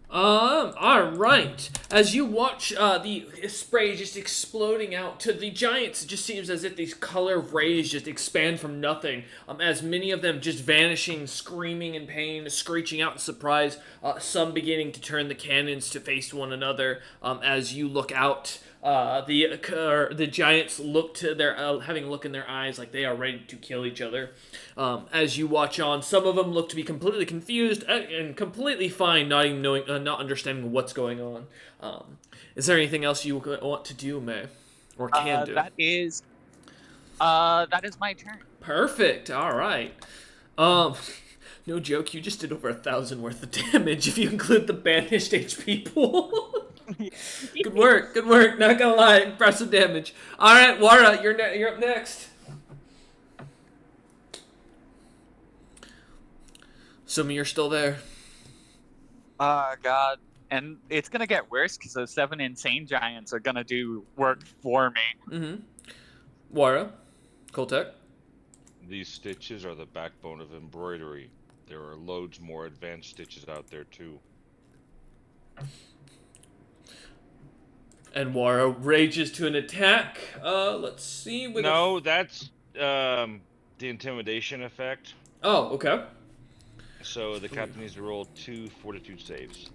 All right. As you watch the spray just exploding out to the giants, it just seems as if these color rays just expand from nothing. As many of them just vanishing, screaming in pain, screeching out in surprise. Some beginning to turn the cannons to face one another. As you look out, the giants look to their having a look in their eyes like they are ready to kill each other. As you watch on, some of them look to be completely confused and completely fine, not even knowing, not understanding what's going on. Is there anything else you want to do, May, or can do? That is That is my turn. Perfect. All right. Um, no joke. You just did over 1,000 worth of damage if you include the banished HP pool. Good work. Good work. Not gonna lie, impressive damage. All right, Wara, you're up next. Assuming you're still there. God. And it's gonna get worse because those 7 insane giants are gonna do work for me. Mm-hmm. Wara, Koltek. These stitches are the backbone of embroidery. There are loads more advanced stitches out there too. And Wara rages to an attack. Let's see. With No, that's the intimidation effect. Oh, okay. So the captain needs to roll 2 fortitude saves.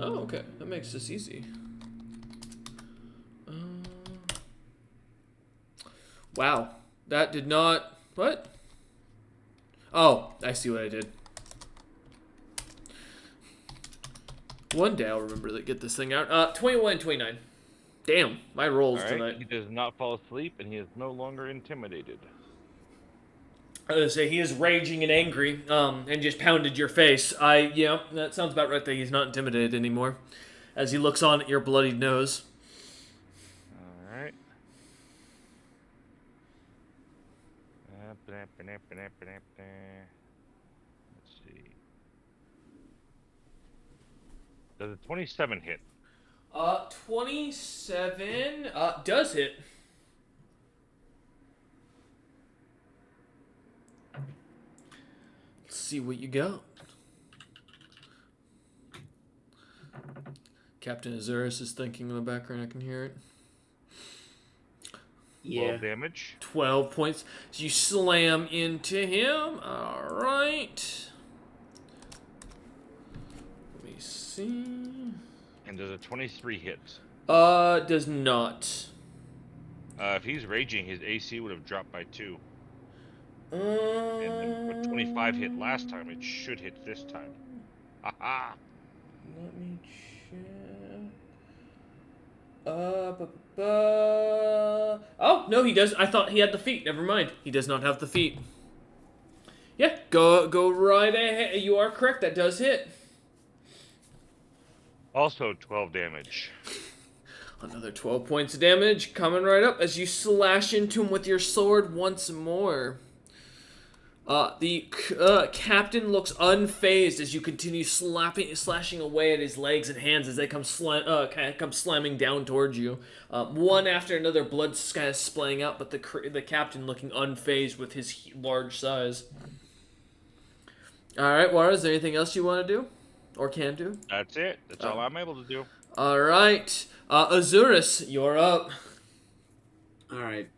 Oh, okay. That makes this easy. Wow. That did not... What? Oh, I see what I did. One day I'll remember to get this thing out. 21, 29. Damn, my rolls All right. tonight. He does not fall asleep, and he is no longer intimidated. I was gonna say he is raging and angry, and just pounded your face. Yeah, that sounds about right that he's not intimidated anymore. As he looks on at your bloodied nose. All right. Let's see. Does a 27 hit? 27, does hit. Let's see what you got. Captain Azurus is thinking in the background. I can hear it. 12 damage. 12 points. So you slam into him. All right. Let me see. And does a 23 hit? Does not. If he's raging, his AC would have dropped by 2. And then what 25 hit last time, it should hit this time. Haha. Let me check. Oh, no, he does. I thought he had the feet. Never mind. He does not have the feet. Yeah, go right ahead. You are correct. That does hit. Also 12 damage. Another 12 points of damage coming right up as you slash into him with your sword once more. The captain looks unfazed as you continue slashing away at his legs and hands as they come slamming down towards you. One after another, blood kind of splaying out, but the captain looking unfazed with his large size. All right, Wara, is there anything else you want to do or can do? That's it. That's all I'm able to do. All right, Azurus, you're up. All right.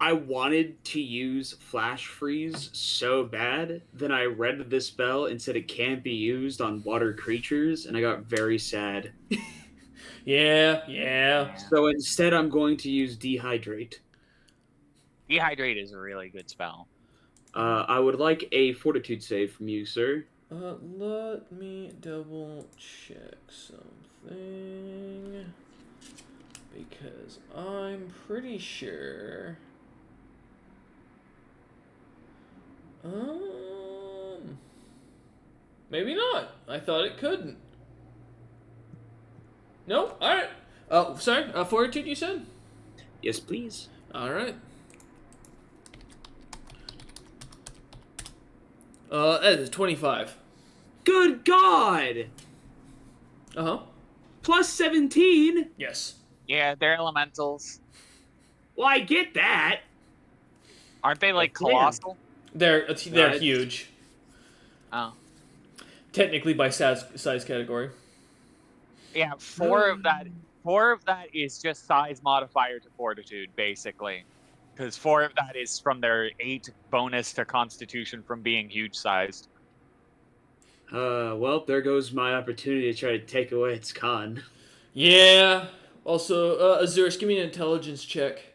I wanted to use Flash Freeze so bad, then I read the spell and said it can't be used on water creatures, and I got very sad. Yeah. So instead, I'm going to use Dehydrate. Dehydrate is a really good spell. I would like a Fortitude save from you, sir. Let me double check something. Because I'm pretty sure... Maybe not. I thought it couldn't. No? Alright. Oh, sorry. Fortitude, you said? Yes, please. Alright. That is 25. Good God! Uh-huh. Plus 17? Yes. Yeah, they're elementals. Well, I get that. Aren't they like But damn. colossal? They're Right. huge. Oh. Technically by size category. Yeah, 4 of that is just size modifier to fortitude, basically. Because 4 of that is from their 8 bonus to constitution from being huge sized. Well, there goes my opportunity to try to take away its con. Yeah. Also, Azurus, give me an intelligence check.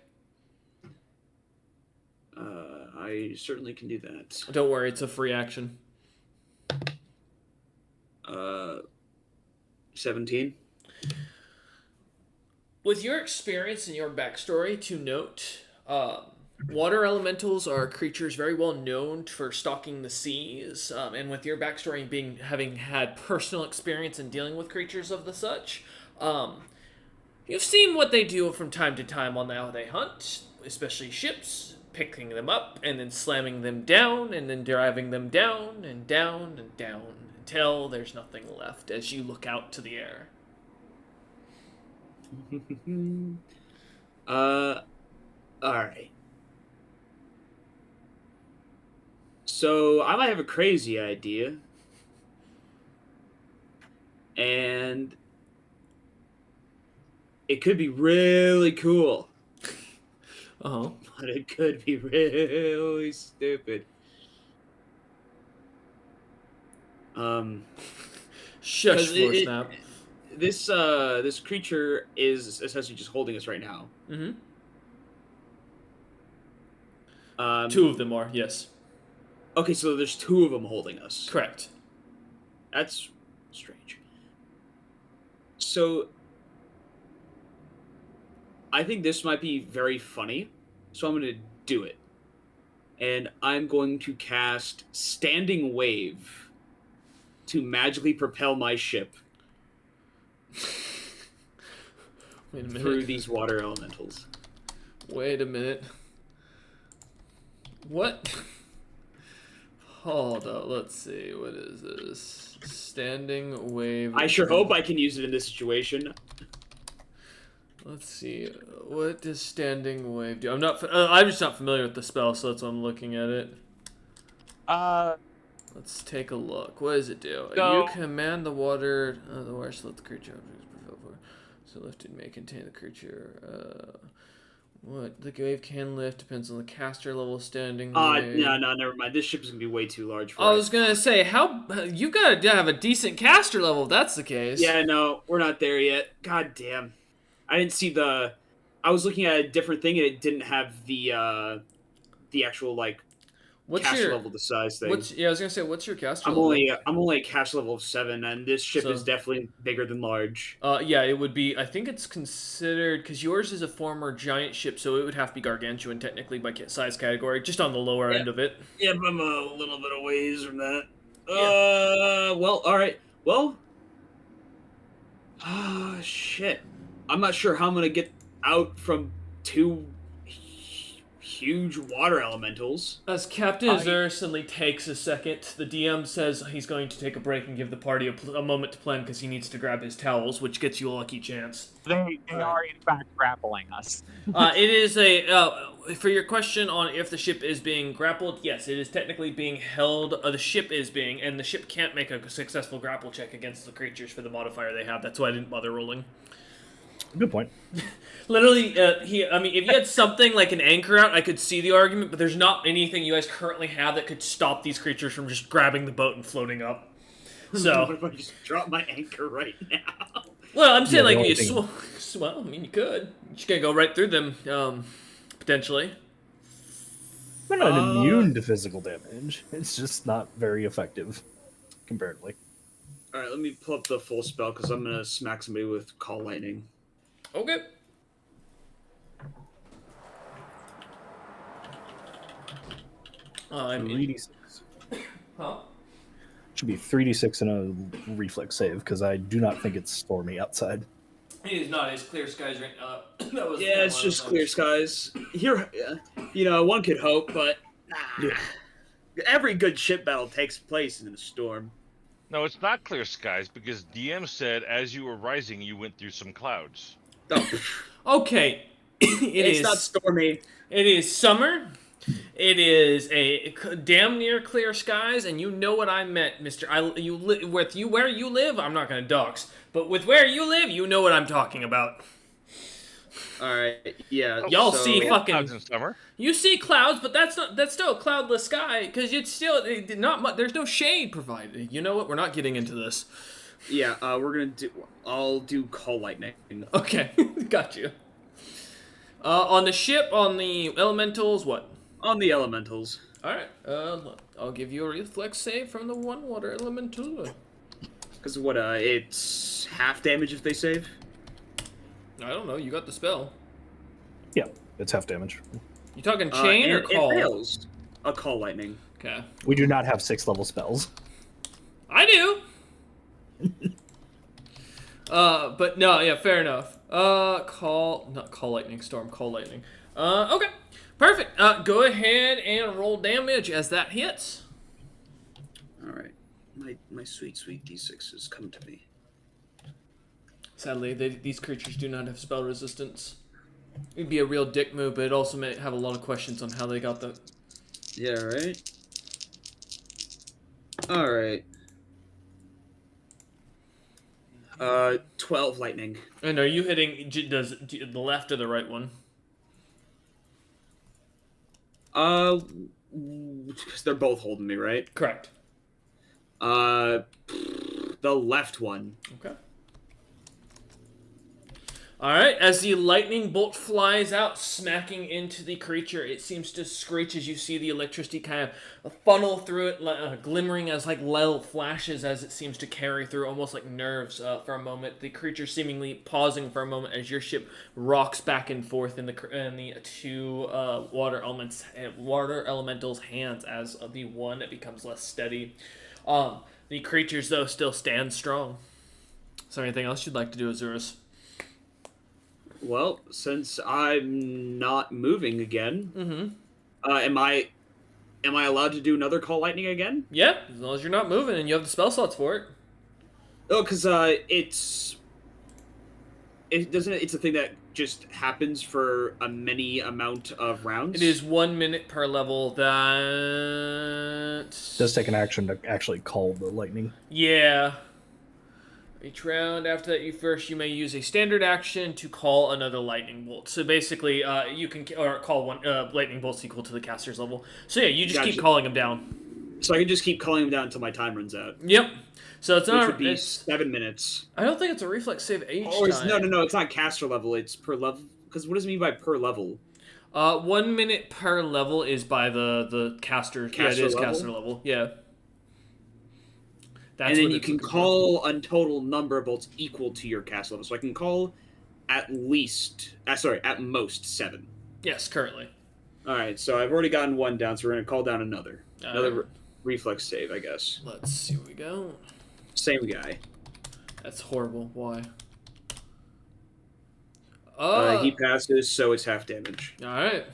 I certainly can do that. Don't worry, it's a free action. 17. With your experience and your backstory to note, water elementals are creatures very well known for stalking the seas, and with your backstory having had personal experience in dealing with creatures of the such, you've seen what they do from time to time on how they hunt, especially ships, picking them up and then slamming them down and then driving them down and down and down until there's nothing left as you look out to the air. Alright. So, I might have a crazy idea. And it could be really cool, Uh-huh. but it could be really stupid. Shush, 'Cause floor snap. This creature is essentially just holding us right now. Mm-hmm. Two. Two of them are, yes. Okay, so there's two of them holding us. Correct. That's strange. So I think this might be very funny, so I'm going to do it. And I'm going to cast Standing Wave to magically propel my ship Wait a minute. through these water elementals. Wait a minute. What? Hold up, let's see. What is this? Standing wave. I sure hope I can use it in this situation. Let's see. What does standing wave do? I'm just not familiar with the spell, so that's why I'm looking at it. Let's take a look. What does it do? So- You command the water. The water should let the creature objects propel forward. So lifted may contain the creature. What the wave can lift depends on the caster level standing. Wave. No, never mind. This ship is gonna be way too large for I us. was gonna say, how you gotta have a decent caster level if that's the case. Yeah, no, we're not there yet. God damn. I didn't see the... I was looking at a different thing and it didn't have the actual, like, What's caster your level, the size thing. I was gonna say, what's your caster I'm level? only at caster level of 7, and this ship So- is definitely bigger than large. Yeah, it would be. I think it's considered because yours is a former giant ship, so it would have to be gargantuan technically by size category, just on the lower end of it. Yeah, but I'm a little bit of ways from that. Yeah. Well, alright. Well... shit. I'm not sure how I'm gonna get out from two huge water elementals. As Captain Azur suddenly takes a second, the DM says he's going to take a break and give the party a moment to plan because he needs to grab his towels, which gets you a lucky chance. They are in fact grappling us. It is for your question on if the ship is being grappled, yes, it is technically being held. The ship is being, and the ship can't make a successful grapple check against the creatures for the modifier they have. That's why I didn't bother rolling. Good point. Literally, if you had something like an anchor out, I could see the argument, but there's not anything you guys currently have that could stop these creatures from just grabbing the boat and floating up. What So, if I just drop my anchor right now? well, I'm saying Yeah, like the you only well, I mean you could. You just gotta go right through them, potentially. They're not immune to physical damage. It's just not very effective, comparatively. Alright, let me pull up the full spell, because I'm gonna smack somebody with Call Lightning. Okay. I'm in. 3d6. Huh? Should be 3d6 and a reflex save because I do not think it's stormy outside. It is not. It's clear skies right now. Yeah, it's just clear skies. Here, one could hope, but Yeah. every good ship battle takes place in a storm. No, it's not clear skies because DM said as you were rising, you went through some clouds. Oh, Okay. it's not stormy. It is summer. It is a damn near clear skies, and you know what I meant, Mister. Where you live. I'm not gonna dox, but with where you live, you know what I'm talking about. All right, yeah. Y'all so- see fucking. Clouds in summer. You see clouds, but that's still a cloudless sky because it's still there's no shade provided. You know what? We're not getting into this. Yeah, I'll do Call Lightning. Okay, got you. On the ship, on the elementals, what? On the elementals. All right. I'll give you a reflex save from the one water elemental. Because it's half damage if they save? I don't know. You got the spell. Yeah, it's half damage. You talking chain or and call? It fails. A call lightning. Okay. We do not have 6th-level spells. I do. But no, yeah, fair enough. Not call lightning storm, call lightning. Okay, perfect. Go ahead and roll damage as that hits. All right, my sweet d6s come to me. Sadly, these creatures do not have spell resistance. It'd be a real dick move, but it also may have a lot of questions on how they got that. Yeah, right. All right. 12 lightning. And are you hitting the left or the right one? They're both holding me, right? Correct. The left one. Okay. Alright, as the lightning bolt flies out, smacking into the creature, it seems to screech as you see the electricity kind of funnel through it, glimmering as like little flashes as it seems to carry through, almost like nerves for a moment. The creature seemingly pausing for a moment as your ship rocks back and forth in the two water elementals' hands as the one becomes less steady. The creatures, though, still stand strong. Is there anything else you'd like to do, Azurus? Well, since I'm not moving again, Mm-hmm. am I allowed to do another call lightning again? Yeah, as long as you're not moving and you have the spell slots for it. Oh, because it's a thing that just happens for a many amount of rounds. It is 1 minute per level. That Does take an action to actually call the lightning. Yeah. Each round after that, you may use a standard action to call another lightning bolt. So basically, you can call one lightning bolts equal to the caster's level. So yeah, you just keep calling them down. So I can just keep calling them down until my time runs out. Yep. So it's not. Which would be 7 minutes. I don't think it's a reflex save each time. No, it's not caster level. It's per level. Because what does it mean by per level? 1 minute per level is by the caster. Yeah, it is level? caster level. Yeah. And then you can call a total number of bolts equal to your cast level. So I can call at most 7. Yes, currently. Alright, so I've already gotten one down, so we're going to call down another. Alright. Reflex save, I guess. Let's see what we go. Same guy. That's horrible. Why? He passes, so it's half damage. Alright.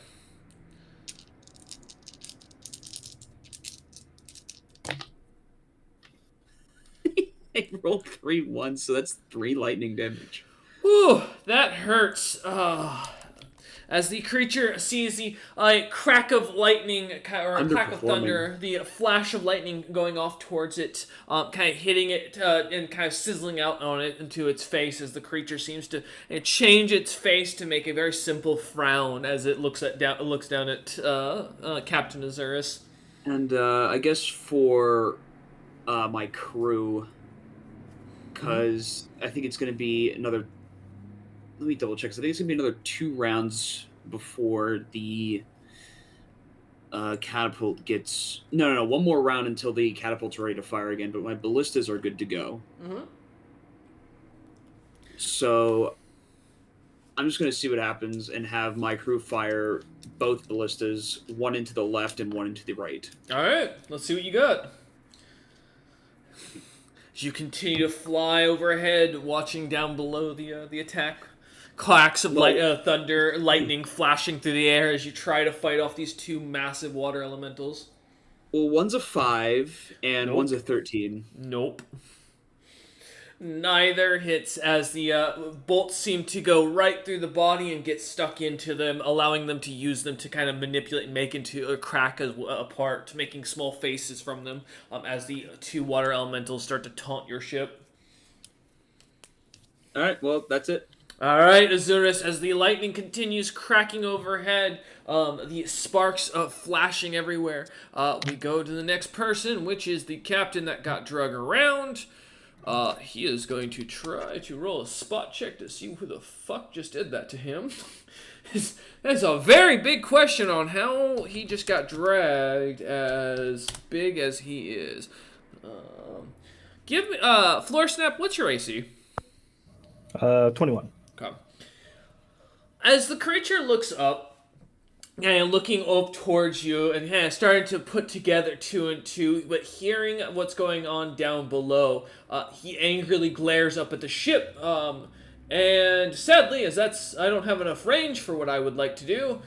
I rolled 3 ones, so that's 3 lightning damage. Whew, that hurts. As the creature sees the crack of lightning, or a crack of thunder, the flash of lightning going off towards it, kind of hitting it and kind of sizzling out on it into its face, as the creature seems to change its face to make a very simple frown as it looks down at Captain Azurus. And I guess for my crew, because I think it's going to be another... Let me double check. So I think it's going to be another 2 rounds before the catapult gets... No. 1 more round until the catapult's ready to fire again, but my ballistas are good to go. Mm-hmm. So I'm just going to see what happens and have my crew fire both ballistas, 1 into the left and 1 into the right. Alright, let's see what you got. As you continue to fly overhead, watching down below the attack, clacks of thunder, lightning flashing through the air as you try to fight off these 2 massive water elementals. Well, one's a 5 and Nope. one's a 13. Nope. Neither hits, as the bolts seem to go right through the body and get stuck into them, allowing them to use them to kind of manipulate and make into a crack apart, making small faces from them as the 2 water elementals start to taunt your ship. Alright, well, that's it. Alright, Azurus, as the lightning continues cracking overhead, the sparks flashing everywhere, we go to the next person, which is the captain that got drug around. He is going to try to roll a spot check to see who the fuck just did that to him. That's a very big question on how he just got dragged as big as he is. Give me, Floor Snap, what's your AC? 21. Okay. As the creature looks up, and looking up towards you, and kind of starting to put together two and two, but hearing what's going on down below, he angrily glares up at the ship. And sadly, as I don't have enough range for what I would like to do,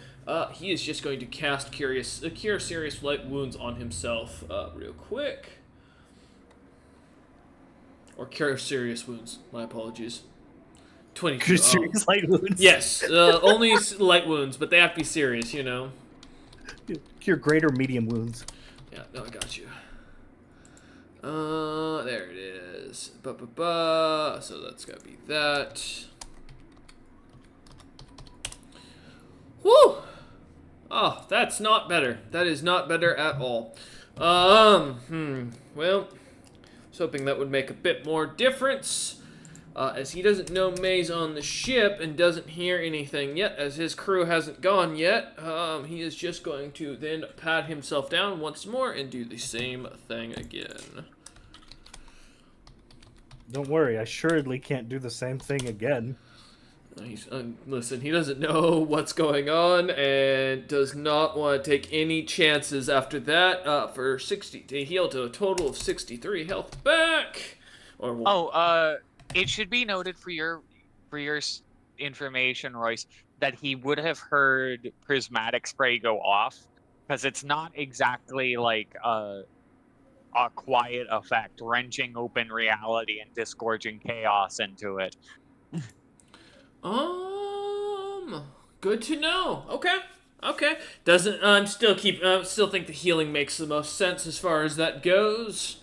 he is just going to cast Cure Serious Light Wounds on himself real quick. Or Cure Serious Wounds. My apologies. 22. Cure serious light wounds. Yes, only light wounds, but they have to be serious, you know. Cure great or medium wounds. Yeah, no, I got you. There it is. So that's gotta be that. Whew! Oh, that's not better. That is not better at all. Well, I was hoping that would make a bit more difference. As he doesn't know May's on the ship and doesn't hear anything yet, as his crew hasn't gone yet, he is just going to then pat himself down once more and do the same thing again. Don't worry, I assuredly can't do the same thing again. Listen, he doesn't know what's going on and does not want to take any chances after that. For 60 to heal to a total of 63 health back. It should be noted for your information, Royce, that he would have heard prismatic spray go off, because it's not exactly like a quiet effect, wrenching open reality and disgorging chaos into it. Good to know. Okay. Doesn't still think the healing makes the most sense as far as that goes.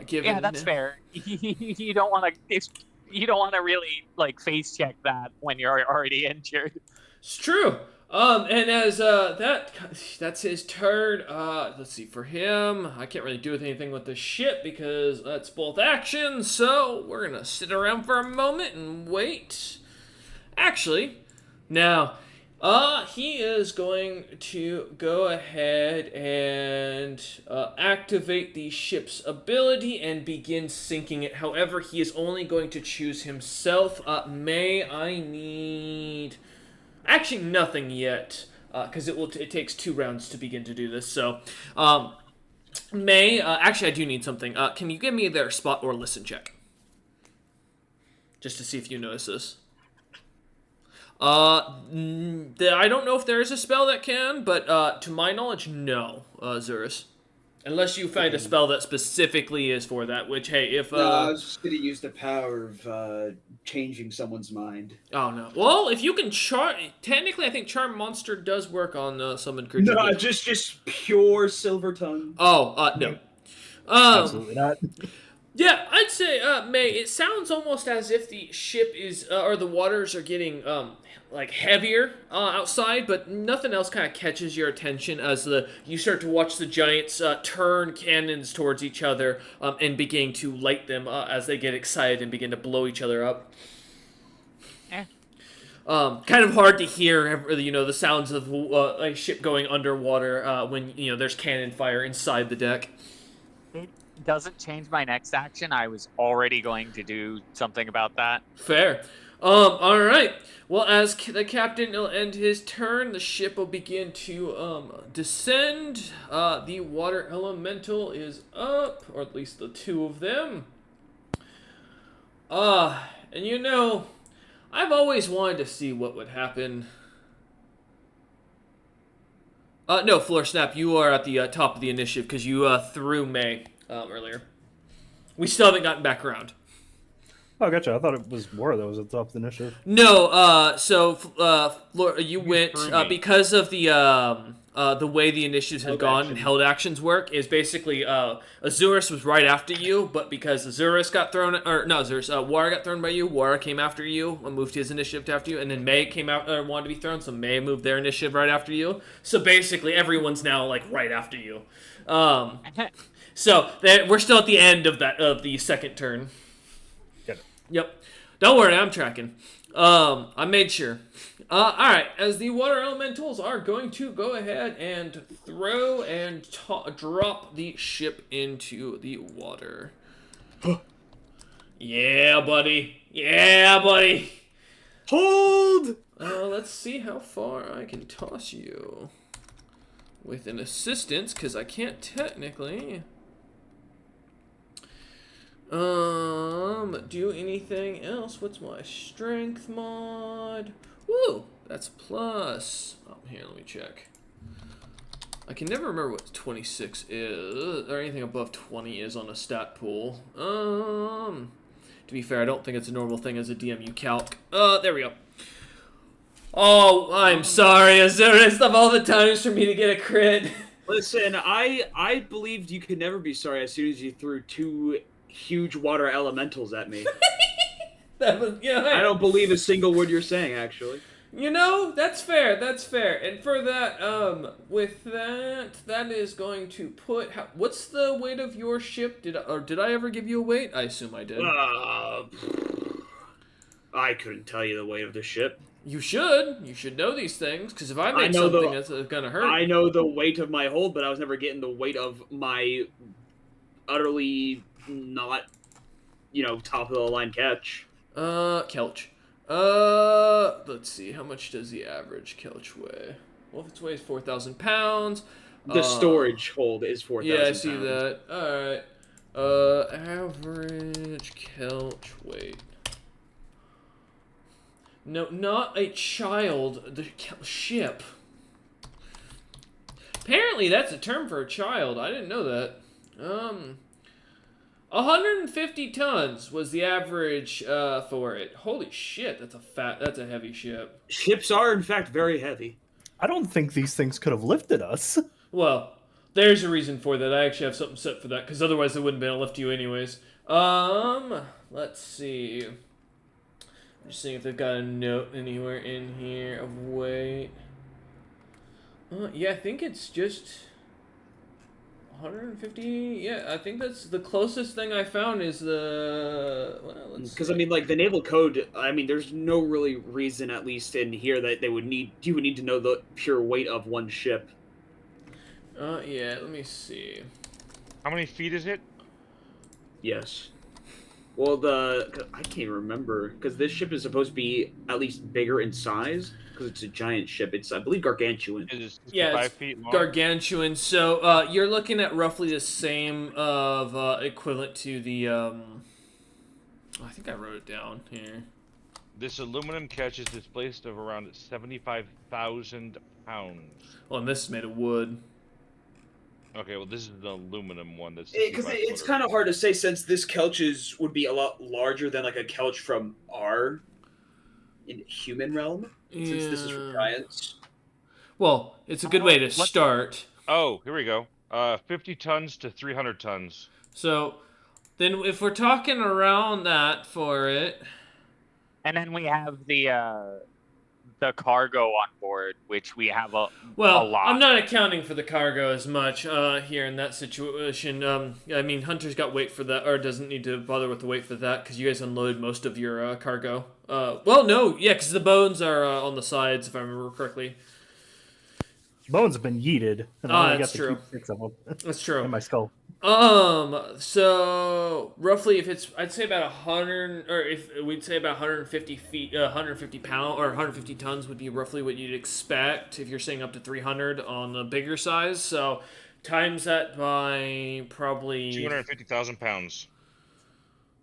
Yeah, that's fair. You don't want to really like face check that when you're already injured. It's true. And as that's his turn. Let's see, for him, I can't really do anything with the ship because that's both actions. So we're gonna sit around for a moment and wait. Actually, now, he is going to go ahead and activate the ship's ability and begin sinking it. However, he is only going to choose himself. I need... Actually, nothing yet, because it takes 2 rounds to begin to do this. So, actually, I do need something. Can you give me their spot or listen check? Just to see if you notice this. I don't know if there is a spell that can, but to my knowledge, no, Zurus. Unless you find a spell that specifically is for that, which, hey, if... No, I was just going to use the power of changing someone's mind. Oh, no. Well, if you can charm... Technically, I think Charm Monster does work on summoned creatures. No, just pure Silver Tongue. Oh, no. Absolutely not. Yeah, I'd say, May, it sounds almost as if the ship is, or the waters are getting, like, heavier outside, but nothing else kind of catches your attention as you start to watch the giants turn cannons towards each other and begin to light them as they get excited and begin to blow each other up. Kind of hard to hear, the sounds of a ship going underwater when, there's cannon fire inside the deck. It doesn't change my next action. I was already going to do something about that. Fair. Alright. Well, as the captain will end his turn, the ship will begin to, descend. The water elemental is up, or at least the 2 of them. And I've always wanted to see what would happen. No, Floor Snap, you are at the top of the initiative because you threw May earlier. We still haven't gotten back around. Oh, gotcha. I thought it was War that was at the top of the initiative. No, so Floor, you went because of the way the initiatives have gone and held actions work is basically Azurus was right after you, but because Azurus got thrown, or no, Azurus, Wara got thrown by you, Wara came after you and moved his initiative to after you, and then May came out wanted to be thrown, so May moved their initiative right after you. So basically, everyone's now like right after you. So we're still at the end of the second turn. Yep. Don't worry, I'm tracking. I made sure. Alright, as the water elementals are going to go ahead and throw and drop the ship into the water. Yeah, buddy. Yeah, buddy. Hold! Let's let's see how far I can toss you with an assistance, because I can't technically do anything else. What's my strength mod? Woo, that's plus. Oh, here, let me check. I can never remember what 26 is, or anything above 20 is on a stat pool. To be fair, I don't think it's a normal thing as a DMU calc. There we go. Oh, I'm sorry, Azurus, of all the times for me to get a crit. Listen, I believed you could never be sorry as soon as you threw 2 huge water elementals at me. That was, I don't believe a single word you're saying, actually. You know, that's fair, that's fair. And for that, with that, that is going to put, what's the weight of your ship? Did I ever give you a weight? I assume I did. I couldn't tell you the weight of the ship. You should know these things, because if I make something that's gonna hurt. I know the weight of my hold, but I was never getting the weight of my utterly not, top of the line catch. Kelch. Let's see, how much does the average Kelch weigh? Well, if it weighs 4,000 pounds. The storage hold is 4,000 Yeah, I pounds. see that. Alright. Average Kelch weight. No, not a child. The ship. Apparently, that's a term for a child. I didn't know that. 150 tons was the average for it. Holy shit, that's a heavy ship. Ships are, in fact, very heavy. I don't think these things could have lifted us. Well, there's a reason for that. I actually have something set for that, because otherwise they wouldn't be able to lift you anyways. Let's see. I'm just seeing if they've got a note anywhere in here of weight. Yeah, I think it's just 150. Yeah, I think that's the closest thing I found is the. Well, because I mean, like the naval code. I mean, there's no really reason, at least in here, that you would need to know the pure weight of one ship. Yeah. Let me see. How many feet is it? Yes. Well, I can't remember, because this ship is supposed to be at least bigger in size, because it's a giant ship. It's, I believe, gargantuan. It is 5 Yeah, feet long. gargantuan. So you're looking at roughly the same of equivalent to the. I think I wrote it down here. This aluminum catch is displaced of around 75,000 pounds. Well, and this is made of wood. Okay, well, this is the aluminum one. That's Because it's kind of hard to say, since this Kelch would be a lot larger than like a Kelch from our human realm, since this is from giants. Well, it's a good way to start. Oh, here we go. 50 tons to 300 tons. So, then if we're talking around that for it. And then we have the cargo on board, which we have a Well, lot. I'm not accounting for the cargo as much here in that situation. I mean, Hunter's got weight for that, or doesn't need to bother with the weight for that, because you guys unloaded most of your cargo. Well, no, yeah, because the bones are on the sides, if I remember correctly. Bones have been yeeted. And I only That's got to true. keep 6 of them. That's true. In my skull. So roughly, if it's, I'd say about 100, or if we'd say about 150 feet, 150 pound, or 150 tons would be roughly what you'd expect if you're saying up to 300 on the bigger size. So times that by probably 250,000 pounds.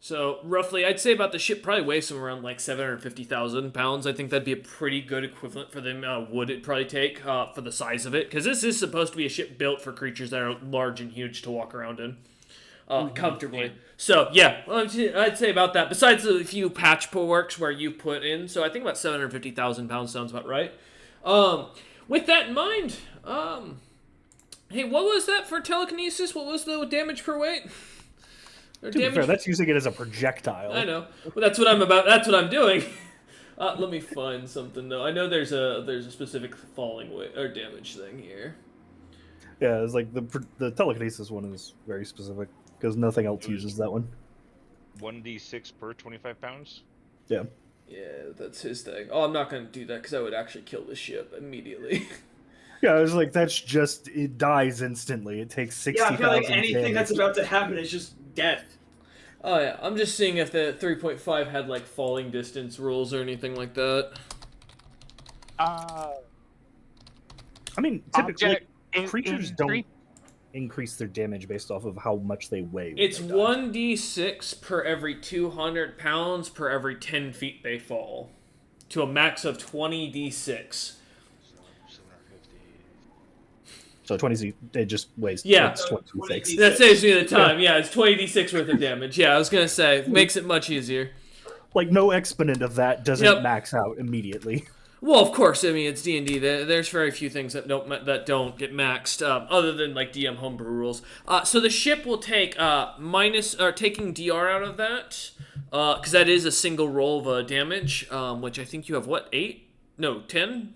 So roughly, I'd say about the ship probably weighs somewhere around like 750,000 pounds. I think that'd be a pretty good equivalent for the amount of wood it'd probably take for the size of it. Because this is supposed to be a ship built for creatures that are large and huge to walk around in comfortably. So yeah, well, I'd say about that. Besides the few patch works where you put in. So I think about 750,000 pounds sounds about right. With that in mind, hey, what was that for telekinesis? What was the damage per weight? To be fair, that's using it as a projectile. I know. Well, that's what I'm about. That's what I'm doing. Let me find something though. I know there's a specific falling weight or damage thing here. Yeah, it's like the telekinesis one is very specific because nothing else uses that one. 1d6 per 25 pounds. Yeah. Yeah, that's his thing. Oh, I'm not gonna do that because I would actually kill the ship immediately. Yeah, it's like that's just it dies instantly. It takes 60,000. Yeah, I feel like anything that's about to happen is just death. Oh yeah, I'm just seeing if the 3.5 had like falling distance rules or anything like that. I mean, typically Object creatures in don't three- increase their damage based off of how much they weigh. when It's they die. 1d6 per every 200 pounds per every 10 feet they fall, to a max of 20d6. 750. So 20, it just weighs. Yeah. It's 26. That saves me the time. Yeah, it's 20d6 worth of damage. Yeah, I was gonna say, makes it much easier. Like no exponent of that doesn't Yep. max out immediately. Well, of course. I mean, it's D&D. There's very few things that don't get maxed, other than like DM homebrew rules. So the ship will take taking DR out of that, because that is a single roll of damage. Which I think you have 8? No, 10.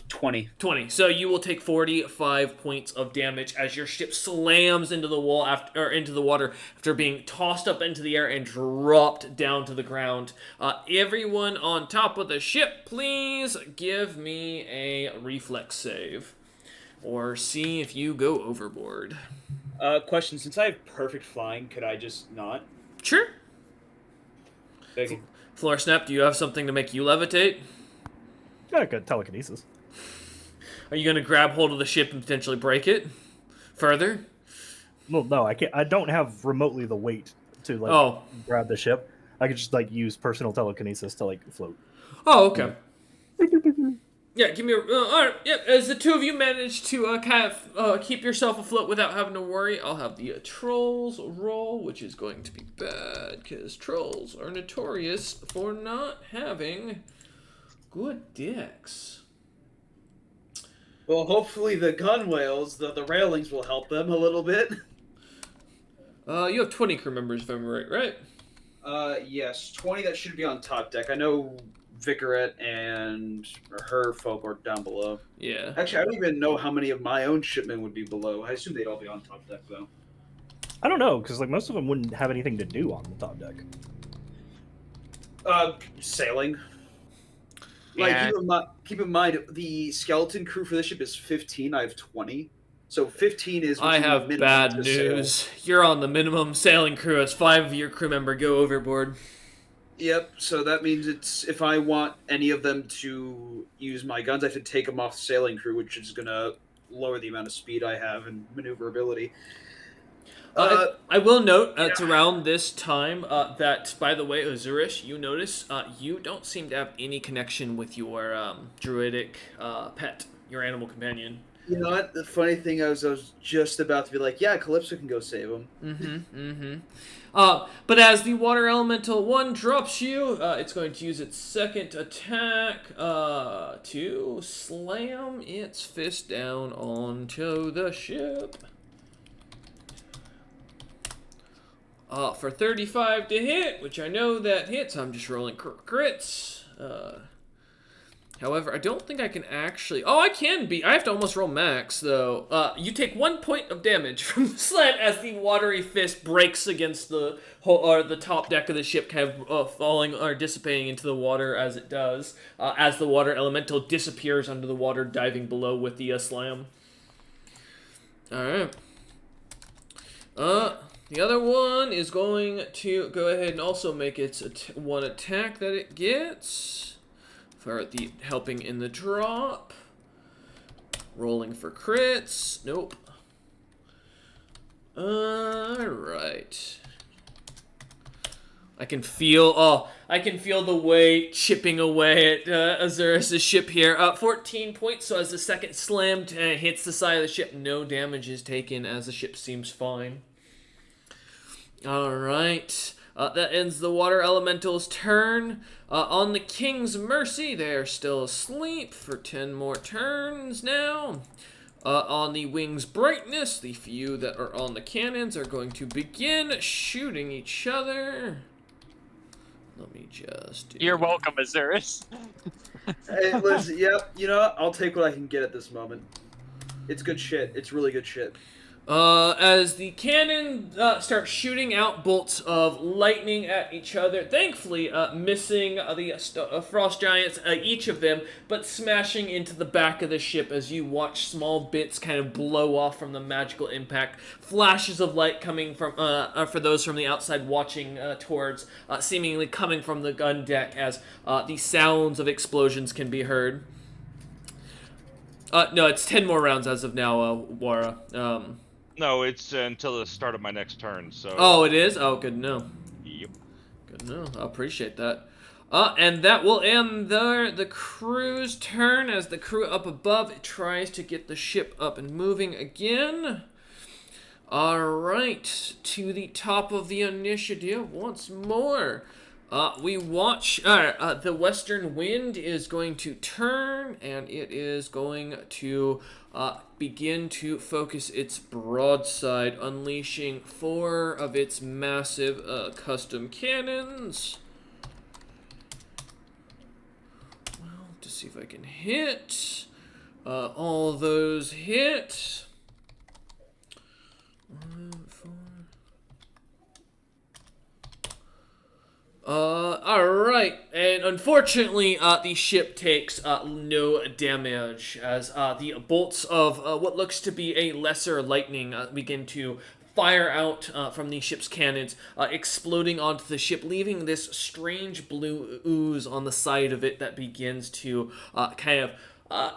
20. 20. So you will take 45 points of damage as your ship slams into the wall into the water after being tossed up into the air and dropped down to the ground. Everyone on top of the ship, please give me a reflex save, or see if you go overboard. Question: since I have perfect flying, could I just not? Sure. Okay. Floor Snap, do you have something to make you levitate? Yeah, good telekinesis. Are you going to grab hold of the ship and potentially break it further? Well, no, I can't. I don't have remotely the weight to grab the ship. I could just use personal telekinesis to float. Oh, okay. Yeah, give me a... all right, yeah, as the two of you manage to keep yourself afloat without having to worry, I'll have the trolls roll, which is going to be bad, because trolls are notorious for not having good dicks. Well, hopefully the gun whales, the railings will help them a little bit. You have 20 crew members, if I'm right? Yes, 20 that should be on top deck. I know Vicarette and her folk are down below. Yeah. Actually, I don't even know how many of my own shipmen would be below. I assume they'd all be on top deck, though. I don't know, because most of them wouldn't have anything to do on the top deck. Sailing. Yeah. Keep in mind, the skeleton crew for this ship is 15. I have 20. So 15 is... I have bad news. You're on the minimum sailing crew as 5 of your crew member go overboard. Yep, so that means if I want any of them to use my guns, I have to take them off the sailing crew, which is going to lower the amount of speed I have and maneuverability. I will note, it's around this time that, by the way, Ozurish, you notice you don't seem to have any connection with your druidic pet, your animal companion. You know what? The funny thing is, I was just about to be like, yeah, Calypso can go save him. But as the water elemental 1 drops you, it's going to use its second attack to slam its fist down onto the ship. For 35 to hit, which I know that hits. I'm just rolling crits. However, I don't think I can actually... Oh, I can be. I have to almost roll max, though. You take 1 point of damage from the slant as the watery fist breaks against the top deck of the ship, kind of falling or dissipating into the water as it does, as the water elemental disappears under the water, diving below with the slam. All right. The other one is going to go ahead and also make its one attack that it gets for the helping in the drop. Rolling for crits. Nope. Alright. I can feel the weight chipping away at Azurus' ship here. 14 points, so as the second slam hits the side of the ship, no damage is taken as the ship seems fine. Alright, that ends the water elemental's turn. On the King's Mercy, they're still asleep for 10 more turns now. On the Wing's Brightness, the few that are on the cannons are going to begin shooting each other. Let me just... You're welcome, Azurus. Hey, listen, yeah, you know what? I'll take what I can get at this moment. It's good shit. It's really good shit. As the cannon starts shooting out bolts of lightning at each other, thankfully missing the frost giants, each of them, but smashing into the back of the ship as you watch small bits kind of blow off from the magical impact. Flashes of light coming from, for those from the outside watching towards, seemingly coming from the gun deck as the sounds of explosions can be heard. No, it's 10 more rounds as of now, Wara. No, it's until the start of my next turn. So. Oh, it is? Oh, good to know. Yep. Good to know. I appreciate that. And that will end the crew's turn as the crew up above tries to get the ship up and moving again. Alright, to the top of the initiative once more. We watch, the western wind is going to turn, and it is going to begin to focus its broadside, unleashing 4 of its massive custom cannons. Well, to see if I can hit. All those hit. 1, 4. Alright, and unfortunately, the ship takes no damage as the bolts of what looks to be a lesser lightning begin to fire out from the ship's cannons, exploding onto the ship, leaving this strange blue ooze on the side of it that begins to kind of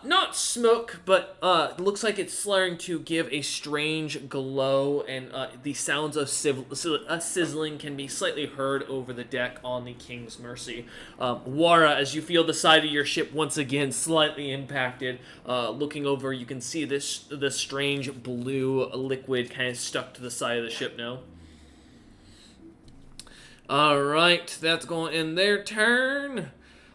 not smoke, but looks like it's starting to give a strange glow, and the sounds of sizzling can be slightly heard over the deck on the King's Mercy. Wara, as you feel the side of your ship once again slightly impacted, looking over, you can see this strange blue liquid kind of stuck to the side of the ship now. Alright, that's going in their turn.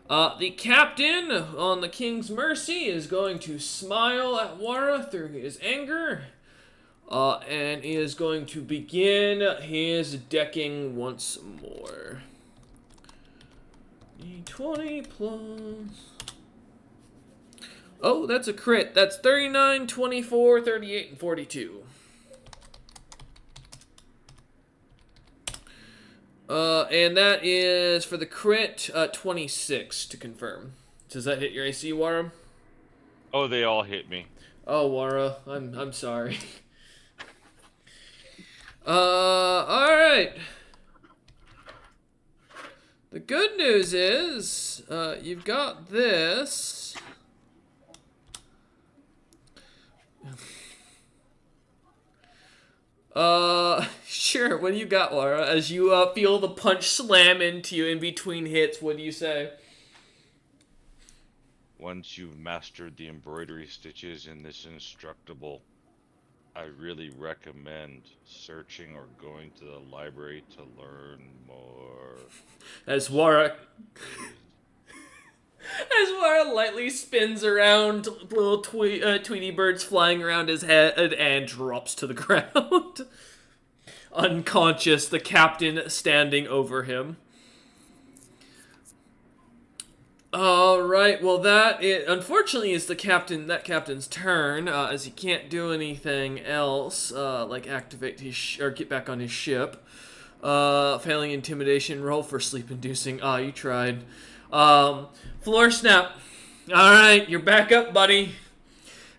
The captain on the King's Mercy is going to smile at Wara through his anger, and is going to begin his decking once more. 20 plus... Oh, that's a crit. That's 39, 24, 38, and 42. And that is for the crit, 26 to confirm. Does that hit your AC, Wara? Oh, they all hit me. Oh, Wara, I'm sorry. Alright. The good news is, you've got this. Sure, what do you got, Laura? As you feel the punch slam into you in between hits, what do you say? Once you've mastered the embroidery stitches in this instructable, I really recommend searching or going to the library to learn more. As Wara lightly spins around, little Tweety birds flying around his head and drops to the ground. Unconscious, the captain standing over him. Alright, well that, unfortunately, is that captain's turn, as he can't do anything else, like activate his, or get back on his ship. Failing intimidation, roll for sleep-inducing. You tried. Floor snap. Alright, you're back up, buddy.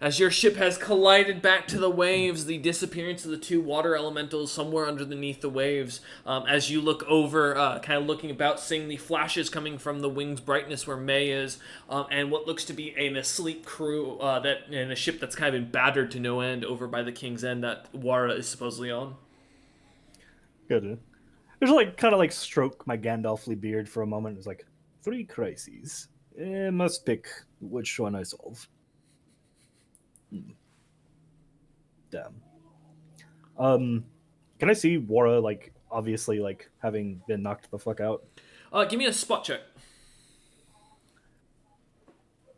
As your ship has collided back to the waves, the disappearance of the 2 water elementals somewhere underneath the waves. As you look over, kind of looking about, seeing the flashes coming from the wing's brightness where May is, and what looks to be an asleep crew, and a ship that's kind of been battered to no end over by the King's End that Wara is supposedly on. Good. Just like kind of like stroke my Gandalfly beard for a moment. It's like 3 crises. Must pick which one I solve. Damn. Can I see Wara, like, obviously, like, having been knocked the fuck out? Give me a spot check.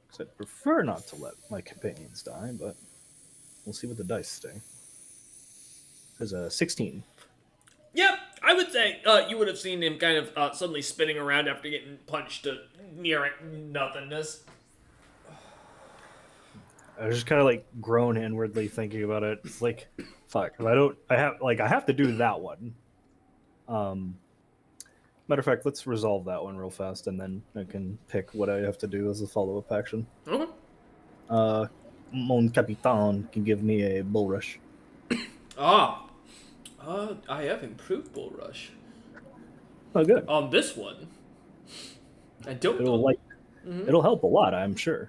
Because I'd prefer not to let my companions die, but we'll see what the dice say. There's a 16. Yep, I would say you would have seen him kind of suddenly spinning around after getting punched to near nothingness. I just kind of like groan inwardly thinking about it. It's like, fuck. If I have to do that one. Matter of fact, let's resolve that one real fast, and then I can pick what I have to do as a follow-up action. Okay. Mon Capitan can give me a bull rush. I have improved Bull Rush. Oh, good. On this one, I don't know. It'll help a lot, I'm sure.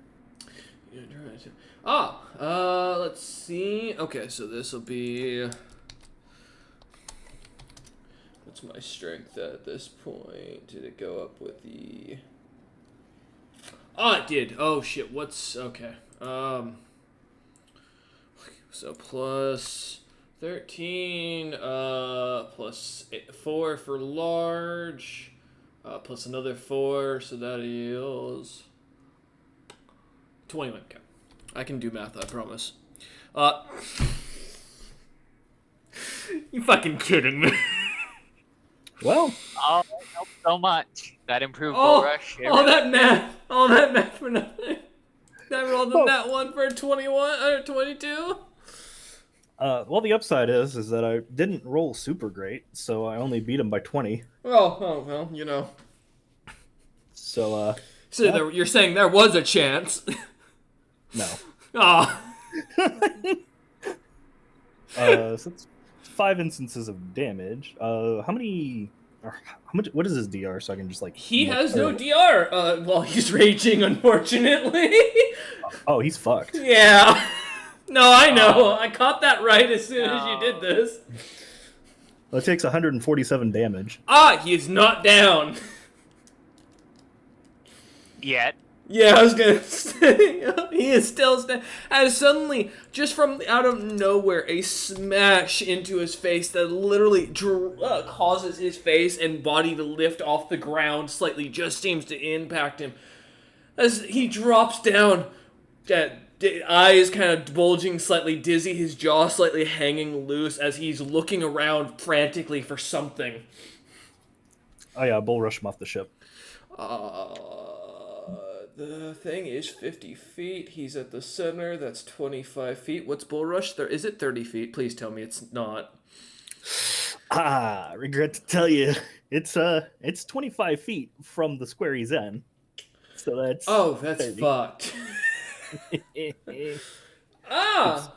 Let's see. Okay, so this will be. What's my strength at this point? Did it go up with the? Oh, it did. Oh shit. What's okay? So plus 13. Plus 4 for large. Plus another 4, so that yields 21. Okay. I can do math, I promise. You fucking kidding me? Well, Oh, helped so much. That improved bull rush. All that math for nothing. I rolled a nat 1 for 21 or 22. well, the upside is that I didn't roll super great, so I only beat him by 20. Well, you know. So, So you're saying there was a chance? no. Oh. So it's 5 instances of damage. How much? What is his DR? So I can just like. He has no DR while he's raging, unfortunately. Oh, he's fucked. Yeah. No, I know. I caught that right as soon as you did this. Well, it takes 147 damage. He is not down. Yet. Yeah, I was gonna say, he is still as suddenly, just from out of nowhere, a smash into his face that literally causes his face and body to lift off the ground slightly, just seems to impact him. As he drops down, eyes kind of bulging, slightly dizzy, his jaw slightly hanging loose as he's looking around frantically for something. Oh yeah, bull rush him off the ship. The thing is 50 feet. He's at the center. That's 25 feet. What's bull rush? Is it 30 feet? Please tell me it's not. Regret to tell you, it's 25 feet from the square he's in. So that's. Oh, that's 30. fucked. All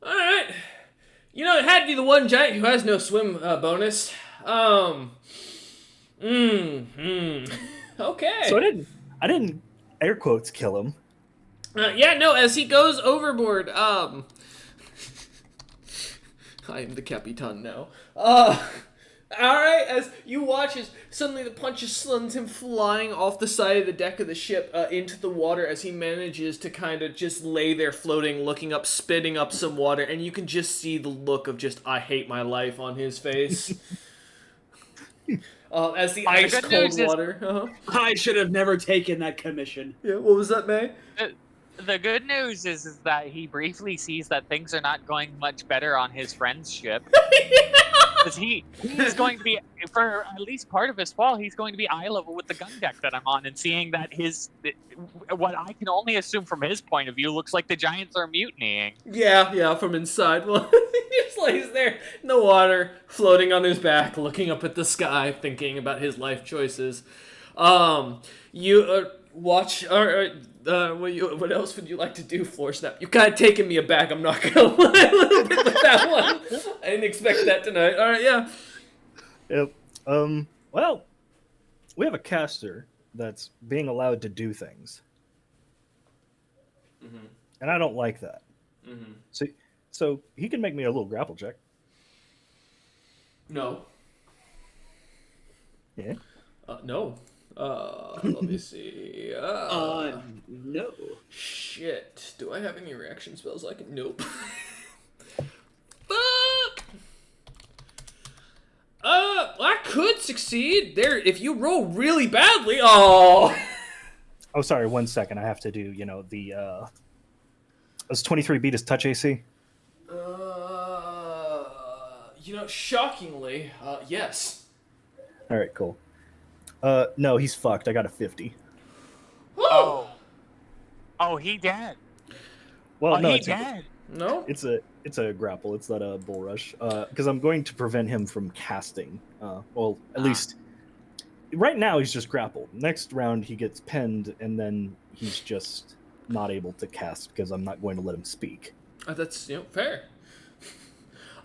right. You know, it had to be the one giant who has no swim bonus. Okay. So I didn't air quotes kill him. As he goes overboard, I am the Capitan now. Alright, as you watch as suddenly the punches sends him flying off the side of the deck of the ship into the water as he manages to kind of just lay there floating, looking up, spitting up some water, and you can just see the look of just, I hate my life on his face. As the ice cold water. I should have never taken that commission. Yeah, what was that, May? The good news is that he briefly sees that things are not going much better on his friend's ship. Because he's going to be, for at least part of his fall, he's going to be eye level with the gun deck that I'm on, and seeing that what I can only assume from his point of view, looks like the Giants are mutinying. Yeah, from inside. Well, he just lays there in the water, floating on his back, looking up at the sky, thinking about his life choices. You watch, what else would you like to do, Floor Snap? You've kind of taken me aback, I'm not gonna lie, a little bit with that one. I didn't expect that tonight. Alright, yeah. Yep. Well, we have a caster that's being allowed to do things. Mm-hmm. And I don't like that. Mm-hmm. So he can make me a little grapple check. No. Yeah. No. Let me see. No. Shit. Do I have any reaction spells I can? Nope. Fuck! I could succeed there if you roll really badly. Oh, sorry, 1 second. I have to do, does 23 beat his touch AC? Shockingly, yes. All right, cool. No, he's fucked. I got a 50. Oh, he dead. Well, no, he it's dead. No. it's a grapple. It's not a bull rush. Because I'm going to prevent him from casting. Well, at least right now he's just grappled. Next round he gets pinned, and then he's just not able to cast because I'm not going to let him speak. That's fair.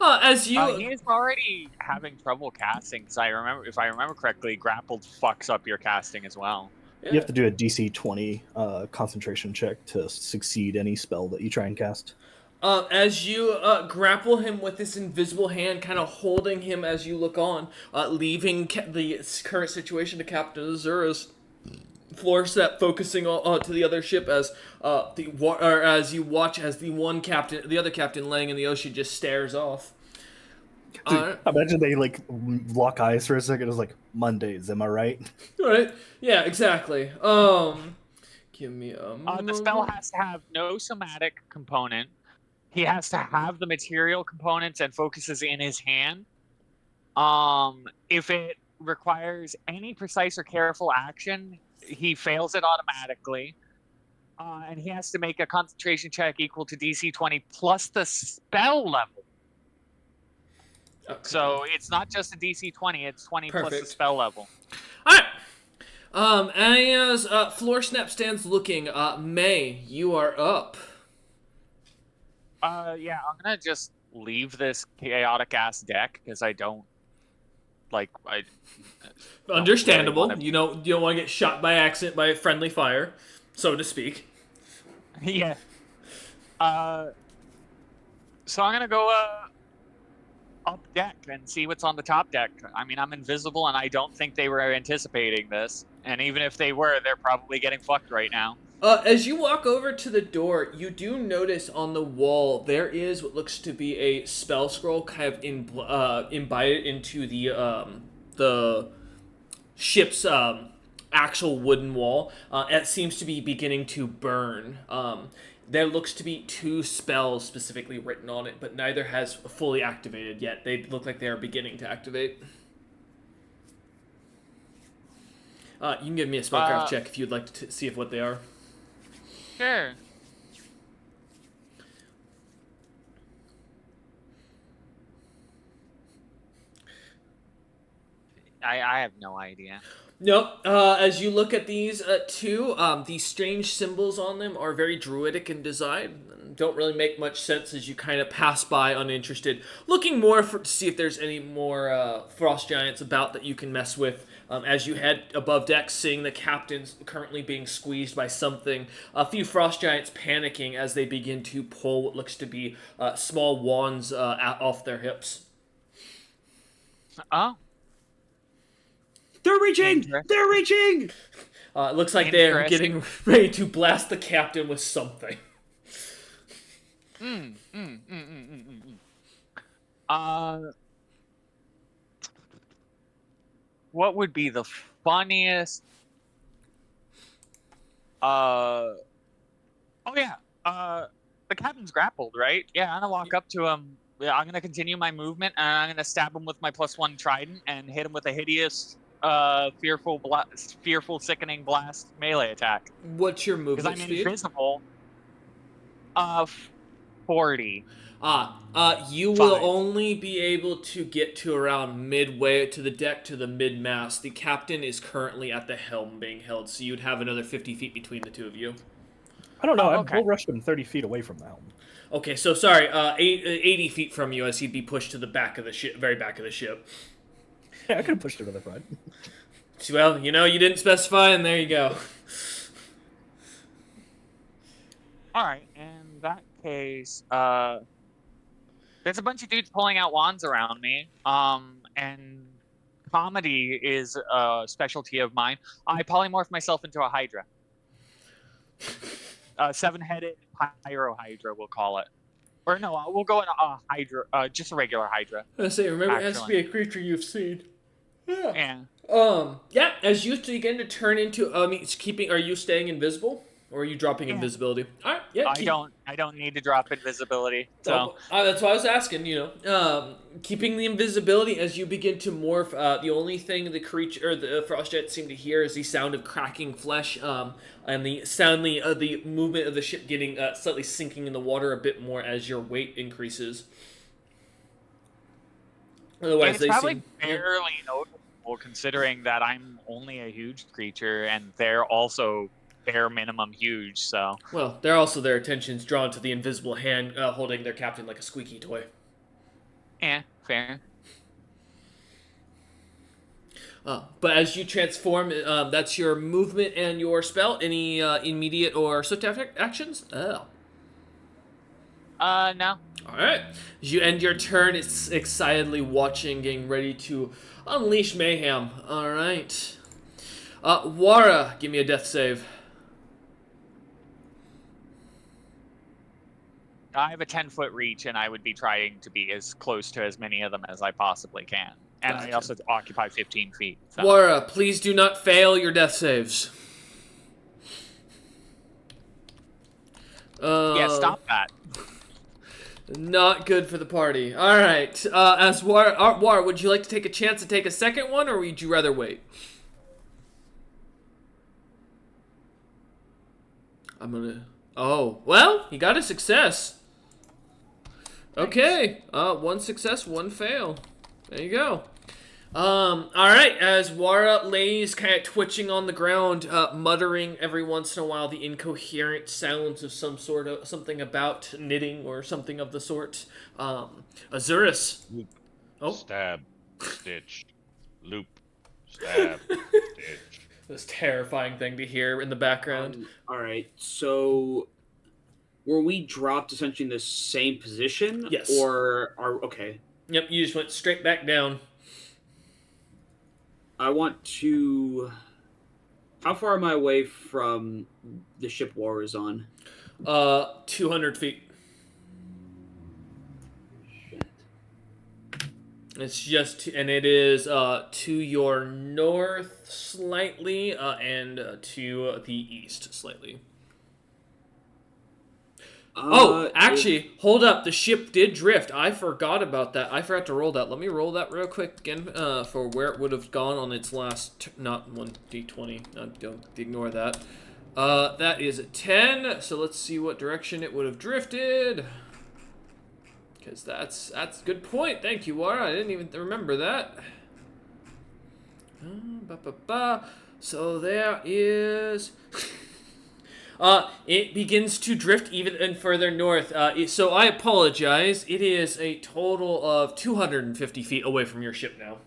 As you He is already having trouble casting. Because if I remember correctly, grappled fucks up your casting as well. yeah. You have to do a DC 20 concentration check to succeed any spell that you try and cast. As you grapple him with this invisible hand, kind of holding him as you look on, leaving the current situation to Captain Azura's floor step, focusing to the other ship as as you watch as the other captain laying in the ocean just stares off. Imagine they like lock eyes for a second. It's like Mondays, am I right? Right? Yeah, exactly. Give me a The spell has to have no somatic component. He has to have the material components and focuses in his hand. If it requires any precise or careful action, he fails it automatically. And he has to make a concentration check equal to DC 20 plus the spell level. Okay. So it's not just a DC 20, it's 20 plus the Perfect. spell level. Alright. As floor snap stands looking, May, you are up. Yeah, I'm gonna just leave this chaotic ass deck because I don't like. Understandable. Really you don't want to get shot by accident by friendly fire, so to speak. Yeah. So I'm gonna go up deck and see what's on the top deck. I mean, I'm invisible, and I don't think they were anticipating this. And even if they were, they're probably getting fucked right now. As you walk over to the door, you do notice on the wall there is what looks to be a spell scroll, kind of imbibed into the ship's actual wooden wall. It seems to be beginning to burn. There looks to be 2 spells specifically written on it, but neither has fully activated yet. They look like they are beginning to activate. You can give me a spellcraft check if you'd like to see what they are. Sure. I have no idea. Nope. As you look at these two, these strange symbols on them are very druidic in design. Don't really make much sense as you kind of pass by uninterested, looking more to see if there's any more frost giants about that you can mess with. As you head above deck, seeing the captains currently being squeezed by something, a few frost giants panicking as they begin to pull what looks to be small wands off their hips. Oh. They're reaching! They're reaching! It looks like they're getting ready to blast the captain with something. What would be the funniest? Oh yeah. The captain's grappled, right? Yeah, I'm gonna walk up to him. Yeah, I'm gonna continue my movement, and I'm gonna stab him with my +1 trident and hit him with a hideous, fearful, sickening blast melee attack. What's your Because movement I'm speed? invisible. 40. You will only be able to get to around midway to the deck to the mid-mast. The captain is currently at the helm being held, so you'd have another 50 feet between the two of you. I don't know. I bull rushed him 30 feet away from the helm. Okay, so sorry, 80 feet from you as he'd be pushed to the back of the ship, very back of the ship. Yeah, I could have pushed him to the front. Well, you didn't specify, and there you go. All right, in that case, there's a bunch of dudes pulling out wands around me. And comedy is a specialty of mine. I polymorph myself into a hydra. 7-headed pyro hydra, we'll call it. Or no, we'll go in a hydra, just a regular hydra. I say, remember, it has to be a creature you've seen. Yeah. Yeah. As you begin to turn into, are you staying invisible, or are you dropping invisibility? All right. Yeah. I don't need to drop invisibility. So That's why I was asking. Keeping the invisibility as you begin to morph. The only thing the creature or the frost jets seem to hear is the sound of cracking flesh. And the movement of the ship getting slightly sinking in the water a bit more as your weight increases. Otherwise, it's they probably seem barely noticeable considering that I'm only a huge creature and they're also bare minimum huge. So well. They're also their attention's drawn to the invisible hand holding their captain like a squeaky toy. fair. But as you transform, that's your movement and your spell. Any immediate or swift actions? Oh. No. Alright. As you end your turn, it's excitedly watching, getting ready to unleash mayhem. Alright. Wara, give me a death save. I have a 10-foot reach, and I would be trying to be as close to as many of them as I possibly can. And I Gotcha. also occupy 15 feet. So. Wara, please do not fail your death saves. Yeah, stop that. Not good for the party. Alright. As Wara, would you like to take a chance to take a second one, or would you rather wait? I'm gonna... Oh, well, you got a success. Okay. One success, one fail. There you go. Alright, as Wara lays kind of twitching on the ground, muttering every once in a while the incoherent sounds of something about knitting or something of the sort. Azurus. Oh. Stab, stitch, loop, stab, stitch. This terrifying thing to hear in the background. All right, so were we dropped essentially in the same position? Yes. Or are okay? Yep, you just went straight back down. I want to. How far am I away from the ship War is on? 200 feet. Shit. It's just, and it is to your north slightly, and to the east slightly. Actually, hold up. The ship did drift. I forgot about that. I forgot to roll that. Let me roll that real quick again for where it would have gone on its last... not 1d20. Don't ignore that. That is a 10. So let's see what direction it would have drifted. Because that's a good point. Thank you, Wara. I didn't even remember that. So there is... it begins to drift even further north. So I apologize. It is a total of 250 feet away from your ship now.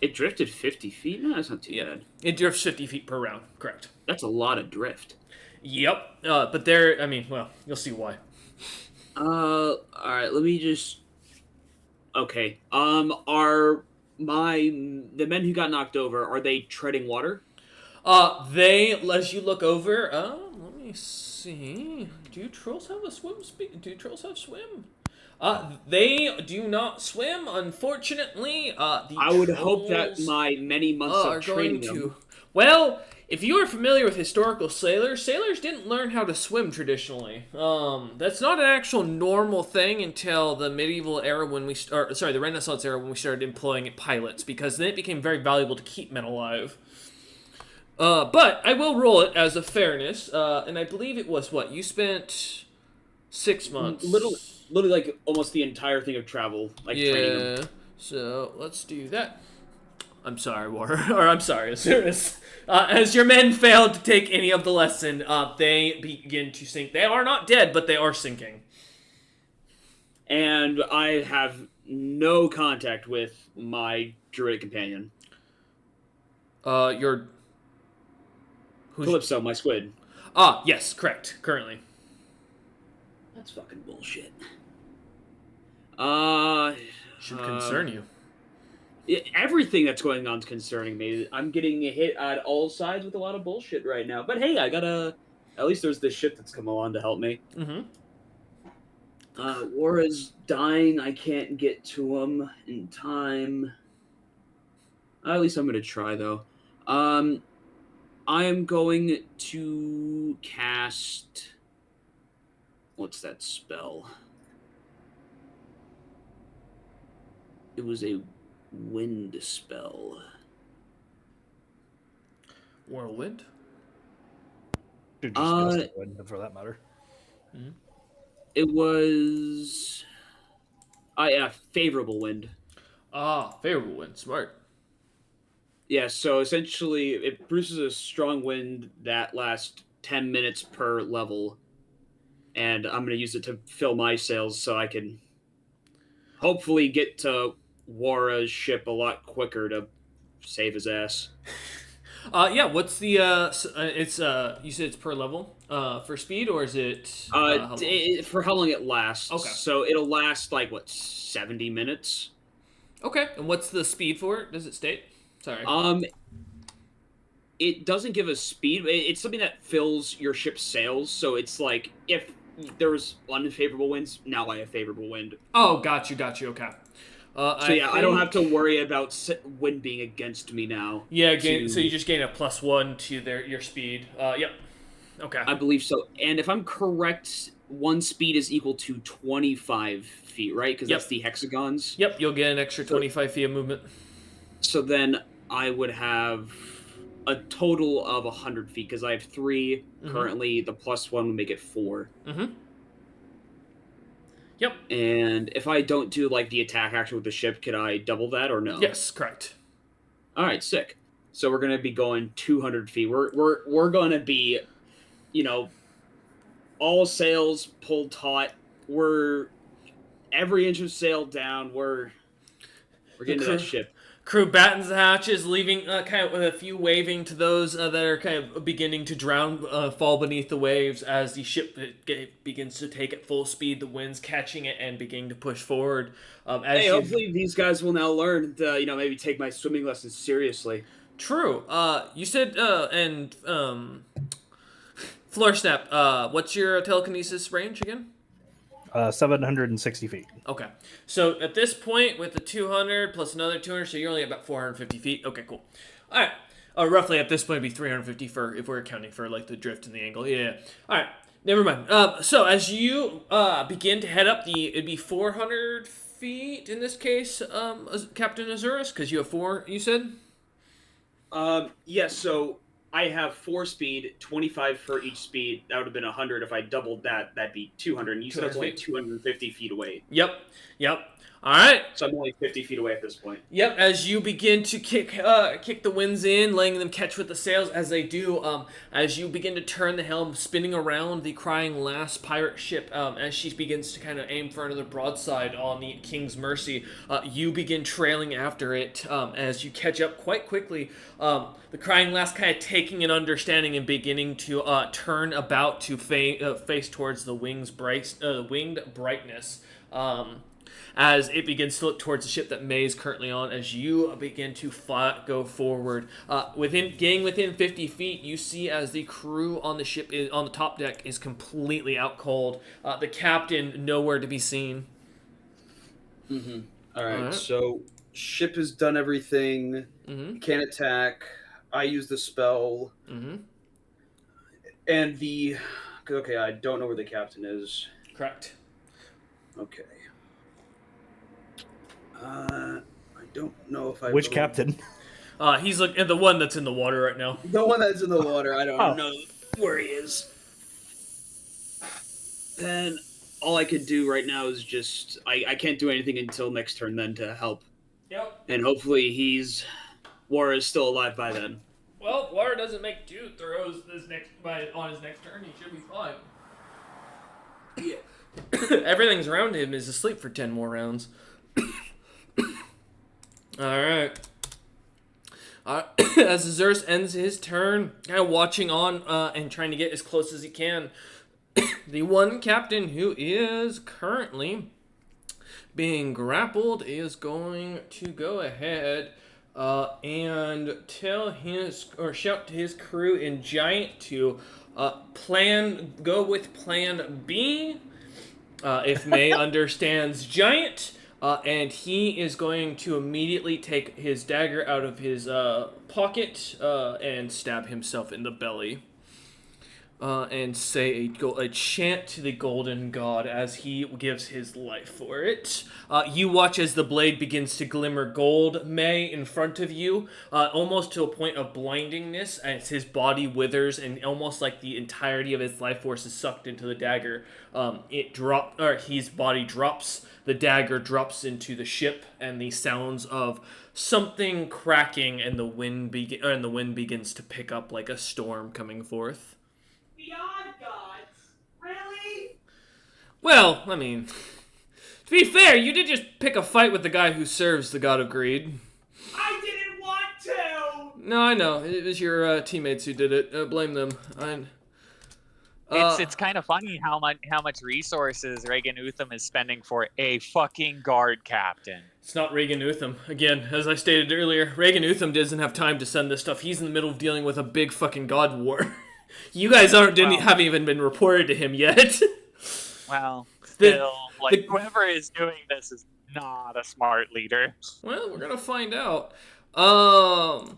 It drifted 50 feet? No, that's not too bad. It drifts 50 feet per round. Correct. That's a lot of drift. Yep. But there, I mean, well, you'll see why. Alright, let me just... Okay. Are the men who got knocked over, are they treading water? As you look over, let me see. Do trolls have a swim speed? Do trolls have swim? They do not swim, unfortunately. I would hope that my many months of training them... Well, if you are familiar with historical sailors didn't learn how to swim traditionally. That's not an actual normal thing until the medieval era the Renaissance era when we started employing pilots, because then it became very valuable to keep men alive. But I will roll it as a fairness, and I believe it was what? You spent 6 months. Literally like almost the entire thing of travel, like training them. So let's do that. I'm sorry, I'm sorry, Azurus. As your men failed to take any of the lesson, they begin to sink. They are not dead, but they are sinking. And I have no contact with my druid companion. Your... Calypso, my squid. Yes, correct, currently. That's fucking bullshit. Should concern you. Everything that's going on is concerning me. I'm getting hit at all sides with a lot of bullshit right now. But hey, at least there's this shit that's come along to help me. Mm-hmm. Wara's dying. I can't get to him in time. At least I'm gonna try, though. I am going to cast. What's that spell? It was a wind spell. Whirlwind. Should just gust of wind, for that matter. It was. Yeah, favorable wind. Ah, favorable wind. Smart. Yeah, so essentially, it produces a strong wind that lasts 10 minutes per level, and I'm going to use it to fill my sails so I can hopefully get to Wara's ship a lot quicker to save his ass. Yeah. What's the? It's You said it's per level. For speed, or is it? How long? For how long it lasts. Okay. So it'll last, like, what, 70 minutes? Okay. And what's the speed for it? Does it state? Sorry. It doesn't give us speed. It's something that fills your ship's sails, so it's like, if there's unfavorable winds, now I have favorable wind. Oh, got you. Okay. I don't have to worry about wind being against me now. Yeah, so you just gain a +1 to your speed. Yep. Okay. I believe so. And if I'm correct, one speed is equal to 25 feet, right? Because that's the hexagons. Yep, you'll get an extra 25 feet of movement. So then I would have a total of 100 feet, because I have 3 currently. The +1 would make it 4. Mm-hmm. Yep. And if I don't do, like, the attack action with the ship, could I double that or no? Yes, correct. All right, sick. So we're gonna be going 200 feet. We're gonna be, all sails pulled taut. We're every inch of sail down. We're getting to that ship. Crew battens the hatches, leaving kind of with a few waving to those that are kind of beginning to drown, fall beneath the waves as the ship begins to take at full speed. The wind's catching it and beginning to push forward. Hopefully these guys will now learn to, maybe take my swimming lessons seriously. True. You said, Floor Snap, what's your telekinesis range again? 760 feet. Okay. So at this point, with the 200 plus another 200, so you're only at about 450 feet. Okay, cool. All right. Roughly at this point, it'd be 350 for if we're accounting for like the drift and the angle. Yeah. All right. Never mind. So as you begin to head up, it'd be 400 feet in this case, Captain Azurus, because you have 4. You said. Yeah. So I have 4 speed, 25 for each speed. That would have been 100. If I doubled that, that'd be 200. And you said it's only 250 feet away. Yep. All right. So I'm only 50 feet away at this point. Yep. As you begin to kick the winds in, letting them catch with the sails as they do. As you begin to turn the helm, spinning around the Crying Lass pirate ship, as she begins to kind of aim for another broadside on the King's Mercy, you begin trailing after it. As you catch up quite quickly, the Crying Lass kind of taking an understanding and beginning to turn about to face towards the winged brightness. As it begins to look towards the ship that May is currently on, as you begin to go forward. Getting within 50 feet, you see as the crew on the ship on the top deck is completely out cold. The captain nowhere to be seen. Mm-hmm. All right. So ship has done everything. Mm-hmm. Can't attack. I use the spell. Mm-hmm. And okay, I don't know where the captain is. Correct. Okay. I don't know if I. Which captain? He's the one that's in the water right now. The one that's in the water. I don't know where he is. Then all I could do right now is just I can't do anything until next turn then to help. Yep. And hopefully Wara is still alive by then. Well, Wara doesn't make 2 throws on his next turn. He should be fine. Yeah. Everything's around him is asleep for 10 more rounds. Alright. As Azurus ends his turn, kind of watching on and trying to get as close as he can, the one captain who is currently being grappled is going to go ahead and shout to his crew in Giant to go with Plan B. If May understands Giant. And he is going to immediately take his dagger out of his pocket and stab himself in the belly. And say a chant to the golden god as he gives his life for it. You watch as the blade begins to glimmer gold, May, in front of you, almost to a point of blindingness, as his body withers and almost like the entirety of his life force is sucked into the dagger. His body drops, the dagger drops into the ship, and the sounds of something cracking and the wind begins to pick up like a storm coming forth. Beyond gods? Really? Well, I mean, to be fair, you did just pick a fight with the guy who serves the god of greed. I didn't want to! No, I know. It was your teammates who did it. Blame them. It's kind of funny how much resources Reagan Utham is spending for a fucking guard captain. It's not Reagan Utham. Again, as I stated earlier, Reagan Utham doesn't have time to send this stuff. He's in the middle of dealing with a big fucking god war. You guys haven't even been reported to him yet. Well, still, whoever is doing this is not a smart leader. Well, we're gonna find out. Alright,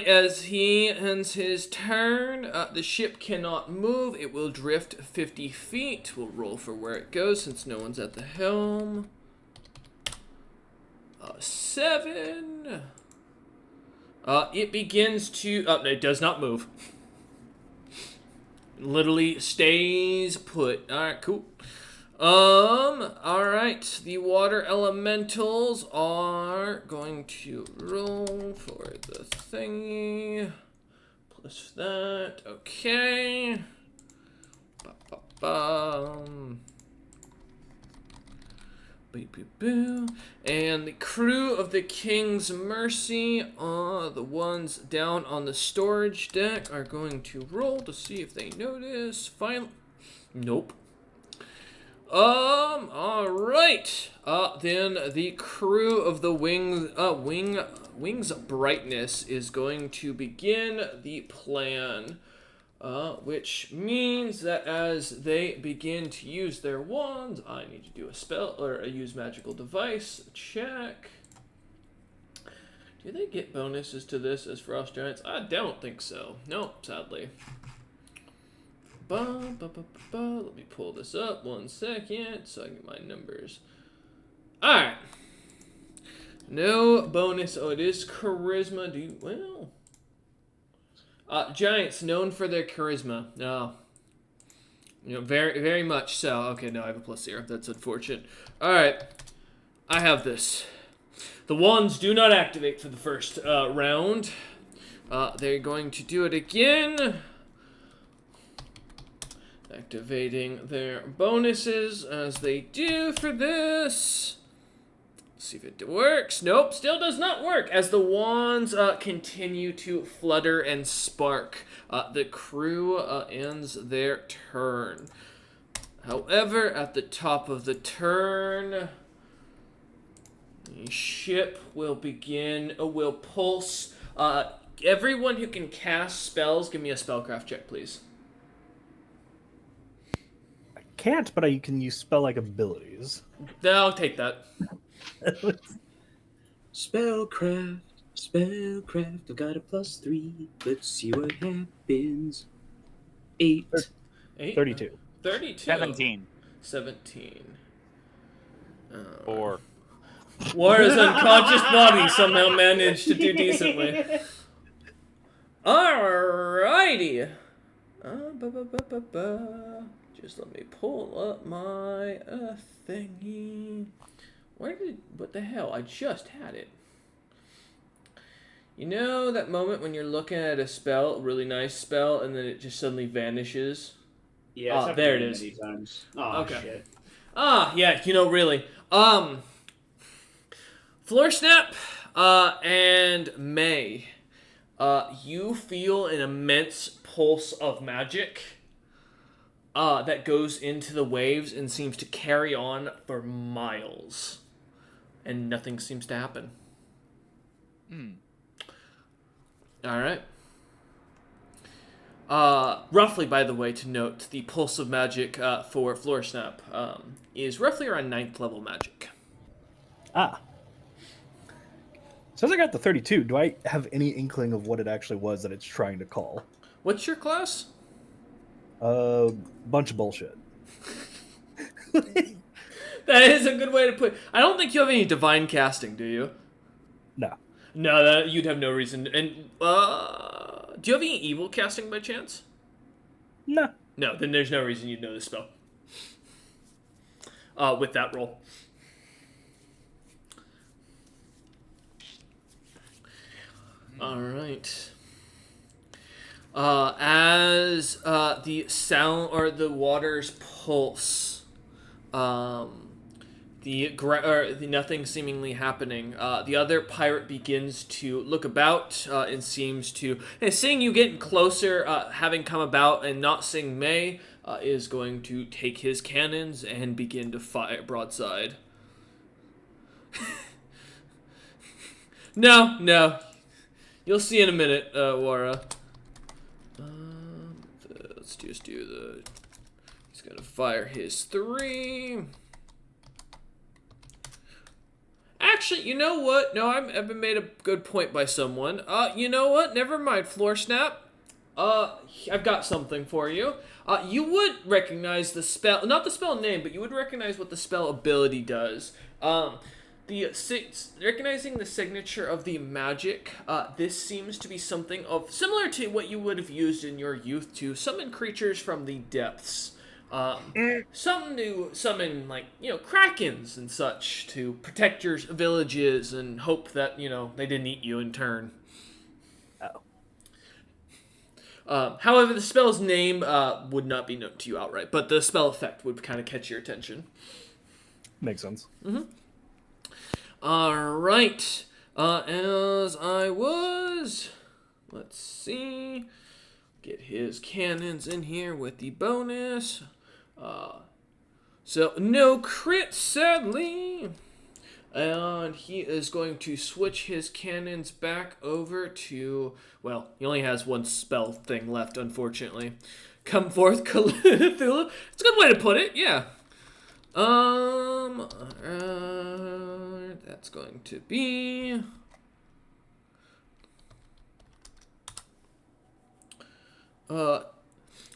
as he ends his turn, the ship cannot move. It will drift 50 feet. We'll roll for where it goes since no one's at the helm. 7. It begins to... Oh, it does not move. Literally stays put. Alright, cool. Alright. The water elementals are going to roll for the thingy. Plus that. Okay. Ba-ba-bum. And the crew of the King's Mercy, the ones down on the storage deck, are going to roll to see if they notice. Nope. Alright. Then the crew of the Wings Brightness is going to begin the plan. Which means that as they begin to use their wands, I need to do a spell or a use magical device check. Do they get bonuses to this as frost giants? I don't think so. Nope, sadly. Let me pull this up 1 second so I can get my numbers. Alright. No bonus. Oh, it is charisma. Well... giants known for their charisma. No. Very, very much so. Okay, no, I have a +0. That's unfortunate. Alright. I have this. The wands do not activate for the first round. They're going to do it again. Activating their bonuses as they do for this. See if it works. Nope, still does not work. As the wands continue to flutter and spark, the crew ends their turn. However, at the top of the turn, the ship will pulse. Everyone who can cast spells, give me a spellcraft check, please. I can't, but you can use spell-like abilities. I'll take that. Spellcraft, I've got a +3. Let's see what happens. 8. 32. 32. 17. 4. Wara's unconscious body somehow managed to do decently. Alrighty. Just let me pull up my thingy. What the hell? I just had it. You know that moment when you're looking at a spell, a really nice spell, and then it just suddenly vanishes? Yeah, there it is. Many times. Oh, Okay. shit. Yeah, really. Floor Snap, and May, you feel an immense pulse of magic, that goes into the waves and seems to carry on for miles. And nothing seems to happen. Alright. Roughly, by the way, to note, the pulse of magic for Floor Snap is roughly around 9th level magic. Ah. Since I got the 32, do I have any inkling of what it actually was that it's trying to call? What's your class? Bunch of bullshit. That is a good way to put. I don't think you have any divine casting, do you? No. No, you'd have no reason. And do you have any evil casting by chance? No. No, then there's no reason you'd know this spell. With that roll. All right. As the sound or the waters pulse, the nothing seemingly happening. The other pirate begins to look about and seems to, and seeing you getting closer, having come about and not seeing May, is going to take his cannons and begin to fire broadside. No. You'll see in a minute, Wara. Let's just do the... He's gonna fire his 3. Actually, you know what? No, I've been made a good point by someone. You know what? Never mind, Floor Snap. I've got something for you. You would recognize the spell... Not the spell name, but you would recognize what the spell ability does. Recognizing the signature of the magic, this seems to be something of similar to what you would have used in your youth to summon creatures from the depths. Something to summon, like, krakens and such to protect your villages and hope that, they didn't eat you in turn. However, the spell's name would not be known to you outright, but the spell effect would kind of catch your attention. Makes sense. Mm-hmm. Alright, as I was, let's see, get his cannons in here with the bonus, so no crit, sadly, and he is going to switch his cannons back over to, well, he only has one spell thing left, unfortunately. Come forth, Cthulhu. It's a good way to put it, yeah. That's going to be...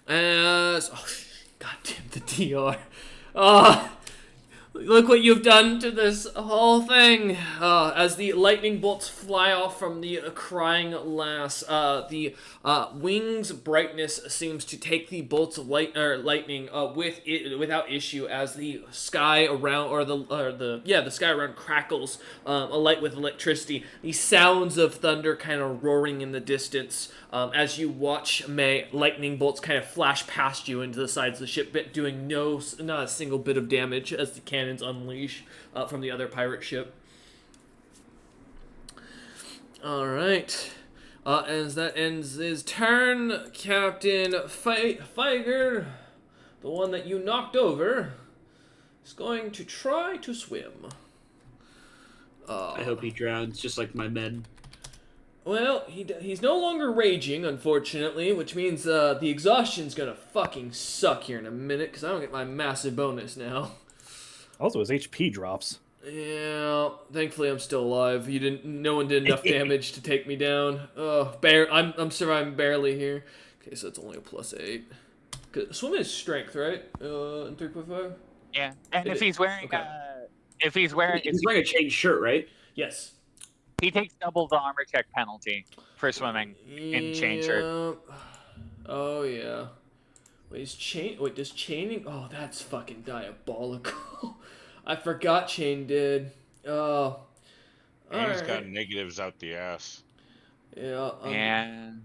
as... Oh, goddamn the DR. Look what you've done to this whole thing. As the lightning bolts fly off from the crying lass, the wings' brightness seems to take the bolts of lightning without issue as the sky around, the sky around crackles, alight with electricity. The sounds of thunder kind of roaring in the distance as you watch lightning bolts kind of flash past you into the sides of the ship, but doing not a single bit of damage as the cannons unleash from the other pirate ship. Alright. As that ends his turn, Captain Feiger, the one that you knocked over, is going to try to swim. I hope he drowns, just like my men. Well, he's no longer raging, unfortunately, which means the exhaustion's gonna fucking suck here in a minute, because I don't get my massive bonus now. Also, his HP drops. Yeah, thankfully I'm still alive. No one did enough damage to take me down. I'm surviving barely here. Okay, so it's only a +8. Swimming is strength, right? In 3.5. Yeah, and if he's wearing He's wearing a chain shirt, right? Yes. he takes double the armor check penalty for swimming in chain shirt. Oh yeah. Does chaining? Oh, that's fucking diabolical. I forgot chain did. Oh. And he's got negatives out the ass. Yeah. And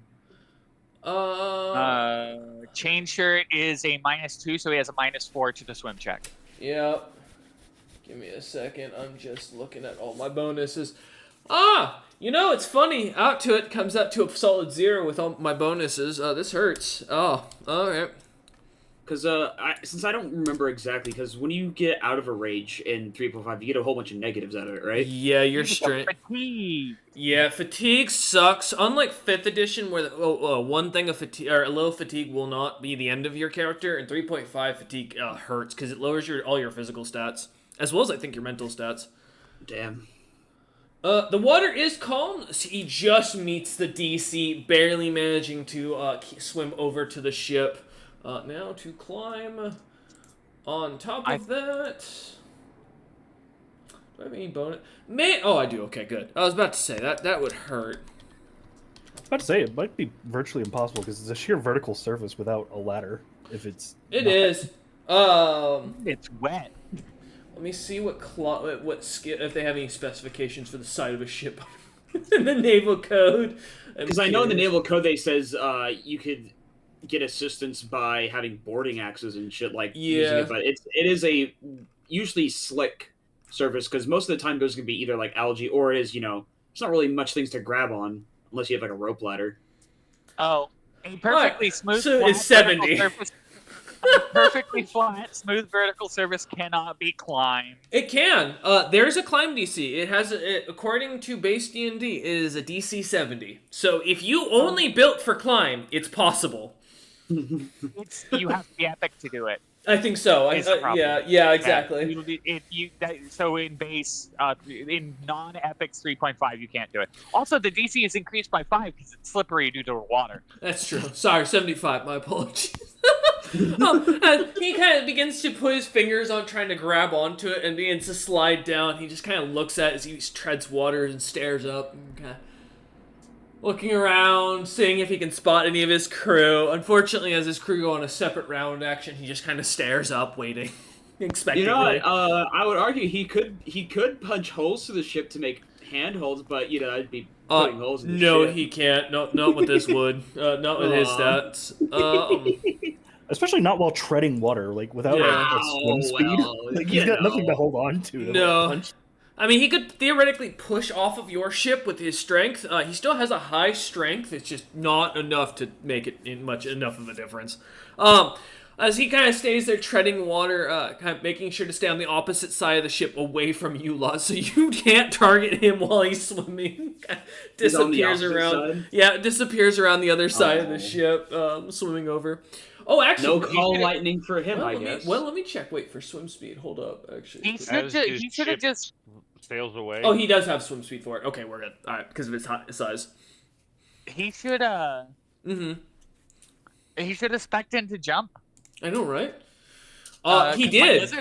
chain shirt is a -2, so he has a -4 to the swim check. Yep. Give me a second. I'm just looking at all my bonuses. It's funny. Comes out to a solid 0 with all my bonuses. This hurts. Oh, alright. Because since I don't remember exactly, because when you get out of a rage in 3.5, you get a whole bunch of negatives out of it, right? Yeah, your strength. Fatigue. Yeah, fatigue sucks. Unlike 5th edition, where one thing of fatigue or a little fatigue will not be the end of your character, in 3.5 fatigue hurts because it lowers all your physical stats as well as I think your mental stats. Damn. The water is calm. So he just meets the DC, barely managing to swim over to the ship. Now to climb on top of that. Do I have any bonus? Oh, I do. Okay, good. I was about to say that would hurt. I was about to say it might be virtually impossible because it's a sheer vertical surface without a ladder. If it's It not. is. It's wet. Let me see what skill if they have any specifications for the side of a ship in the naval code. Because I know in the naval code they says you could get assistance by having boarding axes and shit like using Yeah. it, but it is a usually slick surface because most of the time those can be either like algae or it is it's not really much things to grab on unless you have like a rope ladder. Oh, a perfectly smooth. So flat it's 70. vertical surface- a perfectly flat, smooth vertical surface cannot be climbed. It can. There's a climb DC. It has, according to base D&D, it is a DC 70. So if you only built for climb, it's possible. You have to be epic to do it. I think so. It's a problem. Yeah, exactly. So in base, in non-epics 3.5, you can't do it. Also, the DC is increased by 5 because it's slippery due to water. That's true. Sorry, 75. My apologies. He kind of begins to put his fingers on trying to grab onto it and begins to slide down. He just kind of looks at it as he treads water and stares up and kind of looking around, seeing if he can spot any of his crew. Unfortunately, as his crew go on a separate round action, he just kind of stares up, waiting, expectantly. You know what? I would argue he could punch holes through the ship to make handholds, but I'd be putting holes in the no, ship. he can't. No, not with this wood. Not with his stats. Especially not while treading water, like without Yeah. a swim speed. well, Like he's got nothing to hold on to. No. Punch. I mean, he could theoretically push off of your ship with his strength. He still has a high strength. It's just not enough to make it enough of a difference. As he kind of stays there treading water, kind of making sure to stay on the opposite side of the ship away from you lot, so you can't target him while he's swimming. He's on the Disappears opposite around. side? Yeah, disappears around the other side of the Oh. ship, swimming over. Oh, actually, No he call could've- lightning for him, I guess. let me check. Wait for swim speed. Hold up, actually. He As should his have ship just. sails away. Oh, he does have swim speed for it. Okay, we're good. All right, because of his size. He should Mm-hmm. He should have spec'd in to jump. I know, right? He 'cause did.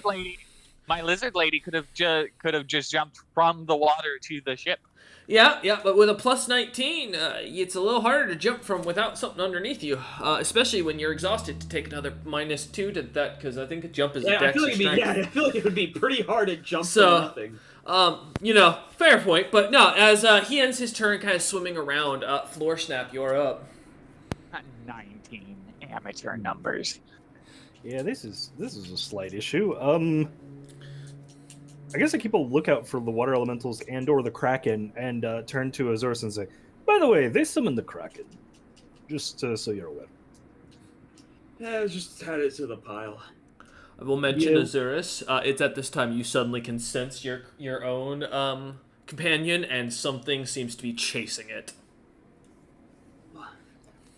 My lizard lady could have just jumped from the water to the ship. Yeah, but with a plus 19, it's a little harder to jump from without something underneath you, especially when you're exhausted to take another -2 to that, because I think a jump is a Yeah, I dex feel or like strength. I feel like it would be pretty hard to jump So- for nothing. Fair point, but no, as he ends his turn kind of swimming around, Floor Snap, you're up. 19 amateur numbers. Yeah, this is a slight issue. I guess I keep a lookout for the water elementals and/or the Kraken, and turn to Azorus and say, "By the way, they summoned the Kraken, just so you're aware." Yeah, just add it to the pile. I will mention Yeah. Azurus. It's at this time you suddenly can sense your own companion, and something seems to be chasing it.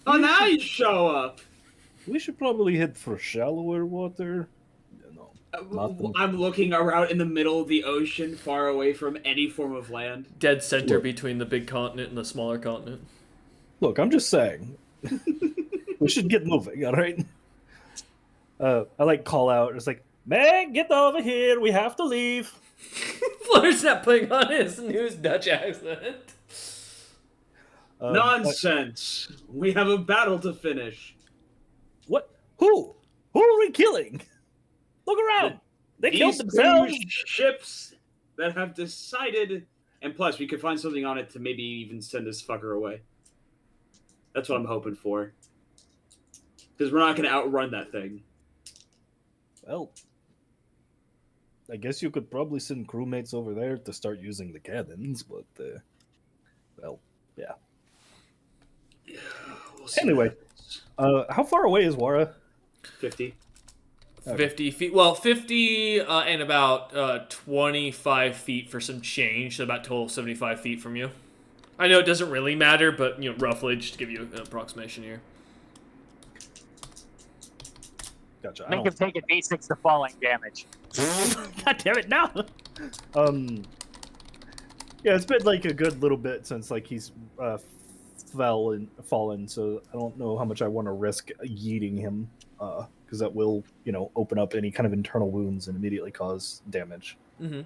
Oh, now you show up. We should probably head for shallower water. No, nothing. I'm looking around in the middle of the ocean, far away from any form of land. Dead center Look. between the big continent and the smaller continent. Look, I'm just saying. We should get moving, all right? I call out. It's like, Meg, get over here. We have to leave. Flutter's not putting on his new Dutch accent. Nonsense. We have a battle to finish. What? Who? Who are we killing? Look around. They killed These themselves. two ships that have decided, and plus we could find something on it to maybe even send this fucker away. That's what I'm hoping for. Because we're not going to outrun that thing. Well, I guess you could probably send crewmates over there to start using the cannons, but well, yeah. We'll see. Anyway, how far away is Wara? 50. Okay. 50 feet. Well, 50 and about 25 feet for some change, so about total 75 feet from you. I know it doesn't really matter, but roughly just to give you an approximation here. Gotcha. Make him take a d6 to falling damage. God damn it! Now. Yeah, it's been like a good little bit since like he's fallen, so I don't know how much I want to risk yeeting him, because that will, open up any kind of internal wounds and immediately cause damage. Mm-hmm.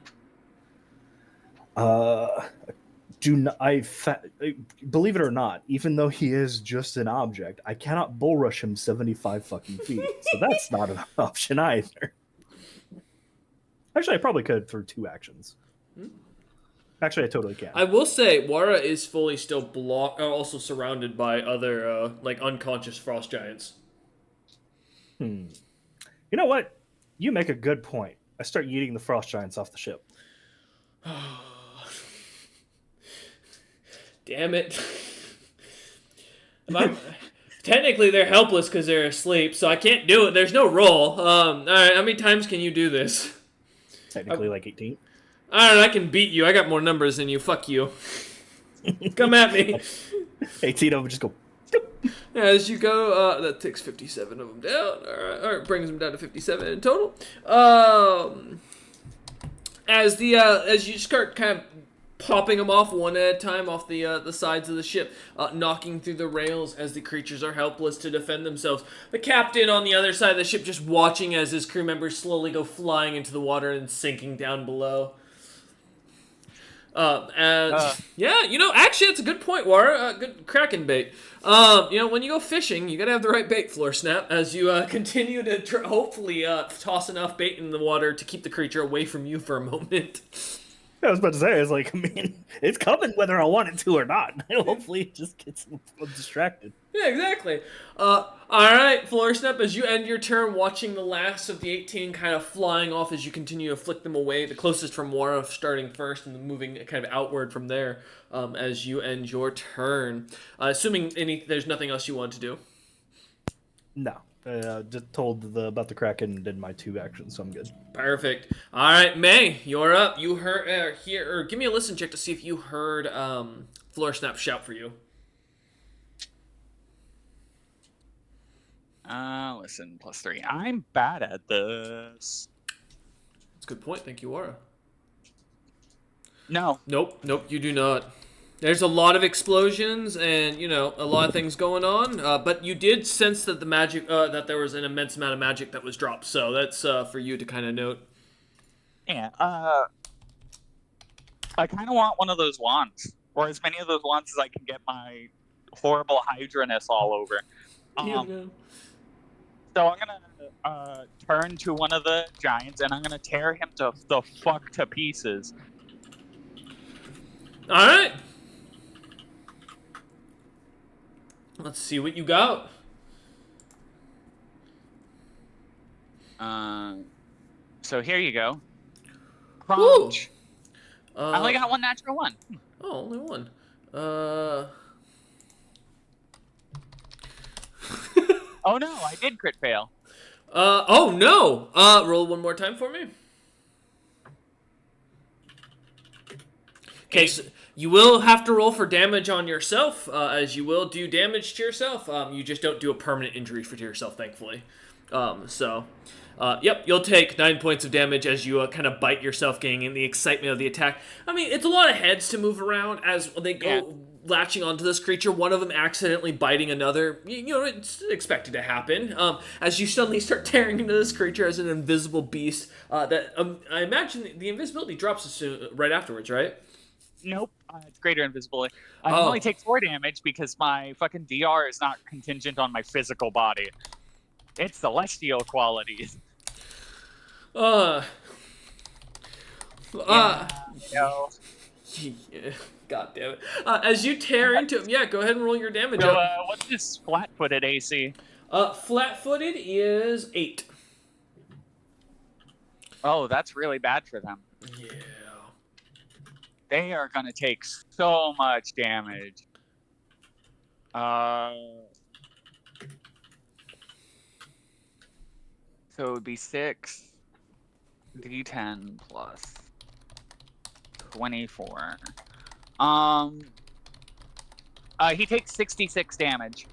Believe it or not, even though he is just an object, I cannot bull rush him 75 fucking feet, so that's not an option either. Actually, I probably could through 2 actions. Actually, I totally can. I will say, Wara is fully still also surrounded by other, unconscious frost giants. You know what? You make a good point. I start eating the frost giants off the ship. Damn it. Technically, they're helpless because they're asleep, so I can't do it. There's no roll. Alright, how many times can you do this? Technically, like 18. I don't know, I can beat you. I got more numbers than you. Fuck you. Come at me. 18 of them just go. Yeah, as you go, that takes 57 of them down. Alright, brings them down to 57 in total. As you start kind of popping them off one at a time off the sides of the ship, knocking through the rails as the creatures are helpless to defend themselves. The captain on the other side of the ship just watching as his crew members slowly go flying into the water and sinking down below. Actually, that's a good point, Wara. Good Kraken bait. When you go fishing, you gotta have the right bait, Floor Snap, as you continue to hopefully toss enough bait in the water to keep the creature away from you for a moment. I was about to say, it's coming whether I want it to or not. Hopefully it just gets distracted. Yeah, exactly. Alright, Floor Snap, as you end your turn watching the last of the 18 kind of flying off as you continue to flick them away, the closest from Wara starting first and then moving kind of outward from there as you end your turn. Assuming there's nothing else you want to do. No. Just told about the Kraken and did my 2 actions, so I'm good. Perfect. Alright, May, you're up. You heard give me a listen check to see if you heard Floor Snap shout for you. Listen, +3. I'm bad at this. That's a good point. Thank you, Wara. No. Nope, you do not. There's a lot of explosions and, a lot of things going on, but you did sense that the magic, that there was an immense amount of magic that was dropped, so that's for you to kind of note. Yeah, I kind of want one of those wands, or as many of those wands as I can get my horrible Hydraness all over. So I'm gonna turn to one of the giants, and I'm gonna tear him to the fuck to pieces. Alright. Let's see what you got. So here you go. Crunch. I only got one natural one. Oh, only one. Oh no, I did crit fail. Oh no! Roll one more time for me. Okay, so you will have to roll for damage on yourself, as you will do damage to yourself. You just don't do a permanent injury to yourself, thankfully. Yep, you'll take 9 points of damage as you kind of bite yourself, getting in the excitement of the attack. I mean, it's a lot of heads to move around as they go latching onto this creature, one of them accidentally biting another. It's expected to happen. As you suddenly start tearing into this creature as an invisible beast, that I imagine the invisibility drops right afterwards, right? Nope, it's greater invisibility. I only take 4 damage because my fucking DR is not contingent on my physical body. It's celestial qualities. No. God damn it. As you tear into him, go ahead and roll your damage up. What's this flat-footed AC? Flat-footed is 8. Oh, that's really bad for them. Yeah. They are gonna take so much damage. So it would be 6 D10 plus 24. He takes 66 damage.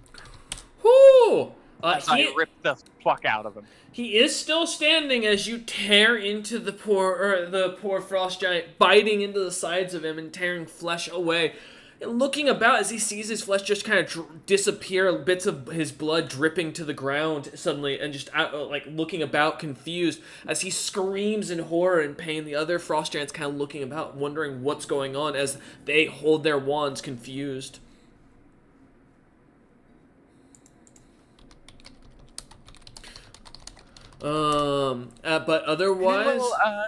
Whoo! I rip the fuck out of him. He is still standing as you tear into the poor frost giant, biting into the sides of him and tearing flesh away. And looking about as he sees his flesh just kind of disappear, bits of his blood dripping to the ground suddenly, and just like looking about confused as he screams in horror and pain. The other frost giants kind of looking about, wondering what's going on as they hold their wands confused. But otherwise,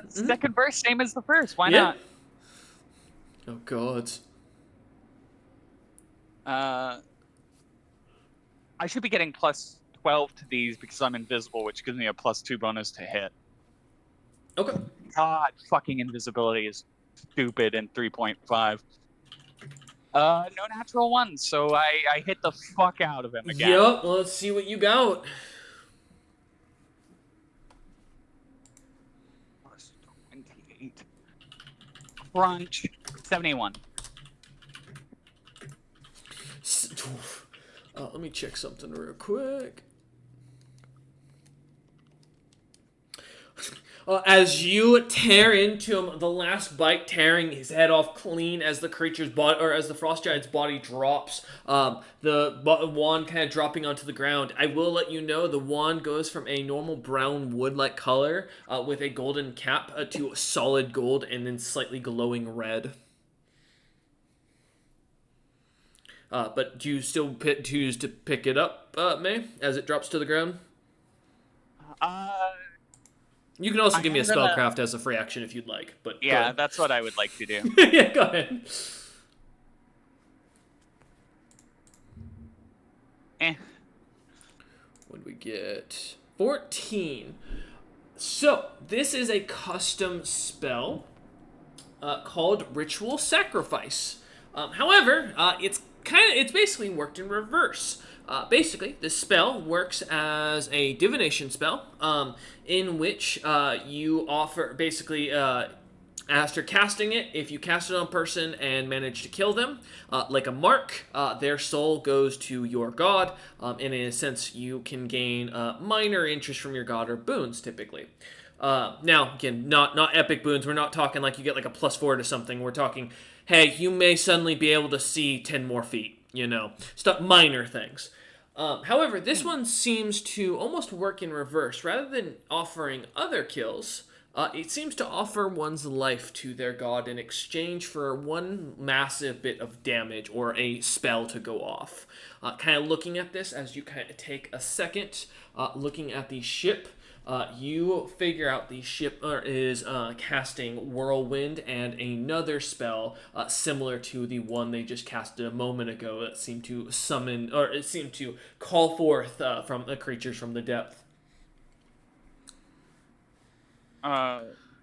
second verse, same as the first. Why Yeah. not? Oh God. I should be getting plus 12 to these because I'm invisible, which gives me a plus 2 bonus to hit. Okay. God, fucking invisibility is stupid in 3.5. No natural ones, so I hit the fuck out of him again. Yup. Let's see what you got. Plus 28. Crunch. 71. Let me check something real quick. As you tear into him, the last bite tearing his head off clean as the creature's body, or as the frost giant's body drops, the wand kind of dropping onto the ground. I will let you know the wand goes from a normal brown wood-like color with a golden cap to a solid gold and then slightly glowing red. But do you still choose to pick it up, May, as it drops to the ground? You can also give me a spellcraft as a free action if you'd like. But yeah, that's what I would like to do. Yeah, go ahead. What do we get? 14. So, this is a custom spell called Ritual Sacrifice. However, it's basically worked in reverse. Basically, this spell works as a divination spell, in which you offer, basically, after casting it, if you cast it on a person and manage to kill them, like a mark, their soul goes to your god, and in a sense, you can gain minor interest from your god or boons, typically. Now, again, not epic boons. We're not talking like you get like a +4 to something. We're talking, hey, you may suddenly be able to see 10 more feet, stuff, minor things. However, this one seems to almost work in reverse. Rather than offering other kills, it seems to offer one's life to their god in exchange for one massive bit of damage or a spell to go off. Kind of looking at this as you kind of take a second, looking at the ship, you figure out the ship is casting Whirlwind and another spell similar to the one they just casted a moment ago that seemed to summon, or it seemed to call forth from the creatures from the depth.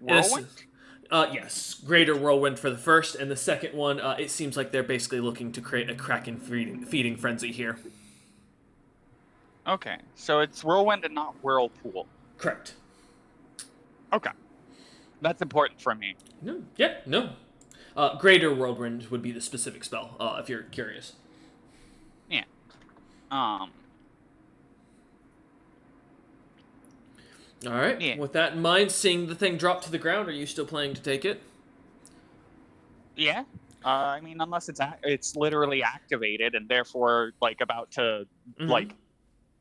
Whirlwind? Yes, Greater Whirlwind for the first, and the second one, it seems like they're basically looking to create a Kraken feeding frenzy here. Okay, so it's Whirlwind and not Whirlpool. Correct. Okay. That's important for me. No. Greater Whirlwind would be the specific spell, if you're curious. Yeah. Alright, Yeah. With that in mind, seeing the thing drop to the ground, are you still planning to take it? Yeah. I mean, unless it's literally activated and therefore, like, about to,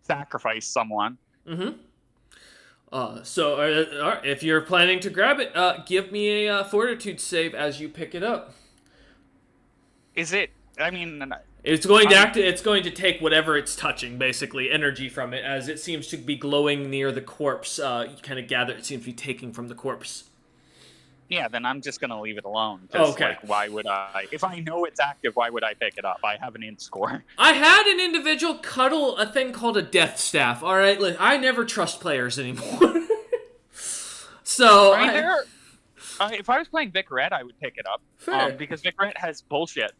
sacrifice someone. Mm-hmm. So, all right, if you're planning to grab it, give me a fortitude save as you pick it up. Is it? I mean, it's going to it's going to take whatever it's touching, basically, energy from it, as it seems to be glowing near the corpse. You kind of gather it seems to be taking from the corpse. Yeah, then I'm just gonna leave it alone. 'Cause, Okay. Like, why would I? If I know it's active, why would I pick it up? I have an int score. I had an individual cuddle a thing called a death staff. All right, I never trust players anymore. So, if I was playing Vicarette, I would pick it up. Fair. Because Vicarette has bullshit.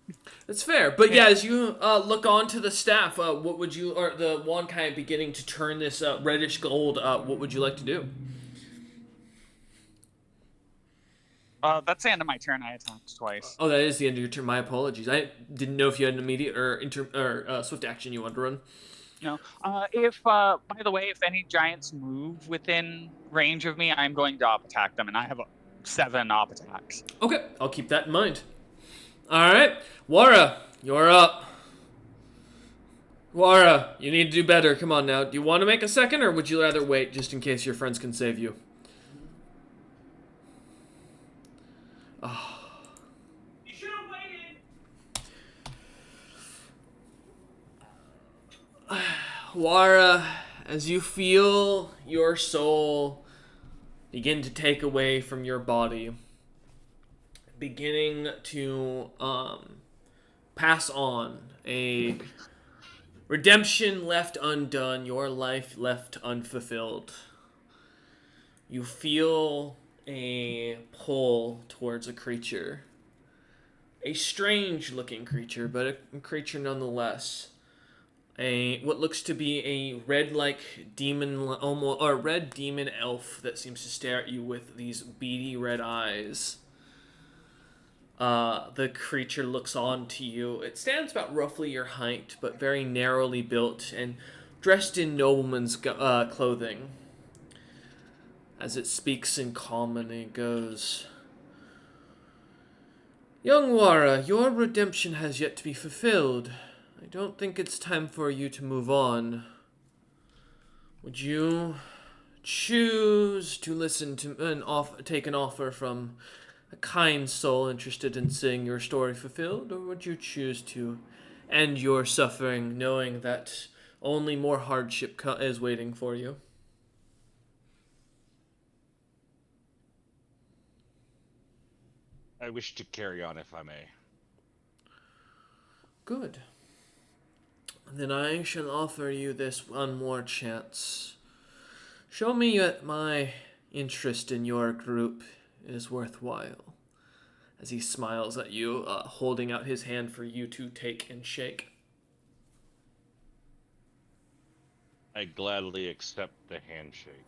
That's fair. But yeah, as you look onto the staff, what would you, or the wand kind of beginning to turn this reddish gold, what would you like to do? That's the end of my turn. I attacked twice. Oh, that is the end of your turn. My apologies. I didn't know if you had an immediate or swift action you wanted to run. No. By the way, if any giants move within range of me, I'm going to op attack them, and I have 7 op attacks. Okay, I'll keep that in mind. Alright, Wara, you're up. Wara, you need to do better. Come on now. Do you want to make a second, or would you rather wait just in case your friends can save you? Oh. You should have waited. Wara, as you feel your soul begin to take away from your body, beginning to pass on, a redemption left undone, your life left unfulfilled. You feel a pull towards a creature. A strange looking creature, but a creature nonetheless. What looks to be a red-like demon, almost, or red demon elf that seems to stare at you with these beady red eyes. The creature looks on to you. It stands about roughly your height, but very narrowly built and dressed in nobleman's clothing. As it speaks in common, it goes, "Young Wara, your redemption has yet to be fulfilled. I don't think it's time for you to move on. Would you choose to listen to take an offer from a kind soul interested in seeing your story fulfilled, or would you choose to end your suffering knowing that only more hardship is waiting for you?" I wish to carry on, if I may. Good. Then I shall offer you this one more chance. Show me that my interest in your group is worthwhile. As he smiles at you, holding out his hand for you to take and shake. I gladly accept the handshake.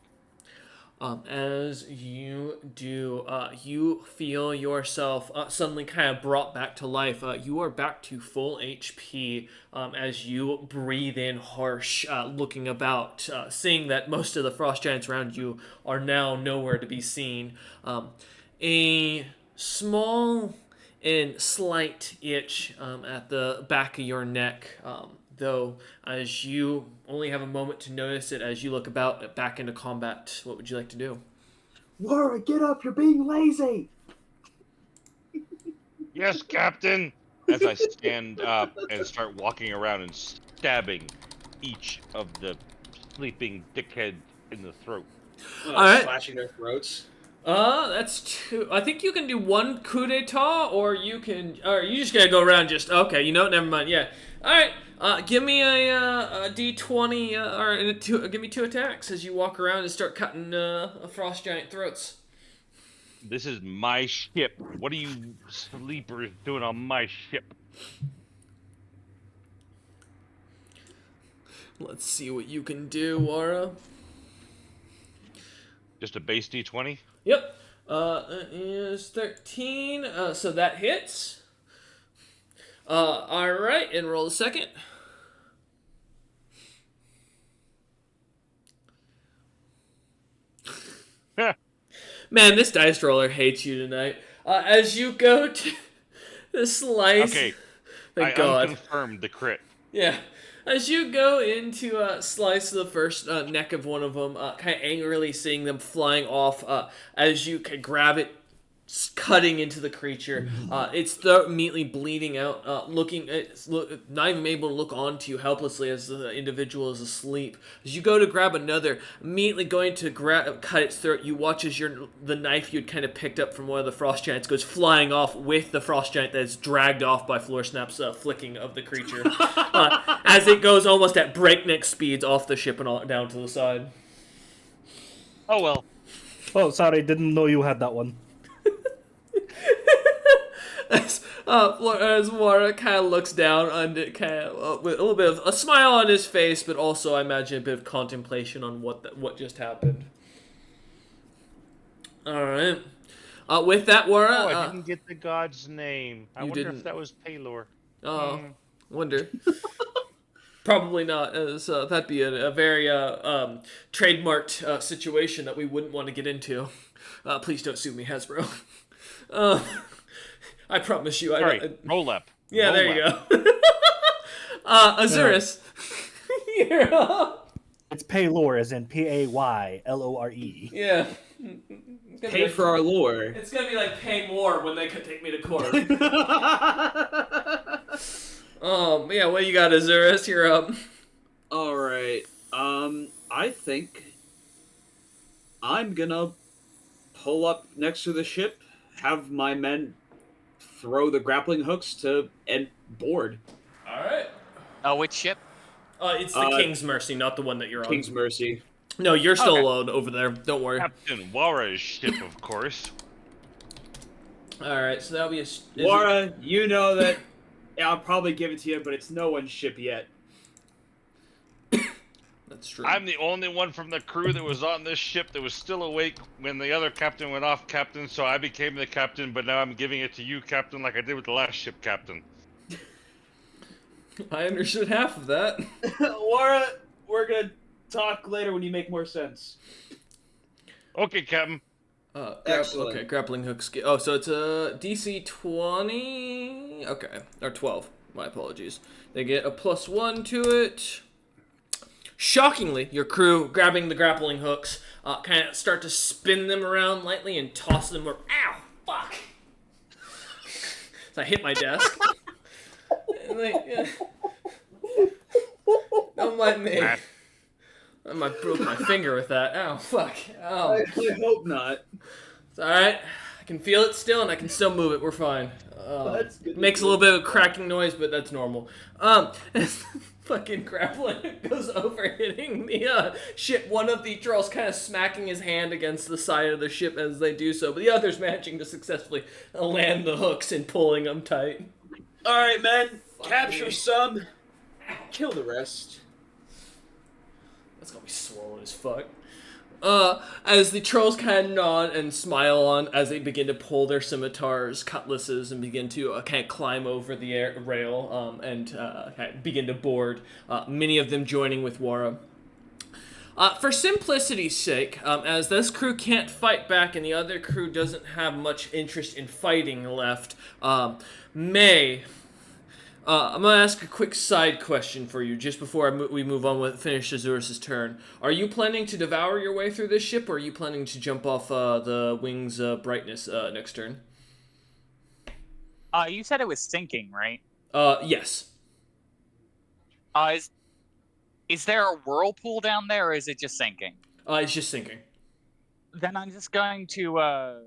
As you do, you feel yourself suddenly kind of brought back to life. You are back to full HP as you breathe in harsh, looking about, seeing that most of the frost giants around you are now nowhere to be seen. A small and slight itch at the back of your neck, though, as you only have a moment to notice it as you look about back into combat. What would you like to do? Laura, get up! You're being lazy. Yes, Captain! As I stand up and start walking around and stabbing each of the sleeping dickheads in the throat. Alright. Slashing their throats. That's 2. I think you can do 1 coup d'etat, or you just gotta go around just, okay, you know what, never mind, yeah. Alright, give me a d20, give me 2 attacks as you walk around and start cutting frost giant throats. This is my ship. What are you sleepers doing on my ship? Let's see what you can do, Wara. Just a base d20? Yep. That is 13. So that hits. Alright, and roll a second. Man, this dice roller hates you tonight. As you go to the slice. Okay, Thank I God. unconfirmed the crit. Yeah. As you go into slice the first neck of one of them, kind of angrily seeing them flying off, as you can grab it, cutting into the creature, its throat immediately bleeding out, not even able to look onto you helplessly as the individual is asleep. As you go to grab another, immediately going to cut its throat, you watch as the knife you'd kind of picked up from one of the frost giants goes flying off with the frost giant that is dragged off by Floor Snap's flicking of the creature, as it goes almost at breakneck speeds off the ship and all down to the side. Oh well. Oh, sorry, didn't know you had that one. As Wara kind of looks down on it, kind of with a little bit of a smile on his face, but also I imagine a bit of contemplation on what just happened. All right. With that, Wara. Oh, I didn't get the god's name. I wonder didn't. if that was Paylor. Oh, wonder. Probably not, as that'd be a very trademarked situation that we wouldn't want to get into. Please don't sue me, Hasbro. I promise you. Sorry, roll up. Yeah, Roll there you up. go. Azuris. You're up. It's Paylore, as in Paylore. Yeah. Pay for our lore. It's gonna be like pay more when they could take me to court. Yeah, what you got, Azuris? You're up. All right. I think I'm gonna pull up next to the ship, have my men throw the grappling hooks and board. All right. Oh, which ship? It's the King's Mercy, not the one that you're on. King's Mercy. No, you're still Okay. alone over there. Don't worry. Captain Wara's ship, of course. All right, so that'll be a. Laura, you know that I'll probably give it to you, but it's no one's ship yet. That's true. I'm the only one from the crew that was on this ship that was still awake when the other captain went off, Captain, so I became the captain, but now I'm giving it to you, Captain, like I did with the last ship, Captain. I understood half of that. Laura, we're gonna talk later when you make more sense. Okay, Captain. Excellent. Okay, grappling hook skill. Oh, so it's a DC 20. Okay, or 12. My apologies. They get a +1 to it. Shockingly, your crew, grabbing the grappling hooks, kind of start to spin them around lightly and toss them. Ow! Fuck! So I hit my desk. And don't mind me. I broke my finger with that. Ow, fuck. Ow. I hope not. It's alright. I can feel it still, and I can still move it. We're fine. That's good. Makes a little bit of a cracking noise, but that's normal. Fucking grappling goes over, hitting the ship. One of the trolls kind of smacking his hand against the side of the ship as they do so, but the other's managing to successfully land the hooks and pulling them tight. All right, men. Fuck Capture me. some. Kill the rest. That's gonna be swollen as fuck. As the trolls kind of nod and smile on as they begin to pull their scimitars, cutlasses, and begin to kind of climb over the rail and kind of begin to board, many of them joining with Wara. For simplicity's sake, as this crew can't fight back and the other crew doesn't have much interest in fighting left, I'm gonna ask a quick side question for you just before we move on with finish Azuris' turn. Are you planning to devour your way through this ship, or are you planning to jump off the wing's brightness next turn? You said it was sinking, right? Yes. Is there a whirlpool down there, or is it just sinking? It's just sinking. Then I'm just going to,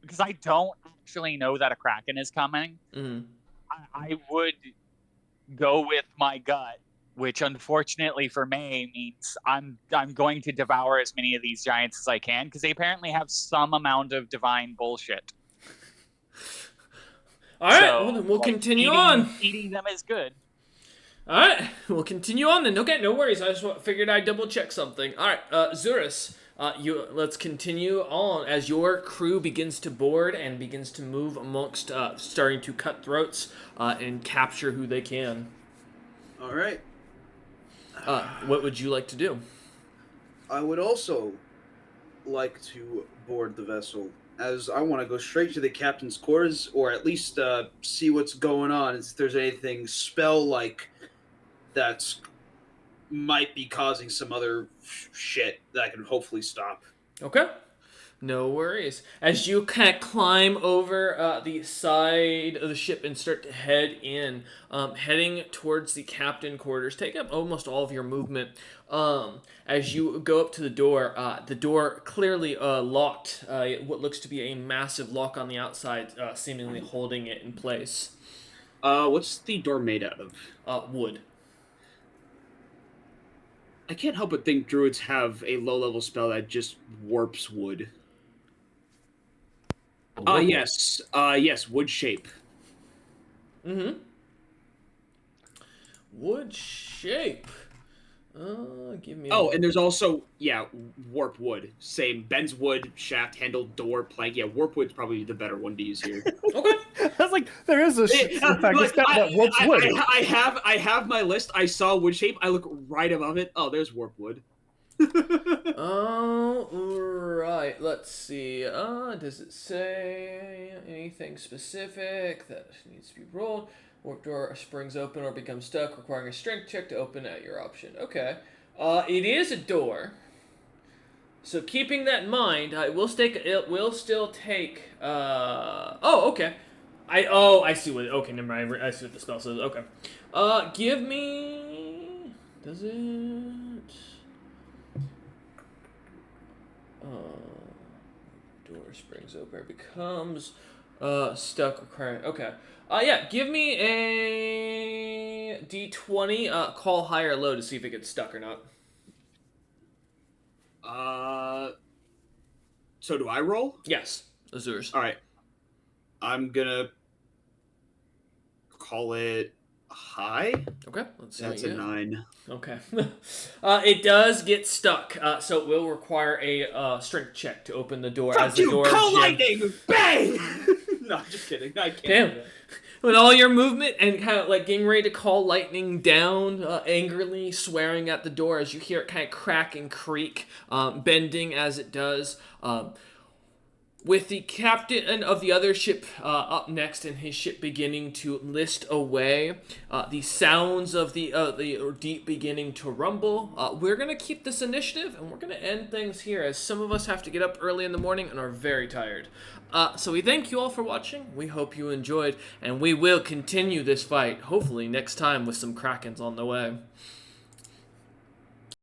because I don't actually know that a kraken is coming. Mm-hmm. I would go with my gut, which unfortunately for May means I'm going to devour as many of these giants as I can, because they apparently have some amount of divine bullshit. All right, So, well, then we'll like, continue on. Eating them is good. All right, we'll continue on then. Okay, no worries. I just figured I'd double check something. All right, Zuris, let's continue on as your crew begins to board and begins to move amongst, starting to cut throats and capture who they can. All right. What would you like to do? I would also like to board the vessel, as I want to go straight to the captain's quarters, or at least see what's going on, if there's anything spell-like that's might be causing some other shit that I can hopefully stop. Okay. No worries. As you kind of climb over the side of the ship and start to head in, heading towards the captain quarters, take up almost all of your movement. As you go up to the door clearly locked. What looks to be a massive lock on the outside, seemingly holding it in place. What's the door made out of? Wood. I can't help but think druids have a low-level spell that just warps wood. Yes, wood shape. Mm-hmm. Wood shape. Give me. Oh, and there's also warp wood. Same bends wood, shaft, handle, door, plank. Yeah, warp wood's probably the better one to use here. Okay. I was like, there is a Look, spell that warps wood. I have my list. I saw wood shape. I look right above it. Oh, there's warp wood. Oh, right. Let's see. Does it say anything specific that needs to be rolled? Warp door springs open or becomes stuck, requiring a strength check to open at your option. Okay. It is a door. So keeping that in mind, it will still take. Oh, okay. I see what. Okay, never mind. I see what the spell says. Okay. Give me. Does it? Door springs open. It becomes stuck. Requiring. Okay. Yeah. Give me a D20. Call high or low to see if it gets stuck or not. So do I roll? Yes. Azur's. All right. I'm gonna call it high. Okay. Let's see. That's a 9. Okay. It does get stuck, so it will require a strength check to open the door. Fuck as the you! door Call jam- lightning! Bang! No, I'm just kidding. I can't. Damn. do that. With all your movement and kind of like getting ready to call lightning down, angrily swearing at the door as you hear it kind of crack and creak, bending as it does. With the captain of the other ship up next and his ship beginning to list away, the sounds of the deep beginning to rumble, we're going to keep this initiative and we're going to end things here as some of us have to get up early in the morning and are very tired. So we thank you all for watching. We hope you enjoyed, and we will continue this fight, hopefully next time with some Krakens on the way.